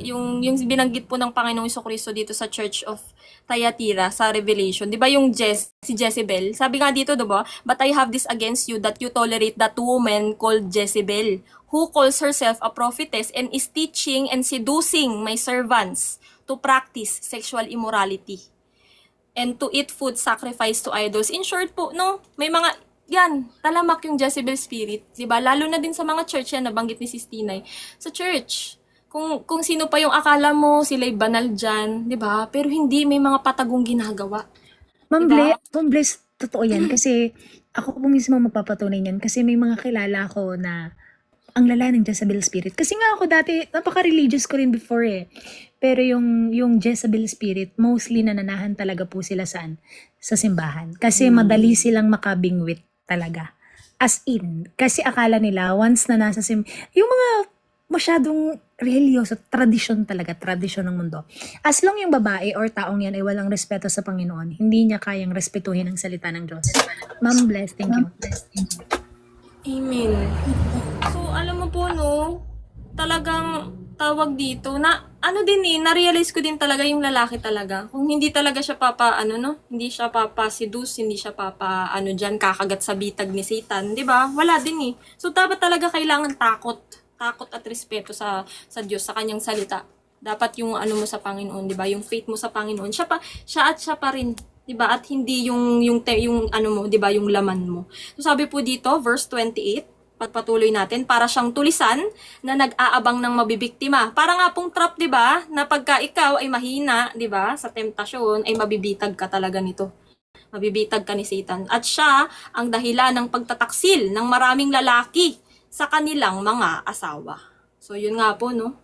yung binanggit po ng Panginoong Jesucristo dito sa Church of Thyatira sa Revelation. 'Di ba yung si Jezebel? Sabi nga dito, 'di ba? But I have this against you that you tolerate that woman called Jezebel, who calls herself a prophetess and is teaching and seducing my servants to practice sexual immorality and to eat food sacrificed to idols. In short po, no, may mga yan, talamak yung Jezebel spirit, 'di ba? Lalo na din sa mga church yan nabanggit ni Sis Tinay. Sa church, kung sino pa yung akala mo sila'y banal diyan, 'di ba? Pero hindi, may mga patagong ginagawa. Ma'am Bless, totoo yan. Kasi ako po mismo magpapatunay yan. Kasi may mga kilala ko na ang lala ng Jezebel spirit. Kasi nga ako dati, napaka-religious ko rin before eh. Pero yung Jezebel spirit, mostly nananahan talaga po sila saan? Sa simbahan. Kasi madali silang makabingwit talaga. As in, kasi akala nila, once na nasa yung mga masyadong religyoso, tradisyon talaga, tradisyon ng mundo. As long yung babae or taong yan ay walang respeto sa Panginoon, hindi niya kayang respetuhin ang salita ng Diyos. Ma'am, bless. Thank you. Amen. So, alam mo po, no, talagang tawag dito, na ano din eh, na-realize ko din talaga yung lalaki talaga. Kung hindi talaga siya hindi siya seduce, hindi siya dyan, kakagat sa bitag ni Satan, di ba? Wala din eh. So, dapat talaga kailangan takot at respeto sa Diyos, sa kanyang salita. Dapat yung mo sa Panginoon, di ba? Yung faith mo sa Panginoon, siya pa rin. 'Di ba? At hindi yung mo, 'di ba, yung laman mo. So sabi po dito, verse 28, pagpatuloy natin, para siyang tulisan na nag-aabang ng mabibiktima. Para nga pong trap, 'di ba? Na pagka ikaw ay mahina, 'di ba, sa temptasyon, ay mabibitag ka talaga nito. Mabibitag ka ni Satan. At siya ang dahilan ng pagtataksil ng maraming lalaki sa kanilang mga asawa. So yun nga po, no?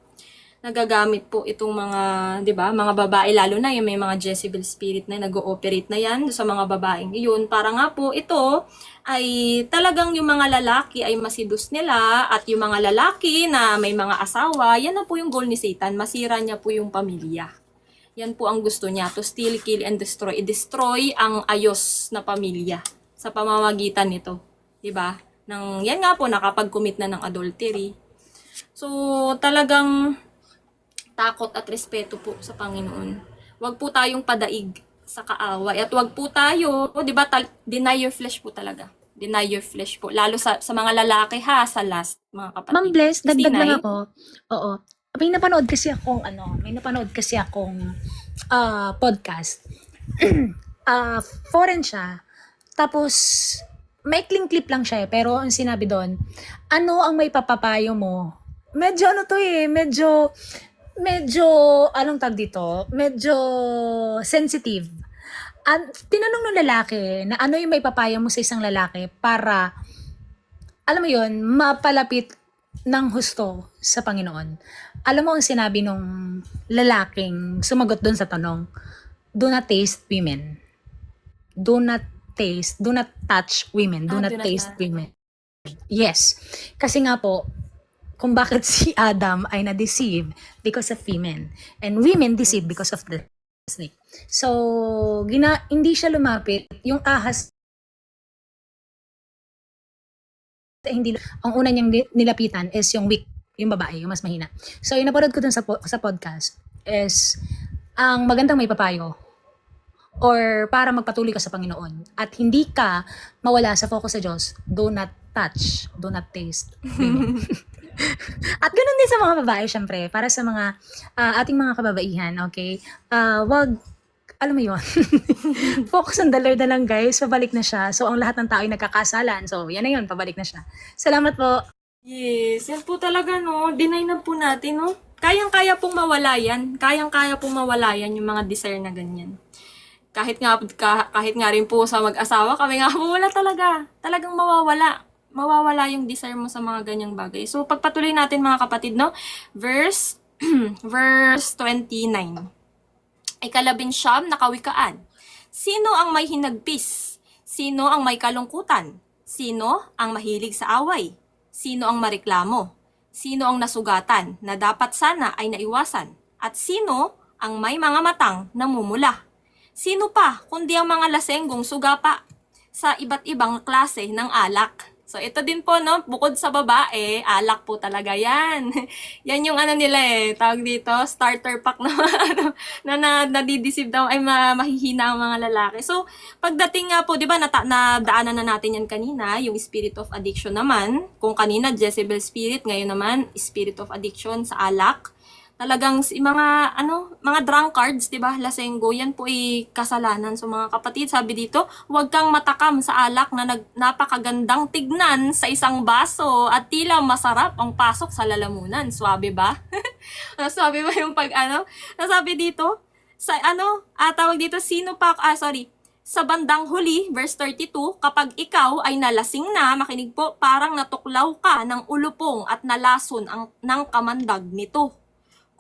Nagagamit po itong mga, 'di ba, mga babae, lalo na yung may mga Jezebel spirit na nag-ooperate na yan sa mga babaeng iyon, para nga po ito ay talagang yung mga lalaki ay masidus nila, at yung mga lalaki na may mga asawa, yan na po yung goal ni Satan, masira niya po yung pamilya. Yan po ang gusto niya, to steal, kill, and destroy. I-destroy ang ayos na pamilya sa pamamagitan nito, 'di ba? Yan nga po, nakapag-commit na ng adultery. So, talagang takot at respeto po sa Panginoon. Huwag po tayong padaig sa kaaway. At huwag po tayo, 'di ba, deny your flesh po talaga. Deny your flesh po. Lalo sa mga lalaki ha, sa last, mga kapatid. Ma'am Bless, dagdag Tinay? lang ako. Oo. May napanood kasi akong podcast. Foreign siya. Tapos, maikling clip lang siya eh. Pero ang sinabi doon, ano ang may papapayo mo? Medyo anong tag dito? Medyo sensitive. At tinanong ng lalaki na ano yung may papayo mo sa isang lalaki para, alam mo yun, mapalapit ng husto sa Panginoon. Alam mo ang sinabi nung lalaking sumagot doon sa tanong, do not taste women. Do not touch women. Do not taste women. Yes. Kasi nga po, kung bakit si Adam ay na-deceive because of women. And women deceived because of the snake. So, hindi siya lumapit. Yung ahas, ang una niyang nilapitan is yung weak, yung babae, yung mas mahina. So, yung napanood ko dun sa podcast is, ang magandang may papayo or para magpatuloy ka sa Panginoon at hindi ka mawala sa focus sa Diyos, do not touch, do not taste women. At ganun din sa mga babae, syempre, para sa mga ating mga kababaihan, okay? Wag, alam mo yun, focus on the Lord na lang, guys. Pabalik na siya. So, ang lahat ng tao ay nagkakasalan. So, yan na yun, pabalik na siya. Salamat po. Yes, yan po talaga, no? Deny na po natin, no? Kayang-kaya pong mawala yan. Kayang-kaya pong mawala yan yung mga desire na ganyan. Kahit nga rin po sa mag-asawa, kami nga po, wala talaga. Talagang mawawala yung desire mo sa mga ganyang bagay. So, pagpatuloy natin mga kapatid, no? Verse 29. Ikalabinsyam na kawikaan. Sino ang may hinagpis? Sino ang may kalungkutan? Sino ang mahilig sa away? Sino ang mareklamo? Sino ang nasugatan na dapat sana ay naiwasan? At sino ang may mga matang namumula? Sino pa kundi ang mga lasenggong sugapa sa iba't ibang klase ng alak? So ito din po, no, bukod sa babae, alak po talaga yan. Yan yung ano nila tawag dito, starter pack na ano, na nadideceive daw ay mahihina ang mga lalaki. So pagdating nga po, 'di ba, nadaanan na natin yan kanina, yung spirit of addiction naman. Kung kanina Jezebel spirit, ngayon naman spirit of addiction sa alak. Talagang mga mga drunkards, 'di ba? Lasenggo, yan po ay kasalanan. So mga kapatid, sabi dito, huwag kang matakam sa alak na napakagandang tignan sa isang baso at tila masarap ang pasok sa lalamunan. Swabe ba? Swabe ba yung Nasabi dito sa tawag dito sa bandang huli, verse 32, kapag ikaw ay nalasing na, makinig po, parang natuklaw ka ng ulupong at nalason ng kamandag nito.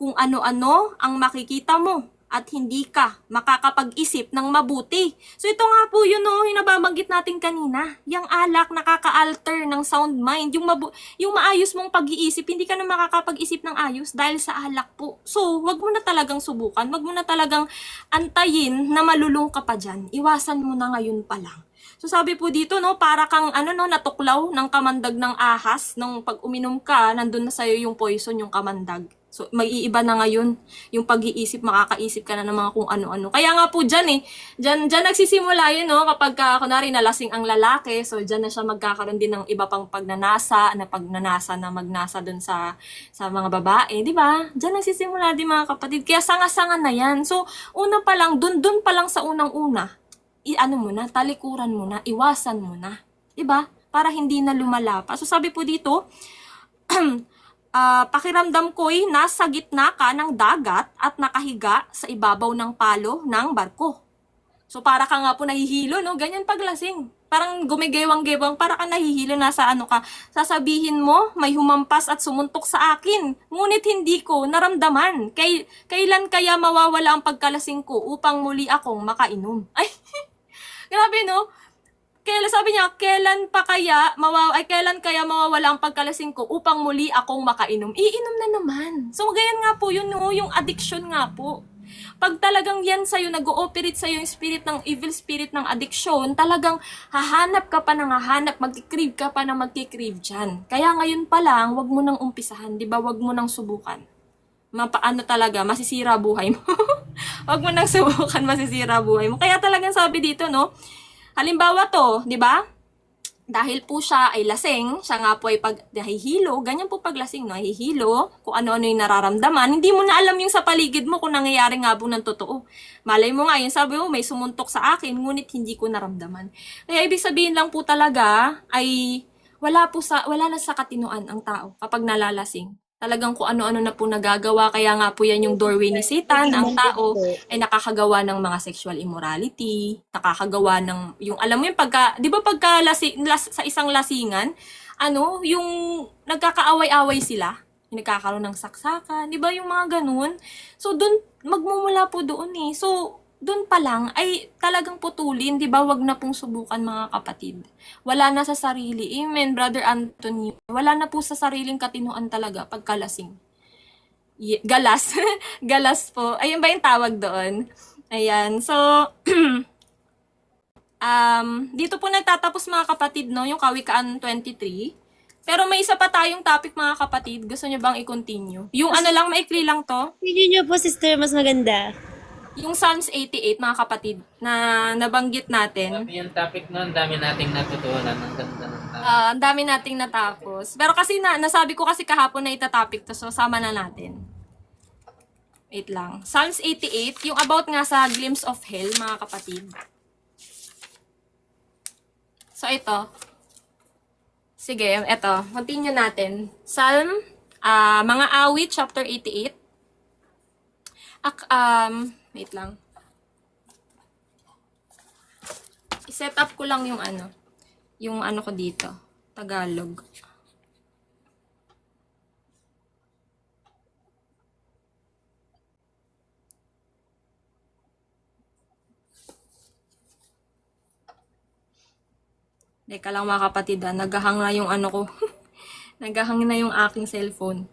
Kung ano-ano ang makikita mo at hindi ka makakapag-isip ng mabuti. So ito nga po yun, yung nababanggit natin kanina. Yung alak nakaka-alter ng sound mind. Yung maayos mong pag-iisip, hindi ka na makakapag-isip ng ayos dahil sa alak po. So wag mo na talagang subukan, wag mo na talagang antayin na malulung ka pa dyan. Iwasan mo na ngayon pa lang. So sabi po dito, para kang natuklaw ng kamandag ng ahas, nung pag uminom ka, nandun na sa'yo yung poison, yung kamandag. So mag-iiba na ngayon yung pag-iisip, makakaisip ka na ng mga kung ano-ano. Kaya nga po dyan dyan nagsisimula yun, kapag kunwari nalasing ang lalaki, so dyan na siya magkakaroon din ng iba pang pagnanasa na magnasa dun sa mga babae, di ba? Dyan nagsisimula din mga kapatid. Kaya sanga-sanga na yan. So una pa lang, dun pa lang sa unang-una, talikuran mo na, iwasan mo na. Diba? Para hindi na lumala pa. So sabi po dito, pakiramdam ko'y nasa gitna ka ng dagat at nakahiga sa ibabaw ng palo ng barko. So para ka nga po nahihilo, ganyan paglasing. Parang gumigewang-gewang, para ka nahihilo, nasa ka. Sasabihin mo, may humampas at sumuntok sa akin. Ngunit hindi ko naramdaman. Kailan kaya mawawala ang pagkalasing ko upang muli akong makainom? Ay, grabe, Sabi niya, kailan kaya mawawala ang pagkalasing ko upang muli akong makainom? Iinom na naman. So, ganyan nga po yun, yung addiction nga po. Pag talagang yan sa'yo, nag-ooperate sa'yo yung evil spirit ng addiction, talagang hahanap ka pa ng hahanap, magkikrave ka pa ng magkikrave dyan. Kaya ngayon pa lang, wag mo nang umpisahan, di ba? Wag mo nang subukan. Talaga, masisira buhay mo. Wag mo nang subukan, masisira buhay mo. Kaya talagang sabi dito, halimbawa to, di ba? Dahil po siya ay lasing, siya nga po ay nahihilo, ganyan po paglasing, nahihilo, kung ano-ano yung nararamdaman, hindi mo na alam yung sa paligid mo kung nangyayari nga po ng totoo. Malay mo nga, yung sabi mo, may sumuntok sa akin, ngunit hindi ko naramdaman. Kaya ibig sabihin lang po talaga ay wala na sa katinoan ang tao kapag nalalasing. Talagang kung ano-ano na po nagagawa, kaya nga po yan yung doorway ni Satan, ang tao ay nakakagawa ng mga sexual immorality, nakakagawa ng, alam mo yung di ba sa isang lasingan, yung nagkakaaway-away sila, yung nagkakaroon ng saksakan, di ba yung mga ganun? So, dun, magmumula po doon So, doon pa lang ay talagang putulin, di ba? Wag na pong subukan mga kapatid. Wala na sa sarili. Amen, Brother Anthony. Wala na po sa sariling katinoan talaga pagkalasing. Galas. Galas po. Ayun ba yung tawag doon? Ayan. So, dito po nagtatapos mga kapatid, yung Kawikaan 23. Pero may isa pa tayong topic mga kapatid. Gusto nyo bang i-continue? Yung maikli lang to. Hindi nyo po, sister, mas maganda. Yung Psalms 88, mga kapatid, na nabanggit natin. Sabi yung topic nun, dami nating natutunan. Ang ganda ng topic. Ang dami nating natapos. Pero kasi nasabi ko kasi kahapon na itatopic to, so sama na natin. Wait lang. Psalms 88, yung about nga sa glimpse of hell, mga kapatid. So ito. Sige, ito. Continue natin. Psalm, mga awit, chapter 88. Wait lang. I-set up ko lang yung ko dito. Tagalog. Teka lang mga kapatid, naghahang na yung ano ko. Naghahang na yung aking cellphone.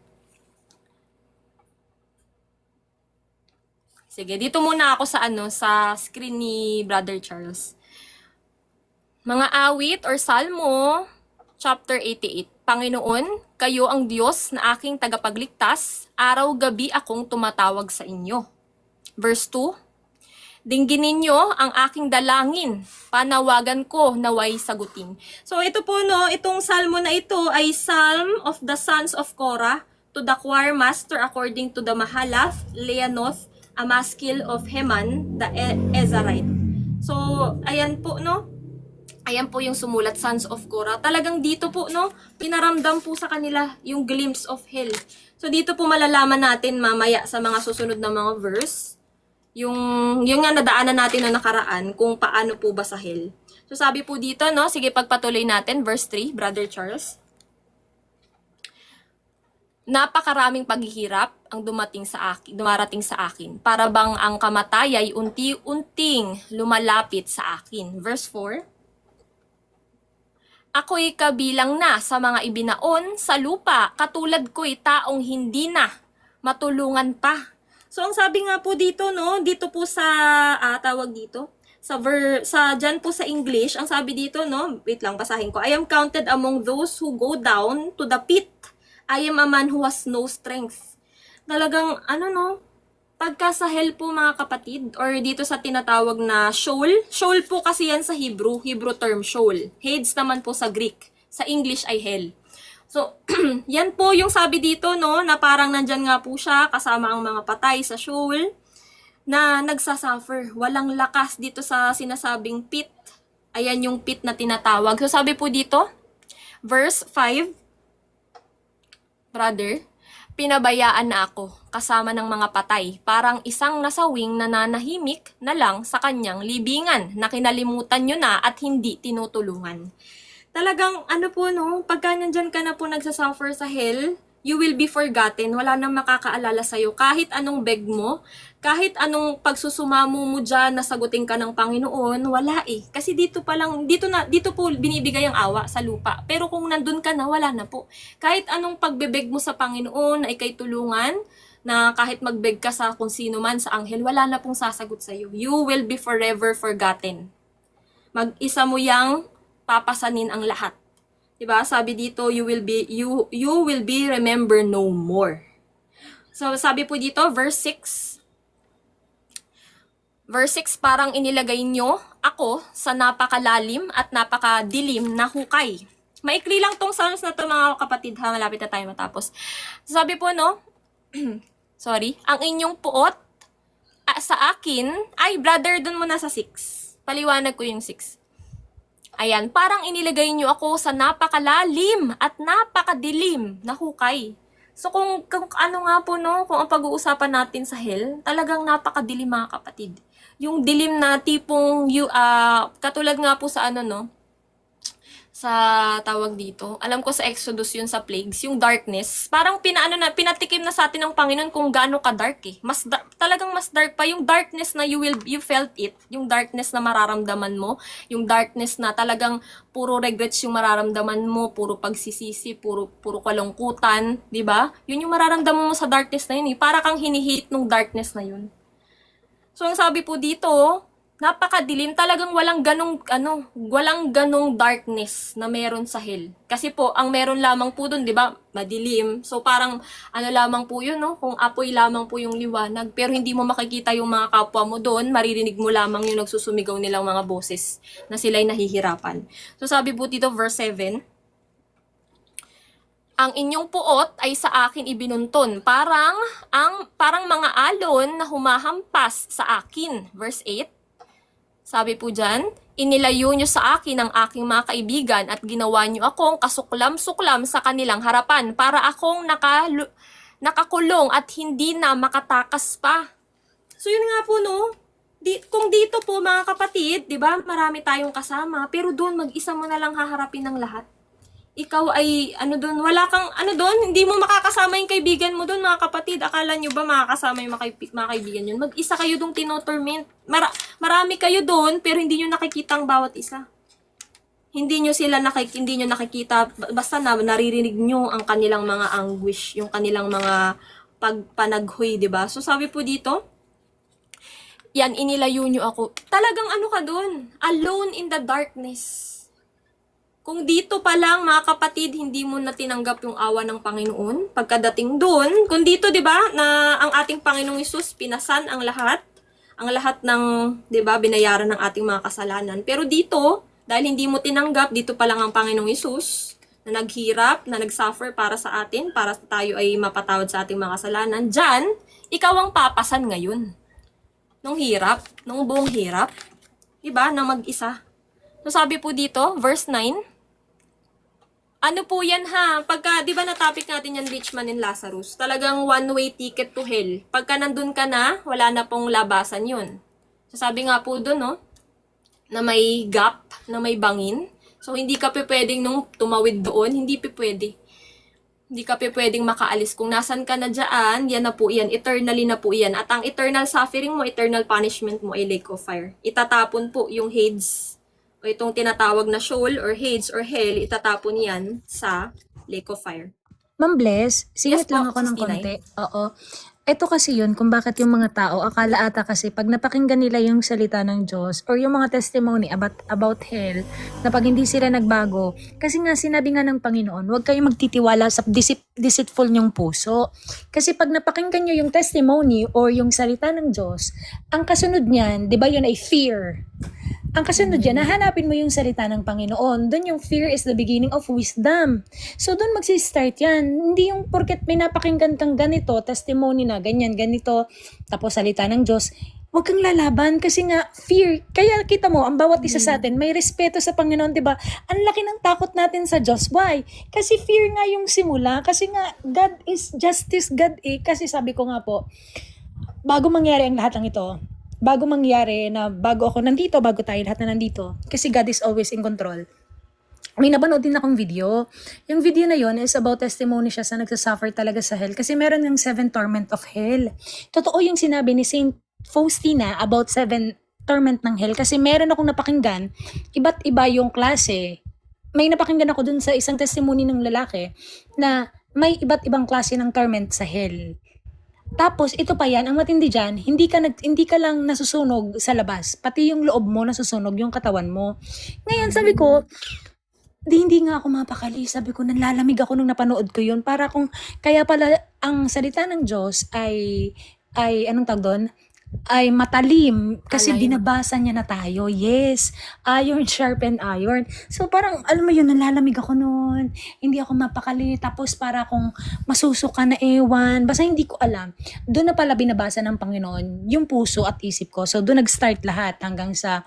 Sige, dito muna ako sa screen ni Brother Charles. Mga awit or salmo, chapter 88. Panginoon, kayo ang Diyos na aking tagapagligtas, araw-gabi akong tumatawag sa inyo. Verse 2, dingginin niyo ang aking dalangin, panawagan ko naway sagutin. So ito po no, itong salmo na ito ay Psalm of the Sons of Korah to the choir master according to the Mahalath, Leanoth, a maskil of Heman, the Ezrahite. So ayan po no, ayan po yung sumulat, Sons of Korah. Talagang dito po, no, pinaramdam po sa kanila yung glimpse of hell. So dito po malalaman natin mamaya sa mga susunod na mga verse, yung nga nadaanan natin na nakaraan, kung paano po ba sa hell. So sabi po dito, no, sige pagpatuloy natin, verse 3, Brother Charles. Napakaraming paghihirap ang dumarating sa akin. Para bang ang kamatay ay unti-unting lumalapit sa akin. Verse 4, ako'y kabilang na sa mga ibinaon sa lupa, katulad ko'y taong hindi na matulungan pa. So ang sabi nga po dito, no, dito po sa tawag dito, dyan po sa English, ang sabi dito, no, wait lang, basahin ko. I am counted among those who go down to the pit. I am a man who has no strength. Talagang ano no, pagka sa hell po mga kapatid, or dito sa tinatawag na Sheol po kasi yan sa Hebrew term Sheol. Hades naman po sa Greek. Sa English ay hell. So, yan po yung sabi dito, no, na parang nandyan nga po siya kasama ang mga patay sa Sheol na nagsasuffer. Walang lakas dito sa sinasabing pit. Ayan yung pit na tinatawag. So, sabi po dito, verse 5, brother, pinabayaan na ako kasama ng mga patay, parang isang nasawing nananahimik na lang sa kanyang libingan na kinalimutan nyo na at hindi tinutulungan. Talagang ano po no, pagka nandyan ka na po nagsasuffer sa hell, you will be forgotten. Wala nang makakaalala sa'yo. Kahit anong beg mo, kahit anong pagsusumamo mo dyan, nasagutin ka ng Panginoon, wala eh. Kasi dito po binibigay ang awa sa lupa. Pero kung nandun ka na, wala na po. Kahit anong pagbebeg mo sa Panginoon ay kay tulungan, na kahit magbeg ka sa kung sino man sa anghel, wala na pong sasagot sa'yo. You will be forever forgotten. Mag-isa mo yang papasanin ang lahat. Diba? Sabi dito, you will be remember no more. So sabi po dito, verse 6. Verse 6, parang inilagay nyo ako sa napakalalim at napakadilim na hukay. Maikli lang tong psalms na to mga kapatid ha, malapit na tayo matapos. Sabi po no, sorry, ang inyong puot sa akin, ay brother dun muna sa 6. Paliwanag ko yung 6. Ayan, parang inilagay nyo ako sa napakalalim at napakadilim na hukay. So kung ano nga po no, kung ang pag-uusapan natin sa hell, talagang napakadilim mga kapatid. Yung dilim na tipong, katulad nga po sa ano no, sa tawag dito. Alam ko sa Exodus yun sa plagues, yung darkness. Parang pinatikim na sa atin ng Panginoon kung gaano ka-dark eh. Talagang mas dark pa yung darkness na you felt it. Yung darkness na mararamdaman mo. Yung darkness na talagang puro regrets yung mararamdaman mo, puro pagsisisi, puro kalungkutan, di ba? Yun yung mararamdaman mo sa darkness na yun eh. Para kang hinihit nung darkness na yun. So, ang sabi po dito, napakadilim, talagang walang ganong darkness na meron sa hell. Kasi po, ang meron lamang po dun, di ba, madilim. So parang, lamang po yun, no? Kung apoy lamang po yung liwanag, pero hindi mo makikita yung mga kapwa mo doon, maririnig mo lamang yung nagsusumigaw nilang mga boses na sila'y nahihirapan. So sabi po dito, verse 7, ang inyong puot ay sa akin ibinunton, parang mga alon na humahampas sa akin. Verse 8, sabi po dyan, inilayo nyo sa akin ang aking mga kaibigan at ginawa nyo akong kasuklam-suklam sa kanilang harapan para akong nakakulong at hindi na makatakas pa. So yun nga po no, kung dito po mga kapatid, di ba, marami tayong kasama, pero doon mag-isa mo na lang haharapin ng lahat. Ikaw ay, wala kang, hindi mo makakasama yung kaibigan mo doon, mga kapatid. Akala nyo ba makakasama yung mga kaibigan yun? Mag-isa kayo doon tinotorment. Marami kayo doon, pero hindi nyo nakikita ang bawat isa. hindi nyo nakikita, basta na naririnig nyo ang kanilang mga anguish, yung kanilang mga pagpanaghoy, 'di ba? So sabi po dito, yan, inilayo nyo ako. Talagang ano ka dun? Alone in the darkness. Kung dito pa lang, mga kapatid, hindi mo na tinanggap yung awa ng Panginoon, pagkadating dun, kung dito, di ba, na ang ating Panginoong Hesus, pinasan ang lahat ng, di ba, binayaran ng ating mga kasalanan. Pero dito, dahil hindi mo tinanggap, dito pa lang ang Panginoong Hesus, na naghirap, na nagsuffer para sa atin, para tayo ay mapatawad sa ating mga kasalanan, dyan, ikaw ang papasan ngayon. Nung buong hirap, diba, na mag-isa. So sabi po dito, verse 9, ano po yan ha, pagka, di ba na-topic natin yan, rich man and Lazarus, talagang one-way ticket to hell. Pagka nandun ka na, wala na pong labasan yun. So sabi nga po dun, no, na may gap, na may bangin. So hindi ka pwedeng nung tumawid doon, hindi pwede. Hindi ka pwedeng makaalis. Kung nasan ka na dyan, yan na po yan. Eternally na po yan. At ang eternal suffering mo, eternal punishment mo ay lake of fire. Itatapon po yung Hades, o itong tinatawag na Sheol or Hades or Hell, itatapon yan sa lake of fire. Ma'am Bless, singit Yes po, lang ako ng 69. konti. Oo. Ito kasi yun kung bakit yung mga tao, akala ata kasi pag napakinggan nila yung salita ng Diyos or yung mga testimony about hell, na pag hindi sila nagbago, kasi nga sinabi nga ng Panginoon, huwag kayong magtitiwala sa deceitful nyong puso. Kasi pag napakinggan nyo yung testimony or yung salita ng Diyos, ang kasunod niyan, di ba yun ay fear. Ang kasunod yan, nahanapin mo yung salita ng Panginoon. Doon yung fear is the beginning of wisdom. So doon magsistart yan. Hindi yung porket may napakinggan kang ganito, testimony na ganyan, ganito, tapos salita ng Diyos, huwag kang lalaban kasi nga fear. Kaya kita mo, ang bawat isa sa atin may respeto sa Panginoon, 'di ba? Ang laki ng takot natin sa Diyos. Why? Kasi fear nga yung simula. Kasi nga God is justice, God kasi sabi ko nga po, bago mangyari ang lahat ng ito, bago ako nandito, bago tayo lahat na nandito, kasi God is always in control. May napanood din akong video. Yung video na yon is about testimony siya sa nagsasuffer talaga sa hell. Kasi meron ng 7 torment of hell. Totoo yung sinabi ni Saint Faustina about 7 torment ng hell. Kasi meron akong napakinggan, iba't iba yung klase. May napakinggan ako dun sa isang testimony ng lalaki na may iba't ibang klase ng torment sa hell. Tapos, ito pa yan, ang matindi dyan, hindi ka lang nasusunog sa labas, pati yung loob mo nasusunog, yung katawan mo. Ngayon, sabi ko, hindi nga ako mapakali. Sabi ko, nalalamig ako nung napanood ko yun. Kaya pala, ang salita ng Diyos ay anong tawag doon? Ay matalim kasi Align. binabasa niya na tayo. Yes, iron sharpen iron. So parang alam mo yun, nalalamig ako noon. Hindi ako mapakali, tapos para akong masusuka na ewan. Basta hindi ko alam. Doon na pala binabasa ng Panginoon yung puso at isip ko. So doon nag-start lahat hanggang sa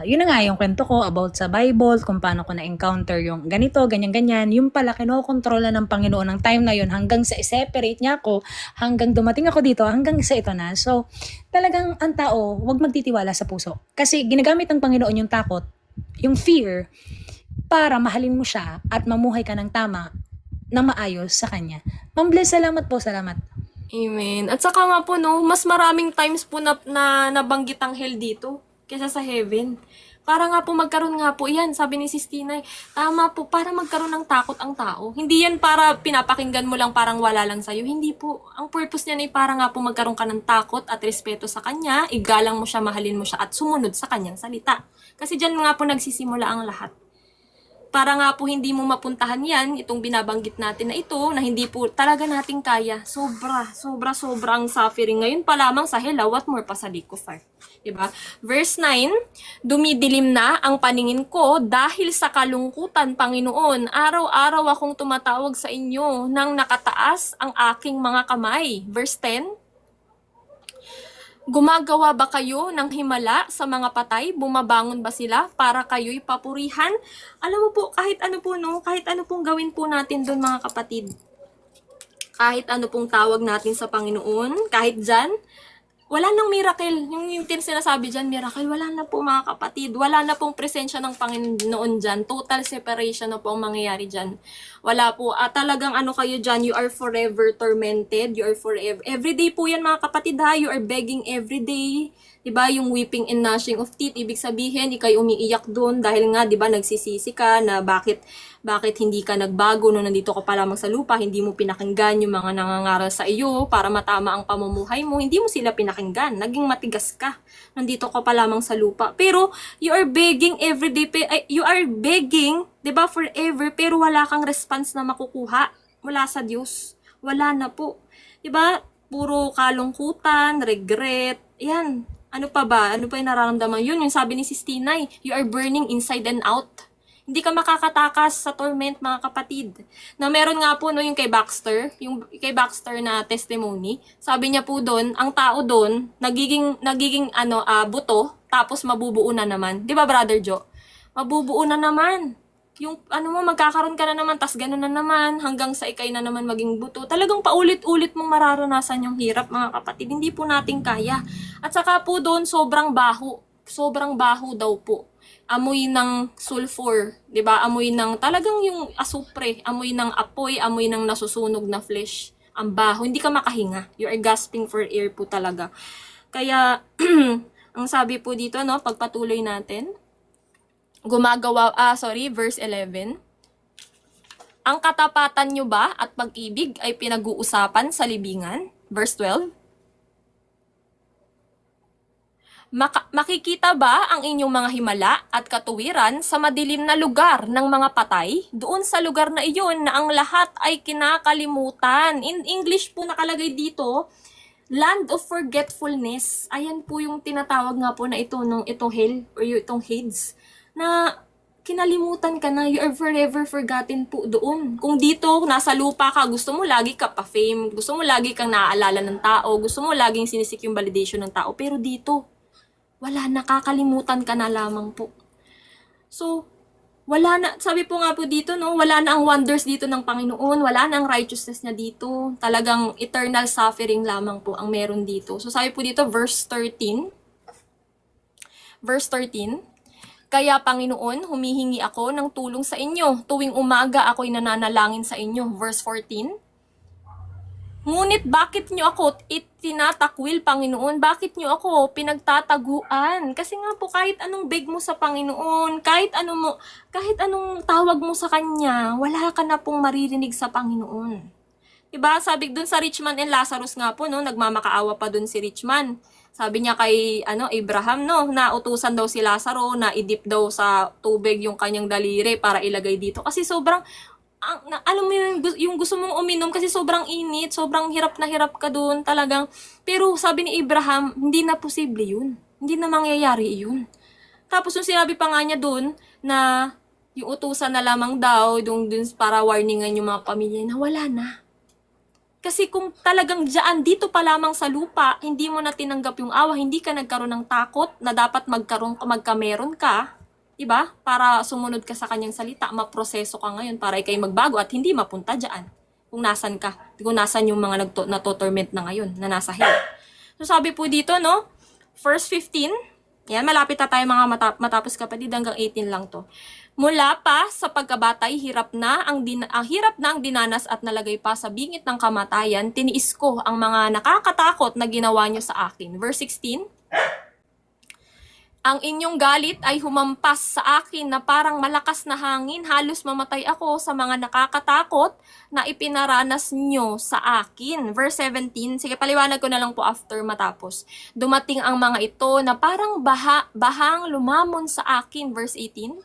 yun na nga yung kwento ko about sa Bible, kung paano ko na-encounter yung ganito, ganyan-ganyan. Yung pala, kinokontrola ng Panginoon ng time na yun hanggang sa i-separate niya ako, hanggang dumating ako dito, hanggang sa ito na. So, talagang ang tao, huwag magtitiwala sa puso. Kasi ginagamit ng Panginoon yung takot, yung fear, para mahalin mo siya at mamuhay ka ng tama na maayos sa Kanya. Ma'am Bless, salamat po, salamat. Amen. At saka nga po, no, mas maraming times po na nabanggit ang hell dito kaysa sa heaven. Para nga po magkaroon nga po yan, sabi ni Sis Tinay, tama po, para magkaroon ng takot ang tao. Hindi yan para pinapakinggan mo lang parang wala lang sa'yo. Hindi po. Ang purpose niyan ay para nga po magkaroon ka ng takot at respeto sa Kanya, igalang mo siya, mahalin mo siya, at sumunod sa Kanyang salita. Kasi dyan nga po nagsisimula ang lahat. Para nga po hindi mo mapuntahan yan, itong binabanggit natin na ito, na hindi po talaga nating kaya. Sobrang suffering. Ngayon pa lamang sa hell, what more pa sa lake of fire. Diba? Verse 9, dumidilim na ang paningin ko dahil sa kalungkutan, Panginoon. Araw-araw akong tumatawag sa inyo nang nakataas ang aking mga kamay. Verse 10, gumagawa ba kayo ng himala sa mga patay? Bumabangon ba sila para kayo'y papurihan? Alam mo po, kahit ano po, no? Kahit ano pong gawin po natin doon, mga kapatid. Kahit ano pong tawag natin sa Panginoon, kahit dyan, wala nang miracle. Yung sinasabi dyan, miracle, wala na po mga kapatid. Wala na pong presensya ng Panginoon dyan. Total separation na po ang mangyayari dyan. Wala po. Talagang ano kayo dyan, you are forever tormented. You are forever. Everyday po yan mga kapatid ha. You are begging everyday. Diba? Yung weeping and gnashing of teeth. Ibig sabihin, ikay umiiyak doon dahil nga, diba, nagsisisi ka na bakit hindi ka nagbago nung nandito ka pa lamang sa lupa, hindi mo pinakinggan yung mga nangangaral sa iyo para matama ang pamumuhay mo, hindi mo sila pinakinggan, naging matigas ka, nandito ka pa lamang sa lupa. Pero, you are begging everyday, you are begging, diba, forever, pero wala kang response na makukuha mula sa Diyos. Wala na po. Diba? Puro kalungkutan, regret, yan. Ano pa ba? Ano pa yung nararamdaman? Yun, yung sabi ni Sis Tinay, you are burning inside and out. Hindi ka makakatakas sa torment, mga kapatid. Na meron nga po no, yung kay Baxter na testimony. Sabi niya po doon, ang tao doon, nagiging buto, tapos mabubuo na naman. 'Di ba, Brother Joe? Mabubuo na naman. Yung magkakaroon ka na naman, tas gano'n na naman, hanggang sa ikay na naman maging buto. Talagang paulit-ulit mong mararanasan yung hirap, mga kapatid. Hindi po natin kaya. At saka po doon, sobrang baho. Sobrang baho daw po. Amoy ng sulfur, 'di ba? Amoy ng talagang yung asupre, amoy ng apoy, amoy ng nasusunog na flesh. Ang baho, hindi ka makahinga. You are gasping for air po talaga. Kaya ang sabi po dito, no, pagpatuloy natin, verse 11. Ang katapatan nyo ba at pag-ibig ay pinag-uusapan sa libingan? Verse 12. Makikita ba ang inyong mga himala at katuwiran sa madilim na lugar ng mga patay? Doon sa lugar na iyon na ang lahat ay kinakalimutan. In English po nakalagay dito, land of forgetfulness. Ayan po yung tinatawag nga po na itong hell or itong Hades. Na kinalimutan ka na, you are forever forgotten po doon. Kung dito, nasa lupa ka, gusto mo lagi ka pa-fame, gusto mo lagi kang naaalala ng tao, gusto mo laging sinisik yung validation ng tao, pero dito, wala, nakakalimutan ka na lamang po. So, wala na, sabi po nga po dito, no, wala na ang wonders dito ng Panginoon, wala na ang righteousness niya dito, talagang eternal suffering lamang po ang meron dito. So, sabi po dito, verse 13, kaya Panginoon, humihingi ako ng tulong sa inyo. Tuwing umaga ako'y nananalangin sa inyo. Verse 14. Ngunit bakit nyo ako itinatakwil, Panginoon? Bakit nyo ako pinagtataguan? Kasi nga po kahit anong beg mo sa Panginoon, kahit anong tawag mo sa Kanya, wala ka na pong maririnig sa Panginoon. Diba? Sabi dun sa Rich man and Lazarus nga po, no, nagmamakaawa pa dun si Rich man. Sabi niya kay Abraham, no, na utusan daw si Lazaro na idip daw sa tubig yung kanyang daliri para ilagay dito. Kasi sobrang, alam mo yung gusto mong uminom kasi sobrang init, sobrang hirap na hirap ka doon talagang. Pero sabi ni Abraham, hindi na posible yun. Hindi na mangyayari yun. Tapos yung sinabi pa nga niya doon na yung utusan na lamang daw dun para warningan yung mga pamilya na wala na. Kasi kung talagang dito pa lamang sa lupa, hindi mo na tinanggap yung awa, hindi ka nagkaroon ng takot na dapat magkameron ka, diba? Para sumunod ka sa kanyang salita, maproseso ka ngayon para ikay magbago at hindi mapunta dyan. Kung nasan ka, kung nasan yung mga natotorment na ngayon, na nasa hell. So sabi po dito, no, verse 15, yan, malapit na tayo mga matapos kapatid, hanggang 18 lang to. Mula pa sa pagkabatay, hirap na ang dinanas at nalagay pa sa bingit ng kamatayan, tiniis ko ang mga nakakatakot na ginawa niyo sa akin. Verse 16, ang inyong galit ay humampas sa akin na parang malakas na hangin, halos mamatay ako sa mga nakakatakot na ipinaranas nyo sa akin. Verse 17, sige paliwanag ko na lang po after matapos. Dumating ang mga ito na parang bahang lumamon sa akin. Verse 18,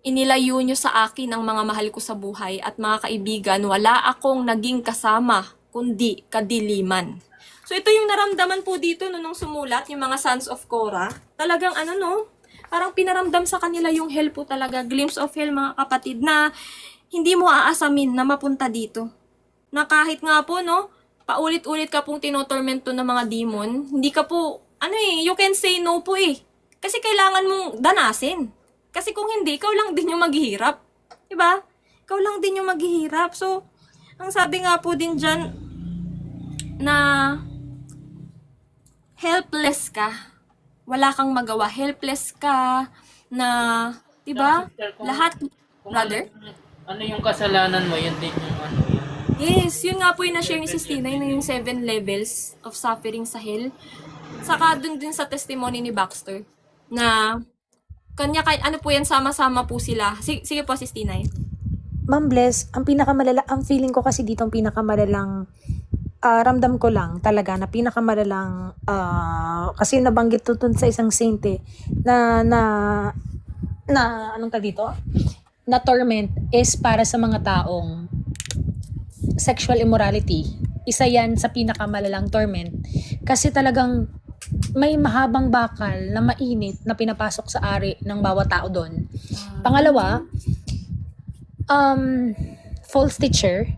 inilayo nyo sa akin ang mga mahal ko sa buhay at mga kaibigan, wala akong naging kasama kundi kadiliman. So ito yung naramdaman po dito nung sumulat yung mga sons of Korah. Talagang parang pinaramdam sa kanila yung hell po talaga, glimpse of hell mga kapatid, na hindi mo aasamin na mapunta dito. Na kahit nga po, no, paulit-ulit ka pong tinotormento ng mga demon, hindi ka po, you can say no po eh. Kasi kailangan mong danasin. Kasi kung hindi, ikaw lang din yung maghihirap. Diba? Ikaw lang din yung maghihirap. So, ang sabi nga po din dyan, na helpless ka. Wala kang magawa. Helpless ka na, di ba? Sister, Lahat, kung brother? ano yung kasalanan mo, yun din yung ano yun. Yes, yun nga po yung na-share ni Sis Tinay na yung 7 levels of suffering sa hell. Saka dun din sa testimony ni Baxter na kanya ano po yan, sama-sama po sila. Sige po, Sis Tinay. Ma'am Bless, ang feeling ko kasi dito ang pinakamalalang ramdam ko lang talaga na pinakamalalang kasi nabanggit to dun sa isang saint na anong tawag dito? Na torment is para sa mga taong sexual immorality. Isa yan sa pinakamalalang torment kasi talagang may mahabang bakal na mainit na pinapasok sa ari ng bawat tao doon. Pangalawa, false teacher.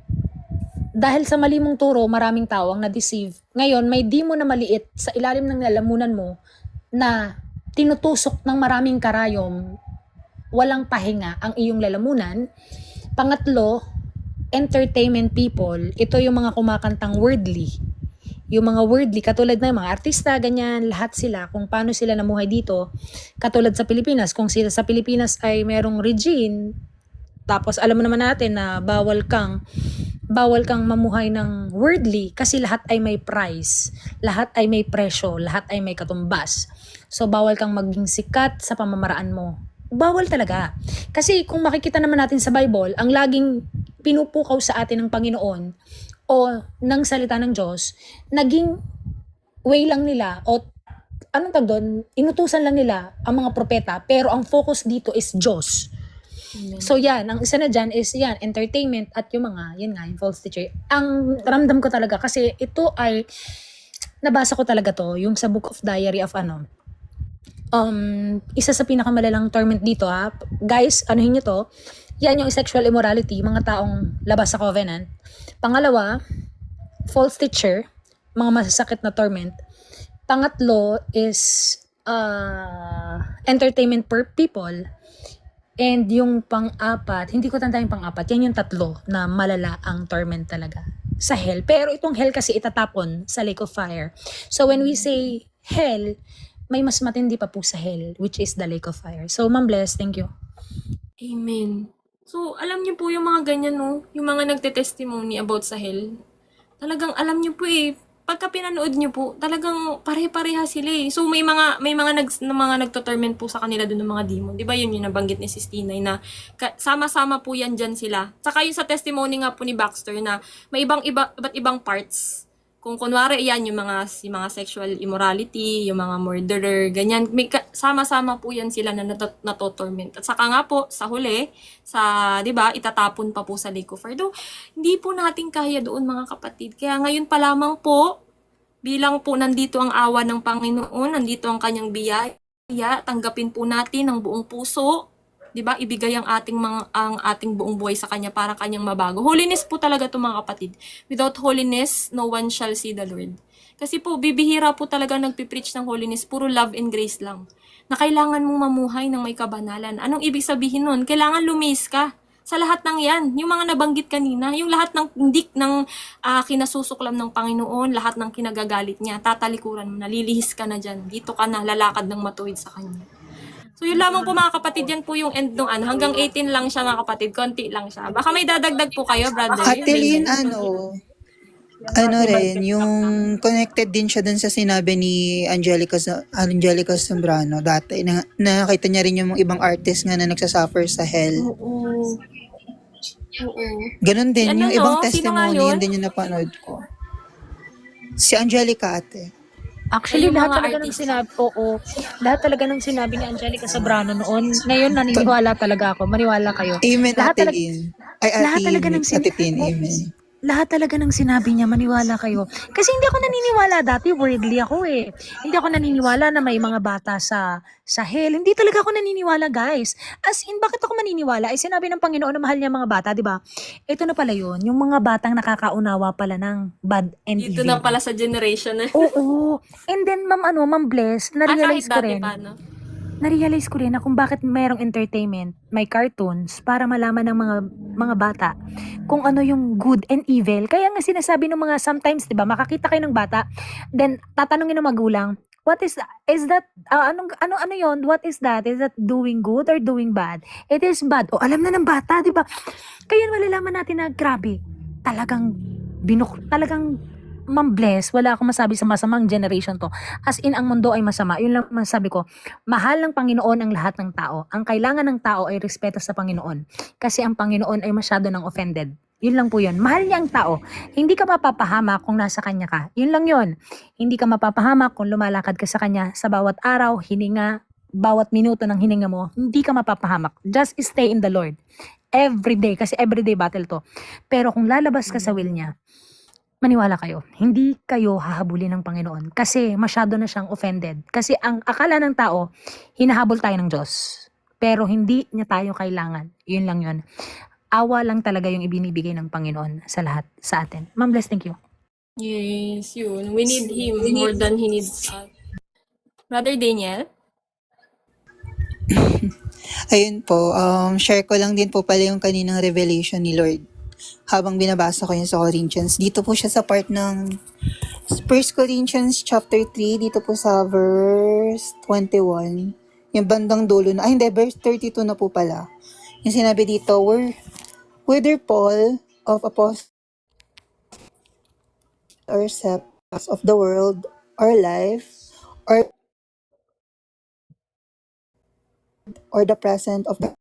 Dahil sa mali mong turo, maraming tao ang na-deceive. Ngayon, may demon na maliit sa ilalim ng lalamunan mo na tinutusok ng maraming karayom, walang pahinga ang iyong lalamunan. Pangatlo, entertainment people. Ito yung mga kumakantang worldly. Yung mga worldly, katulad na yung mga artista, ganyan, lahat sila, kung paano sila namuhay dito. Katulad sa Pilipinas, kung sila sa Pilipinas ay merong regime, tapos alam mo naman natin na bawal kang mamuhay ng worldly kasi lahat ay may price, lahat ay may presyo, lahat ay may katumbas. So bawal kang maging sikat sa pamamaraan mo. Bawal talaga. Kasi kung makikita naman natin sa Bible, ang laging pinupukaw sa atin ng Panginoon o ng salita ng Diyos, naging way lang nila o anong tawag doon, inutusan lang nila ang mga propeta pero ang focus dito is Diyos. So yan, ang isa na dyan is yan, entertainment at yung mga, yan nga, yung false teacher. Ang ramdam ko talaga kasi ito ay, nabasa ko talaga to, yung sa Book of Diary of isa sa pinakamalalang torment dito Guys, anuhin nyo to, yan yung sexual immorality, mga taong labas sa covenant. Pangalawa, false teacher, mga masasakit na torment. Pangatlo is entertainment people. And yung pang-apat, hindi ko tanda yung pang-apat, yan yung tatlo na malala ang torment talaga sa hell. Pero itong hell kasi itatapon sa lake of fire. So when we say hell, may mas matindi pa po sa hell, which is the lake of fire. So Ma'am Bless, thank you. Amen. So, alam niyo po yung mga ganyan, no? Yung mga nagte-testimony about sa hell. Talagang alam niyo po pagka pinanood niyo po, talagang pare-pareha sila So, may mga nagto-torment po sa kanila doon ng mga demon. 'Di ba yun yung nabanggit ni Sis Tinay na sama-sama po yan dyan sila. Saka yung sa testimony nga po ni Baxter na may iba't ibang parts. Kung kunwari yan yung mga sexual immorality, yung mga murderer, ganyan, sama-sama po yan sila na natotorment. At saka nga po sa huli, 'di ba, itatapon pa po sa lake of fire. Though, hindi po natin kaya doon mga kapatid. Kaya ngayon pa lamang po, bilang po nandito ang awa ng Panginoon, nandito ang kanyang biyaya, tanggapin po natin ng buong puso. 'Di ba? Ibigay ang ating buong buhay sa kanya para kanyang mabago. Holiness po talaga 'to mga kapatid. Without holiness, no one shall see the Lord. Kasi po bibihira po talaga nagpi-preach ng holiness, puro love and grace lang. Na kailangan mong mamuhay ng may kabanalan. Anong ibig sabihin nun? Kailangan lumis ka sa lahat ng 'yan. Yung mga nabanggit kanina, yung lahat ng kinasusuklam ng Panginoon, lahat ng kinagagalit niya, tatalikuran mo, nalilihis ka na diyan. Dito ka na lalakad ng matuwid sa kanya. So yun lamang po mga kapatid, yan po yung end ng hanggang 18 lang siya mga kapatid, konti lang siya. Baka may dadagdag po kayo, brother. Atelin, rin, yung connected din siya dun sa sinabi ni Angelica Zambrano dati. Nakita niya rin yung ibang artist nga na nagsasuffer sa hell. Oo. Ganun din, Ano, yung ibang no? Sino nga testimony, yun? yun din yung napanood ko. Si Angelica ate. Actually, Ay, yung lahat mga talaga ng artist. sinabi, lahat talaga ng sinabi ni Angelica Sobrano noon, ngayon naniniwala talaga ako, maniwala kayo. Amen, Lahat Ate talaga- Lynn. Ay, lahat talaga ng Ate Tin, amen. Lahat talaga ng sinabi niya, maniwala kayo. Kasi hindi ako naniniwala dati, worldly ako Hindi ako naniniwala na may mga bata sa hell. Hindi talaga ako naniniwala, guys. As in, bakit ako maniniwala? Ay sinabi ng Panginoon na mahal niya mga bata, di ba? Ito na pala yun, yung mga batang nakakaunawa pala ng bad and Dito evil. na pala sa generation na. Oo. And then, Ma'am Bless, na-realize Kahit ko dati rin. pa, no? na-realize ko rin na kung bakit mayroong entertainment, may cartoons, para malaman ng mga bata kung ano yung good and evil. Kaya nga sinasabi ng mga sometimes, 'di ba, makakita kayo ng bata, then tatanungin ng magulang, what is that ano yon? What is that? Is that doing good or doing bad? It is bad. O alam na ng bata, 'di ba? Kaya malalaman natin na grabe, talagang Ma'am-bless, wala akong masabi sa masamang generation 'to. As in, ang mundo ay masama. Yun lang masabi ko. Mahal ng Panginoon ang lahat ng tao. Ang kailangan ng tao ay respeto sa Panginoon. Kasi ang Panginoon ay masyado ng offended. Yun lang po yun. Mahal niya ang tao. Hindi ka mapapahamak kung nasa kanya ka. Yun lang yun. Hindi ka mapapahamak kung lumalakad ka sa kanya sa bawat araw, hininga, bawat minuto ng hininga mo. Hindi ka mapapahamak. Just stay in the Lord. Every day. Kasi everyday battle to. Pero kung lalabas ka sa will niya, maniwala kayo, hindi kayo hahabulin ng Panginoon kasi masyado na siyang offended. Kasi ang akala ng tao, hinahabol tayo ng Diyos. Pero hindi niya tayo kailangan. Yun lang yun. Awa lang talaga yung ibinibigay ng Panginoon sa lahat sa atin. Ma'am, bless, thank you. Yes, yun. We need Him more than He needs us. Brother Daniel? Ayun po, share ko lang din po pala yung kaninang revelation ni Lord habang binabasa ko yun sa Corinthians. Dito po siya sa part ng 1 Corinthians chapter 3, dito po sa verse 21. Yung bandang dulo na, hindi, verse 32 na po pala. Yung sinabi dito, whether Paul of Apostle or Cephas of the world or life or the present of the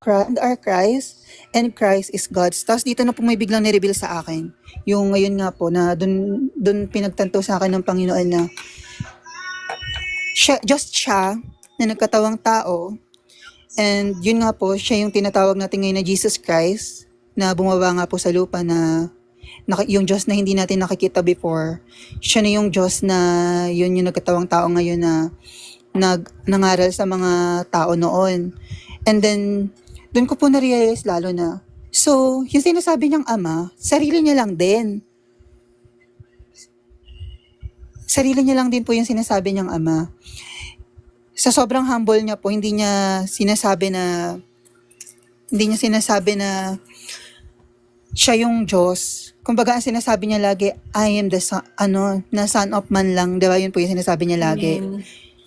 and our Christ and Christ is God's. Tapos dito na po may biglang nireveal sa akin. Yung ngayon nga po na dun pinagtanto sa akin ng Panginoon na siya na nagkatawang tao, and yun nga po, siya yung tinatawag natin ngayon na Jesus Christ na bumaba nga po sa lupa na yung Diyos na hindi natin nakikita before. Siya na yung Diyos na yun yung nagkatawang tao ngayon na nangaral sa mga tao noon. And then, doon ko po na-realize lalo na, so, yung sinasabi niyang ama, sarili niya lang din. Sarili niya lang din po yung sinasabi niyang ama. Sa sobrang humble niya po, hindi niya sinasabi na siya yung Diyos. Kumbaga, ang sinasabi niya lagi, I am the son, na son of man lang. Diba? Yun po yung sinasabi niya lagi. Amen.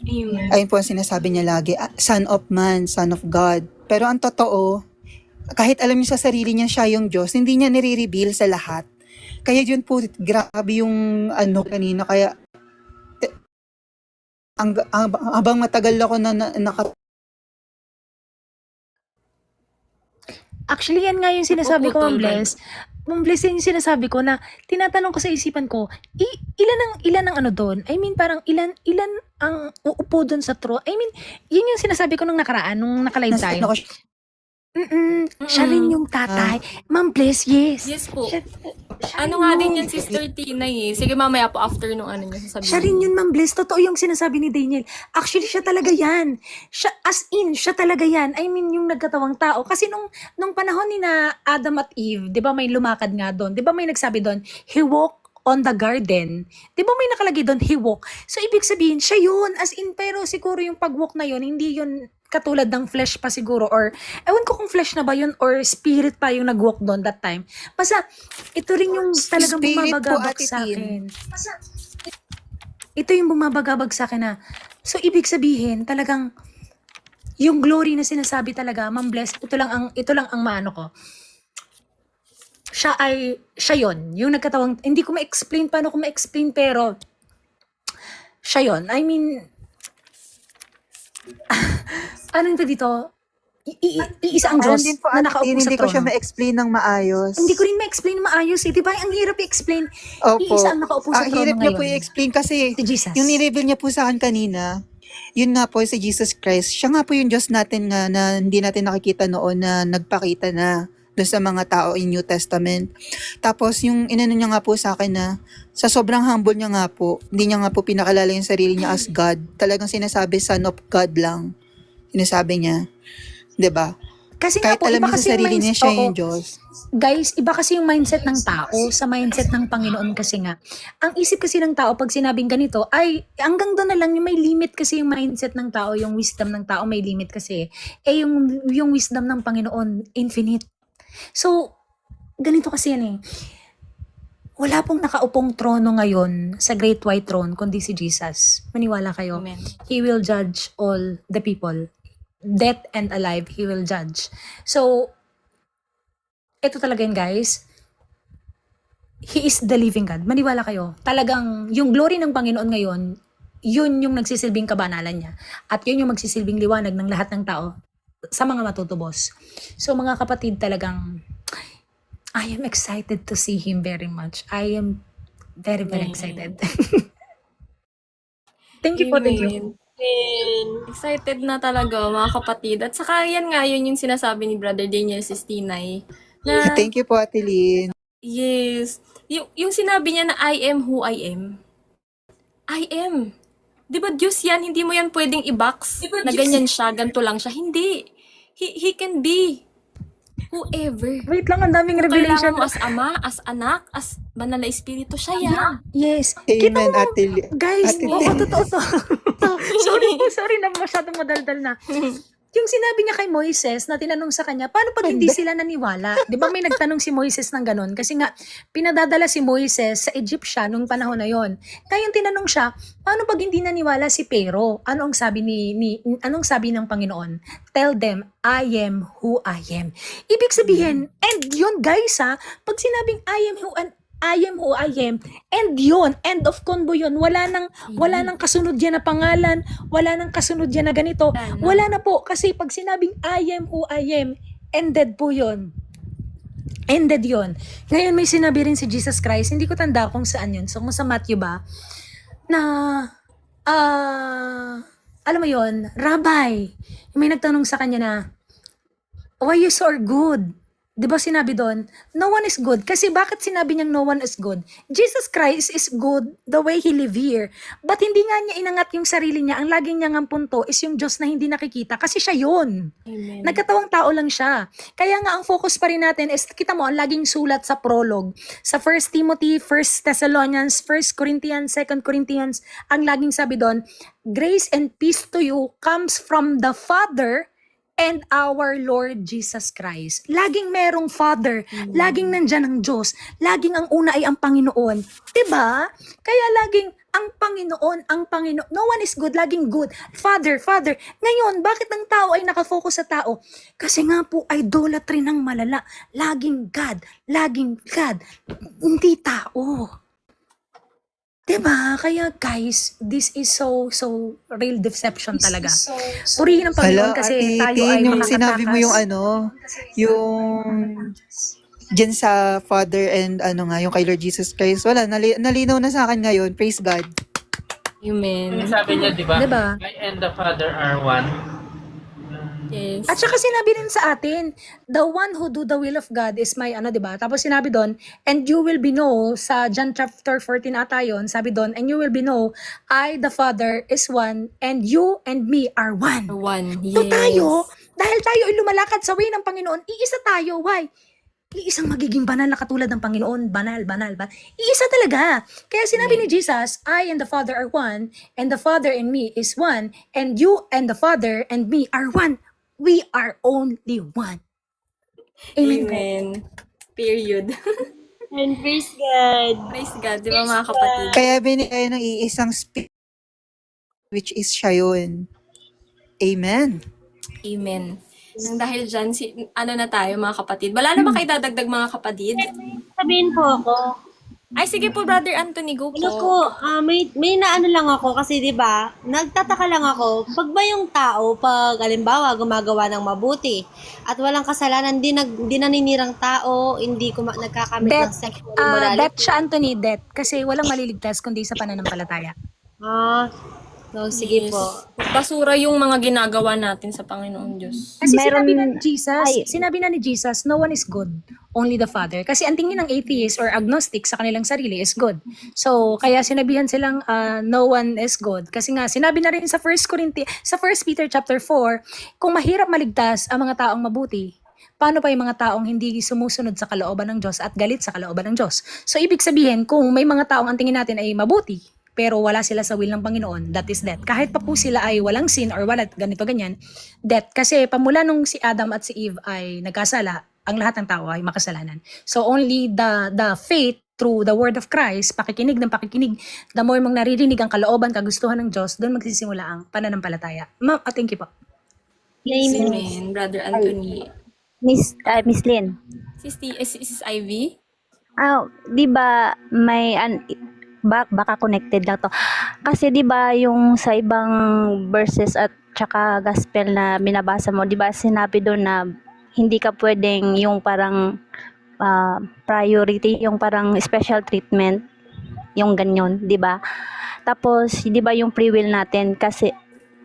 Amen. Ayun po ang sinasabi niya lagi, son of man, son of God. Pero ang totoo, kahit alam niya sa sarili niya siya yung Diyos, hindi niya nire-reveal sa lahat. Kaya yun po, grabe yung kanina. Kaya, habang matagal ako Actually, yan nga yung sinasabi ko, Ma'am Puputol, Bless. Ma'am Bless, yan yung sinasabi ko na tinatanong ko sa isipan ko, ilan ang ano doon? I mean, parang ilan ang uupo doon sa throne? I mean, yun yung sinasabi ko nung nakaraan, nung nakalive tayo. Siya rin yung tatay. Ma'am Bless, yes. Yes po. Siya Ano rin nga yun. din yan, Sister Tina eh. Sige, mamaya po after nung ano niya sasabihin. Siya rin yun, Ma'am Bless. Totoo yung sinasabi ni Daniel. Actually, siya talaga yan. Siya talaga yan. I mean, yung nagkatawang tao. Kasi nung panahon ni na Adam at Eve, di ba may lumakad nga doon? Di ba may nagsabi doon, he walked on the garden. Di ba may nakalagay doon, he walked? So, ibig sabihin, siya yun. As in, pero siguro yung pag-walk na yun, hindi yun katulad ng flesh pa siguro, or ewan ko kung flesh na ba yun or spirit pa yung nag-walk doon that time. Basta, ito rin yung talagang Spirit po, bumabagabag Ate sa Tin. akin. Basta, ito yung bumabagabag sa akin na, so ibig sabihin, talagang, yung glory na sinasabi talaga, Ma'am Bless, ito lang ang maano ko. Siya yun. Yung nagkatawang, hindi ko ma-explain paano ko ma-explain, pero, siya yun. I mean, ano ito dito? Iisa ang Diyos din po, na Ate nakaupo Tin, sa hindi ko siya trono. ma-explain ng maayos. Hindi ko rin ma-explain na maayos eh. Diba? Ang hirap i-explain. Opo. Iisa ang nakaupo sa Ang trono hirap niya ngayon. po i-explain kasi Si Jesus. yung nireveal niya po sa akin kanina, yun nga po si Jesus Christ. Siya nga po yung Diyos natin nga na hindi natin nakikita noon na nagpakita na doon sa mga tao in New Testament. Tapos yung inano niya nga po sa akin na sa sobrang humble niya nga po, hindi niya nga po pinakalala yung sarili niya as God. Talagang sinasabi son of God lang. Sinasabi niya. 'Di ba? Kasi nga Kahit po, alam iba niya sa kasi yung sarili niya mindset, siya oo, yung Diyos. guys, iba kasi yung mindset ng tao sa mindset ng Panginoon kasi nga. Ang isip kasi ng tao pag sinabing ganito, ay hanggang doon na lang, yung may limit kasi yung mindset ng tao, yung wisdom ng tao may limit kasi. Eh yung wisdom ng Panginoon, infinite. So, ganito kasi yan eh. Wala pong nakaupong trono ngayon sa Great White Throne kundi si Jesus. Maniwala kayo. Amen. He will judge all the people. Dead and alive, He will judge. So, ito talaga yun guys. He is the living God. Maniwala kayo. Talagang yung glory ng Panginoon ngayon, yun yung nagsisilbing kabanalan niya. At yun yung magsisilbing liwanag ng lahat ng tao sa mga matutubos. So mga kapatid, talagang I am excited to see Him very much. I am very, very excited. Thank you po, thank you. Amen. Excited na talaga mga kapatid. At saka yan nga, yun yung sinasabi ni Brother Daniel Sistinay. Na, Thank you po, Ate Lynn. yes, yung sinabi niya na I am who I am. I am. Di ba Diyos yan? Hindi mo yan pwedeng i-box na ganyan siya, ganito lang siya. Hindi. He can be whoever. Wait lang, ang daming Kung revelation. kailangan mo as ama, as anak, as banal na espiritu, siya yan. Yes. Kita Amen, mo, Ate Lynn. guys, Ate oo, Lynn. totoo to. sorry na masyadong madaldal na. Yung sinabi niya kay Moises na tinanong sa kanya, paano pag hindi sila naniwala? Di ba may nagtanong si Moises ng ganun? Kasi nga, pinadadala si Moises sa Egyptia nung panahon na yon. Kaya tinanong siya, paano pag hindi naniwala si Pero? Ano ang sabi anong sabi ng Panginoon? Tell them, I am who I am. Ibig sabihin, and yun guys pag sinabing I am who I am, and yun, end of convo yun, wala nang kasunod yan na pangalan, wala nang kasunod yan na ganito, wala na po, kasi pag sinabing I am who I am, ended po yun. Ended yun. Ngayon may sinabi rin si Jesus Christ, hindi ko tanda kung saan yun, so kung sa Matthew ba, na, alam mo yun, Rabbi, may nagtanong sa kanya na, why you so good? Di ba sinabi doon, no one is good. Kasi bakit sinabi niyang no one is good? Jesus Christ is good the way He live here. But hindi nga niya inangat yung sarili niya. Ang laging niya ng punto is yung Diyos na hindi nakikita. Kasi siya yun. Amen. Nagkatawang tao lang siya. Kaya nga ang focus pa rin natin is, kita mo, ang laging sulat sa prologue. Sa 1 Timothy, 1 Thessalonians, 1 Corinthians, 2 Corinthians, ang laging sabi doon, grace and peace to you comes from the Father and our Lord Jesus Christ. Laging merong Father, laging nandyan ang Diyos, laging ang una ay ang Panginoon. Diba? Kaya laging ang Panginoon, no one is good, laging good. Father. Ngayon, bakit ang tao ay nakafocus sa tao? Kasi nga po, idolatry ng malala. Laging God, hindi tao. Diba? Kaya guys, this is so real deception talaga. Purihin ang Panginoon Hala, kasi Ate tayo ay Lynn, yung makakatakas. sinabi mo yung dyan sa Father and yung kay Lord Jesus Christ, wala, nalinaw na sa akin ngayon. Praise God. Amen. Sabi niya, di ba? Diba? I and the Father are one. Yes. At saka sinabi rin sa atin, the one who do the will of God is my diba? Tapos sinabi doon, and you will be know, sa John chapter 14 ata yun, sabi doon, and you will be know, I, the Father, is one, and you and me are one. One. So Yes. tayo, dahil tayo ay lumalakad sa way ng Panginoon, iisa tayo. Why? Iisang magiging banal na katulad ng Panginoon. Banal. Iisa talaga. Kaya sinabi ni Jesus, I and the Father are one, and the Father and me is one, and you and the Father and me are one. We are only one. Amen. Amen. Period. And praise God. Praise God, di ba mga kapatid? Kaya binigay ng iisang spirit, which is siya yun. Amen. Amen. Nang dahil dyan, na tayo mga kapatid. Wala na ba kayo dadagdag mga kapatid? Sabihin po ako. Ay, sige po, Brother Anthony, go Ano po. ko, may naano lang ako kasi 'di ba? Nagtataka lang ako, pag ba yung tao pag halimbawa gumagawa ng mabuti at walang kasalanan, di naninirang tao, hindi nagkakamit ng sexual immorality. Death siya, Anthony, death. Kasi walang maliligtas kundi sa pananampalataya. Ah, So, sige Yes. po. Basura yung mga ginagawa natin sa Panginoon Diyos. Kasi Meron- sinabi na ni Jesus, no one is good, only the Father. Kasi ang tingin ng atheist or agnostic sa kanilang sarili is good. So, kaya sinabihan silang no one is good. Kasi nga, sinabi na rin sa 1 Peter chapter 4, kung mahirap maligtas ang mga taong mabuti, paano pa yung mga taong hindi sumusunod sa kalooban ng Diyos at galit sa kalooban ng Diyos? So, ibig sabihin, kung may mga taong ang tingin natin ay mabuti, pero wala sila sa will ng Panginoon, that is death. Kahit pa po sila ay walang sin or wala ganito ganyan, death. Kasi pamula nung si Adam at si Eve ay nagkasala, ang lahat ng tao ay makasalanan. So only the faith through the word of Christ, pakikinig ng pakikinig, the more mong naririnig ang kalooban, kagustuhan ng Diyos, doon magsisimula ang pananampalataya. Ma'am, thank you po. Amen, Brother Anthony. Miss Lynn. Sis Ivy? Di ba may baka connected lang to. Kasi di ba yung sa ibang verses at tsaka gospel na binabasa mo, di ba sinabi doon na hindi ka pwedeng yung parang priority, yung parang special treatment, yung ganyan, di ba? Tapos, di ba yung free will natin kasi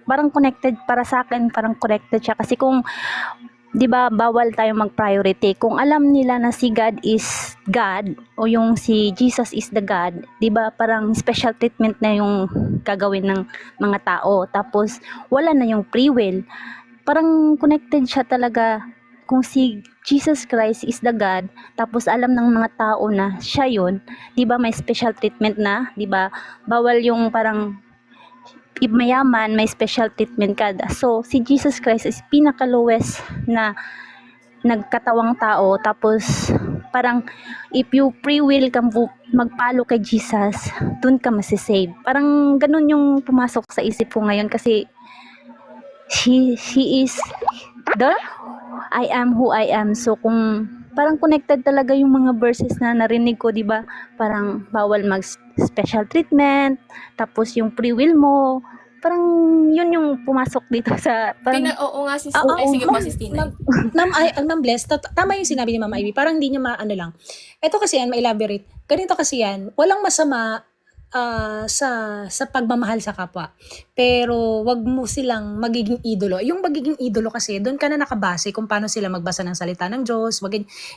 parang connected para sa akin, parang connected siya kasi kung 'di ba bawal tayo mag-priority kung alam nila na si God is God o yung si Jesus is the God, 'di ba parang special treatment na yung gagawin ng mga tao, tapos wala na yung free will, parang connected siya talaga kung si Jesus Christ is the God, tapos alam ng mga tao na siya yun, 'di ba may special treatment na, 'di ba bawal yung parang if mayaman, may special treatment ka. So, si Jesus Christ is pinaka-lowest na nagkatawang tao. Tapos, parang, if you free will ka magpalo kay Jesus, dun ka masisave. Parang, ganun yung pumasok sa isip ko ngayon kasi, she is the I am who I am. So, kung parang connected talaga yung mga verses na narinig ko, di ba? Parang bawal mag-special treatment, tapos yung free will mo, parang yun yung pumasok dito sa parang Oo nga, sis. Oo, Ay, sige po, ma'am, sis Tinay. Ma'am Bless, tama yung sinabi ni Ma'am Ivy, parang hindi niya maano lang. Ito kasi yan, ma-elaborate. Ganito kasi yan, walang masama sa pagmamahal sa kapwa. Pero wag mo silang magiging idolo. Yung magiging idolo kasi, doon ka na nakabase kung paano sila magbasa ng salita ng Diyos.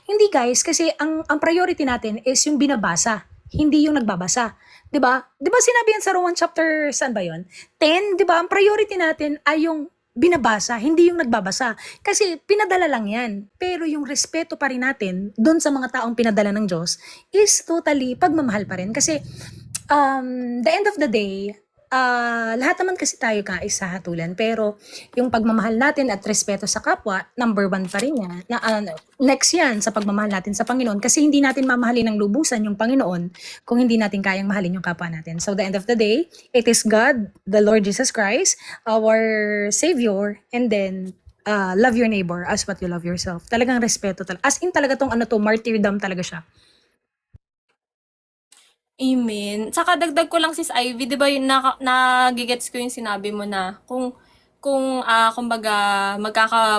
Hindi guys, kasi ang priority natin is yung binabasa, hindi yung nagbabasa. 'Di ba? 'Di ba sinabi yan sa Roman chapter saan ba 'yon? 10, 'di ba? Ang priority natin ay yung binabasa, hindi yung nagbabasa. Kasi pinadala lang yan. Pero yung respeto pa rin natin doon sa mga taong pinadala ng Diyos is totally pagmamahal pa rin. Kasi the end of the day, lahat naman kasi tayo guys sa hatulan, pero yung pagmamahal natin at respeto sa kapwa, number 1 pa rin yan. Next yan sa pagmamahal natin sa Panginoon, kasi hindi natin mamahalin ng lubusan yung Panginoon kung hindi natin kayang mahalin yung kapwa natin. So the end of the day, it is God, the Lord Jesus Christ, our Savior, and then love your neighbor as what you love yourself. Talagang respeto talaga. As in talaga tong martyrdom talaga siya. Amen. Saka dagdag ko lang sis Ivy, 'di ba yung nagigets ko yung sinabi mo na kung kumbaga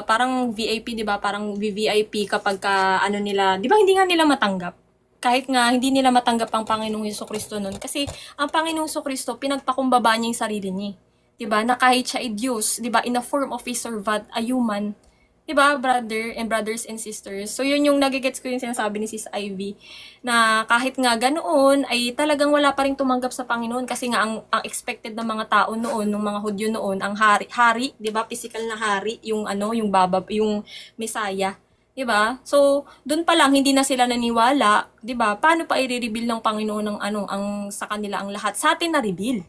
parang VIP, 'di ba? Parang VVIP kapag ano nila, 'di ba hindi nga nila matanggap. Kahit nga hindi nila matanggap ang Panginoong Hesukristo noon kasi ang Panginoong Hesukristo pinagpakumbaba niya yung sarili niya. 'Di ba? Na kahit siya ay Diyos, 'di ba? In the form of a servant, a human, 'di ba, brothers and sisters? So yun yung nagigets ko yung sinasabi ni Sis Ivy na kahit nga ganoon ay talagang wala pa ring tumanggap sa Panginoon kasi nga ang expected ng mga tao noon, ng mga Hudyo noon, ang hari, 'di ba? Physical na hari, yung yung Messiah, 'di ba? So doon pa lang hindi na sila naniwala, 'di ba? Paano pa i-reveal ng Panginoon ng ang sa kanila ang lahat? Sa atin na reveal.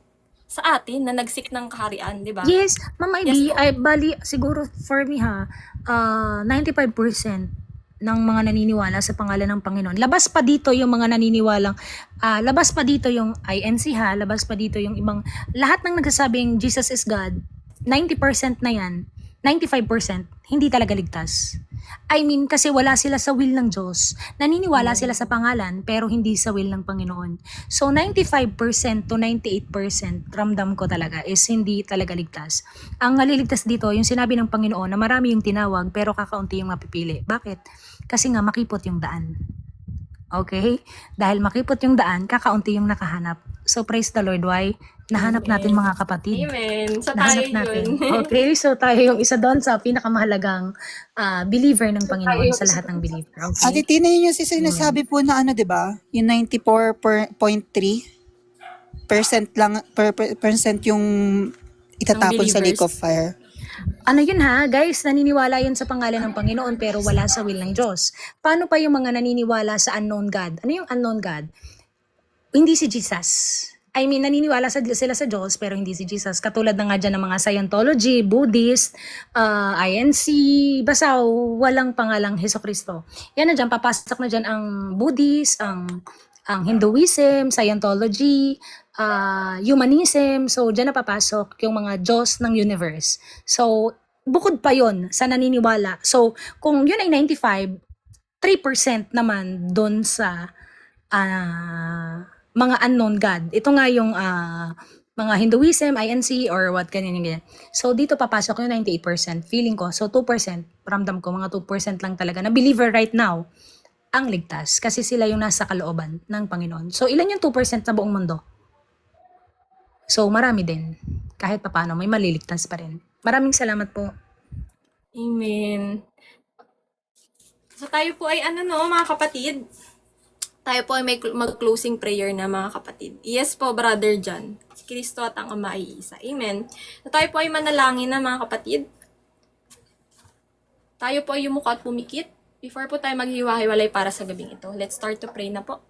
Sa atin na nagsik ng kaharian, 'di ba? Yes, Ma'am Ivy, Yes, po. ay bali siguro for me 95% ng mga naniniwala sa pangalan ng Panginoon. Labas pa dito yung mga naniniwalang, labas pa dito yung INC labas pa dito yung ibang, lahat ng nagsasabing Jesus is God, 90% na yan, 95% hindi talaga ligtas. I mean, kasi wala sila sa will ng Diyos. Naniniwala sila sa pangalan, pero hindi sa will ng Panginoon. So, 95% to 98% ramdam ko talaga is hindi talaga ligtas. Ang naliligtas dito, yung sinabi ng Panginoon na marami yung tinawag, pero kakaunti yung mapipili. Bakit? Kasi nga makipot yung daan. Okay? Dahil makipot yung daan, kakaunti yung nakahanap. So praise the Lord, why? Nahanap natin mga kapatid. Amen. Sa tayo Nahanap natin. yun. Okay, so tayo yung isa doon sa pinakamahalagang believer ng Panginoon sa lahat ng believer. Ate Okay? Tina, yun yung sinasabi po na ano, di ba? Yung 94.3% lang, percent yung itatapon sa lake of fire. Ano yun ha, guys, naniniwala yun sa pangalan ng Panginoon pero wala sa will ng Diyos. Paano pa yung mga naniniwala sa unknown God? Ano yung unknown God? Hindi si Jesus. I mean, naniniwala sila sa Diyos pero hindi si Jesus. Katulad na nga dyan ng mga Scientology, Buddhist, INC, basta walang pangalang Heso Kristo. Yan na dyan, papasok na dyan ang Buddhist, ang Hinduism, Scientology, humanism. So, dyan na papasok yung mga Diyos ng universe. So, bukod pa yon sa naniniwala. So, kung yun ay 95, 3% naman doon sa mga unknown God. Ito nga yung mga Hinduism, INC, or what, ganyan. So, dito papasok yung 98%. Feeling ko. So, 2%. Ramdam ko, mga 2% lang talaga na believer right now ang ligtas. Kasi sila yung nasa kalooban ng Panginoon. So, ilan yung 2% sa buong mundo? So, marami din. Kahit papano, may maliligtas pa rin. Maraming salamat po. Amen. So tayo po ay mga kapatid. Tayo po ay may mag-closing prayer na mga kapatid. Yes po, Brother John. Si Kristo at ang Ama ay isa. Amen. So tayo po ay manalangin na mga kapatid. Tayo po ay yumuko at pumikit. Before po tayo maghiwa-hiwalay para sa gabing ito. Let's start to pray na po.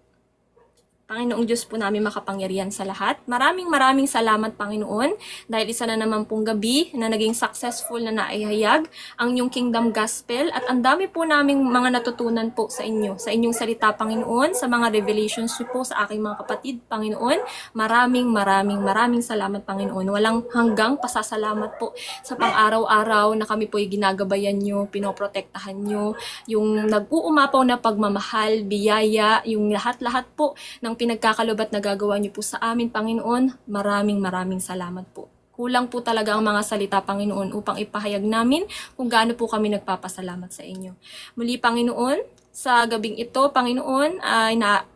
Panginoong Diyos po namin makapangyarihan sa lahat. Maraming salamat, Panginoon, dahil isa na naman pong gabi na naging successful na naihayag ang inyong kingdom gospel at ang dami po naming mga natutunan po sa inyo, sa inyong salita, Panginoon, sa mga revelations niyo po sa aking mga kapatid, Panginoon. Maraming salamat, Panginoon. Walang hanggang pasasalamat po sa pang-araw-araw na kami po ay ginagabayan nyo, pinoprotektahan nyo, yung nag-uumapaw na pagmamahal, biyaya, yung lahat-lahat po ng pinagkakalubat na gagawa niyo po sa amin, Panginoon. Maraming salamat po. Kulang po talaga ang mga salita, Panginoon, upang ipahayag namin kung gaano po kami nagpapasalamat sa inyo. Muli, Panginoon, sa gabing ito, Panginoon, ay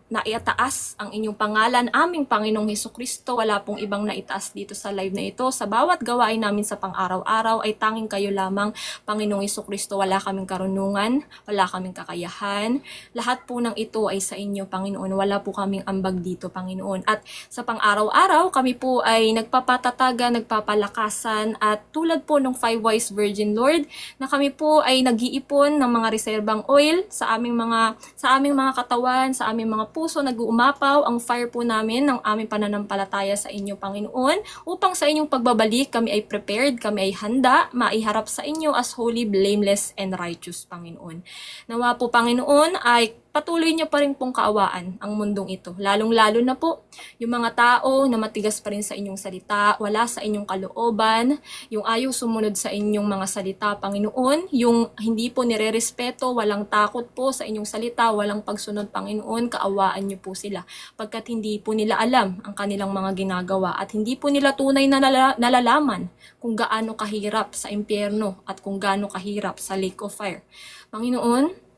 naiataas ang inyong pangalan, aming Panginoong Hesukristo. Wala pong ibang naitaas dito sa live na ito. Sa bawat gawain namin sa pang-araw-araw ay tanging kayo lamang, Panginoong Hesukristo. Wala kaming karunungan, wala kaming kakayahan. Lahat po ng ito ay sa inyo, Panginoon. Wala po kaming ambag dito, Panginoon. At sa pang-araw-araw, kami po ay nagpapatataga, nagpapalakasan, at tulad po ng 5 wise virgin, Lord, na kami po ay nag-iipon ng mga reserbang oil sa aming mga katawan, sa aming mga puso, nag-uumapaw ang fire po namin ng aming pananampalataya sa inyo, Panginoon, upang sa inyong pagbabalik kami ay prepared, kami ay handa, maiharap sa inyo as holy, blameless, and righteous, Panginoon. Nawa po, Panginoon, ay patuloy niyo pa rin pong kaawaan ang mundong ito. Lalong-lalo na po yung mga tao na matigas pa rin sa inyong salita, wala sa inyong kalooban, yung ayaw sumunod sa inyong mga salita, Panginoon, yung hindi po nire-respeto, walang takot po sa inyong salita, walang pagsunod, Panginoon, kaawaan niyo po sila. Pagkat hindi po nila alam ang kanilang mga ginagawa at hindi po nila tunay na nalalaman kung gaano kahirap sa impyerno at kung gaano kahirap sa lake of fire. Panginoon,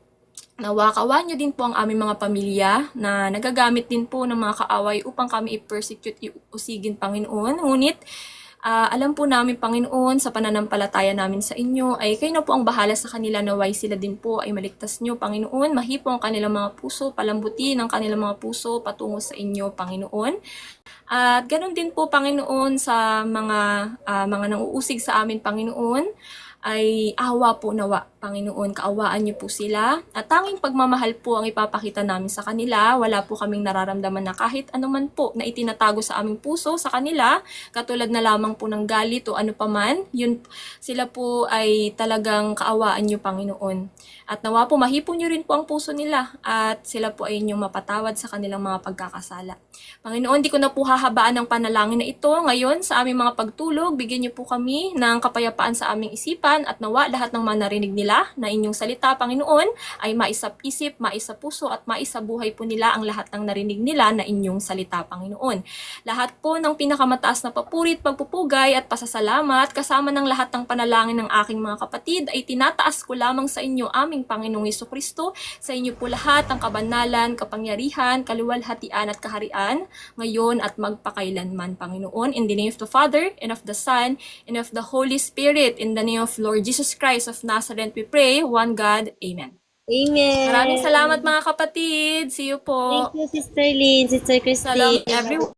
nawakawan niyo din po ang aming mga pamilya na nagagamit din po ng mga kaaway upang kami i-persecute, iusigin, Panginoon. Ngunit, alam po namin, Panginoon, sa pananampalataya namin sa inyo, ay kayo na po ang bahala sa kanila, naway sila din po ay maligtas niyo, Panginoon. Mahipo ang kanilang mga puso, palambutin ang kanilang mga puso patungo sa inyo, Panginoon. At ganun din po, Panginoon, sa mga nanguusig sa amin, Panginoon, ay awa po nawa, Panginoon, kaawaan niyo po sila. At tanging pagmamahal po ang ipapakita namin sa kanila. Wala po kaming nararamdaman na kahit anuman po na itinatago sa aming puso sa kanila, katulad na lamang po ng galit o ano paman, yun sila po ay talagang kaawaan niyo, Panginoon. At nawa po mahipo niyo rin po ang puso nila at sila po ay inyong mapatawad sa kanilang mga pagkakasala. Panginoon, di ko na po hahabaan ng panalangin na ito ngayon sa aming mga pagtulog. Bigyan niyo po kami ng kapayapaan sa aming isipan at nawa lahat ng mga narinig nila nila na inyong salita, Panginoon, ay maisap-isip, maisapuso at maisabuhay po nila ang lahat ng narinig nila na inyong salita, Panginoon. Lahat po ng pinakamataas na papurit, pagpupugay at pasasalamat kasama ng lahat ng panalangin ng aking mga kapatid ay tinataas ko lamang sa inyo, aming Panginoong Hesukristo. Sa inyo po lahat ang kabanalan, kapangyarihan, kaluwalhatian at kaharian ngayon at magpakailanman, Panginoon. In the name of the Father, and of the Son, and of the Holy Spirit, in the name of Lord Jesus Christ of Nazareth, we pray, one God, Amen. Amen. Maraming salamat mga kapatid. See you po. Thank you, Sister Lynn, Sister Salam Christine. everyone.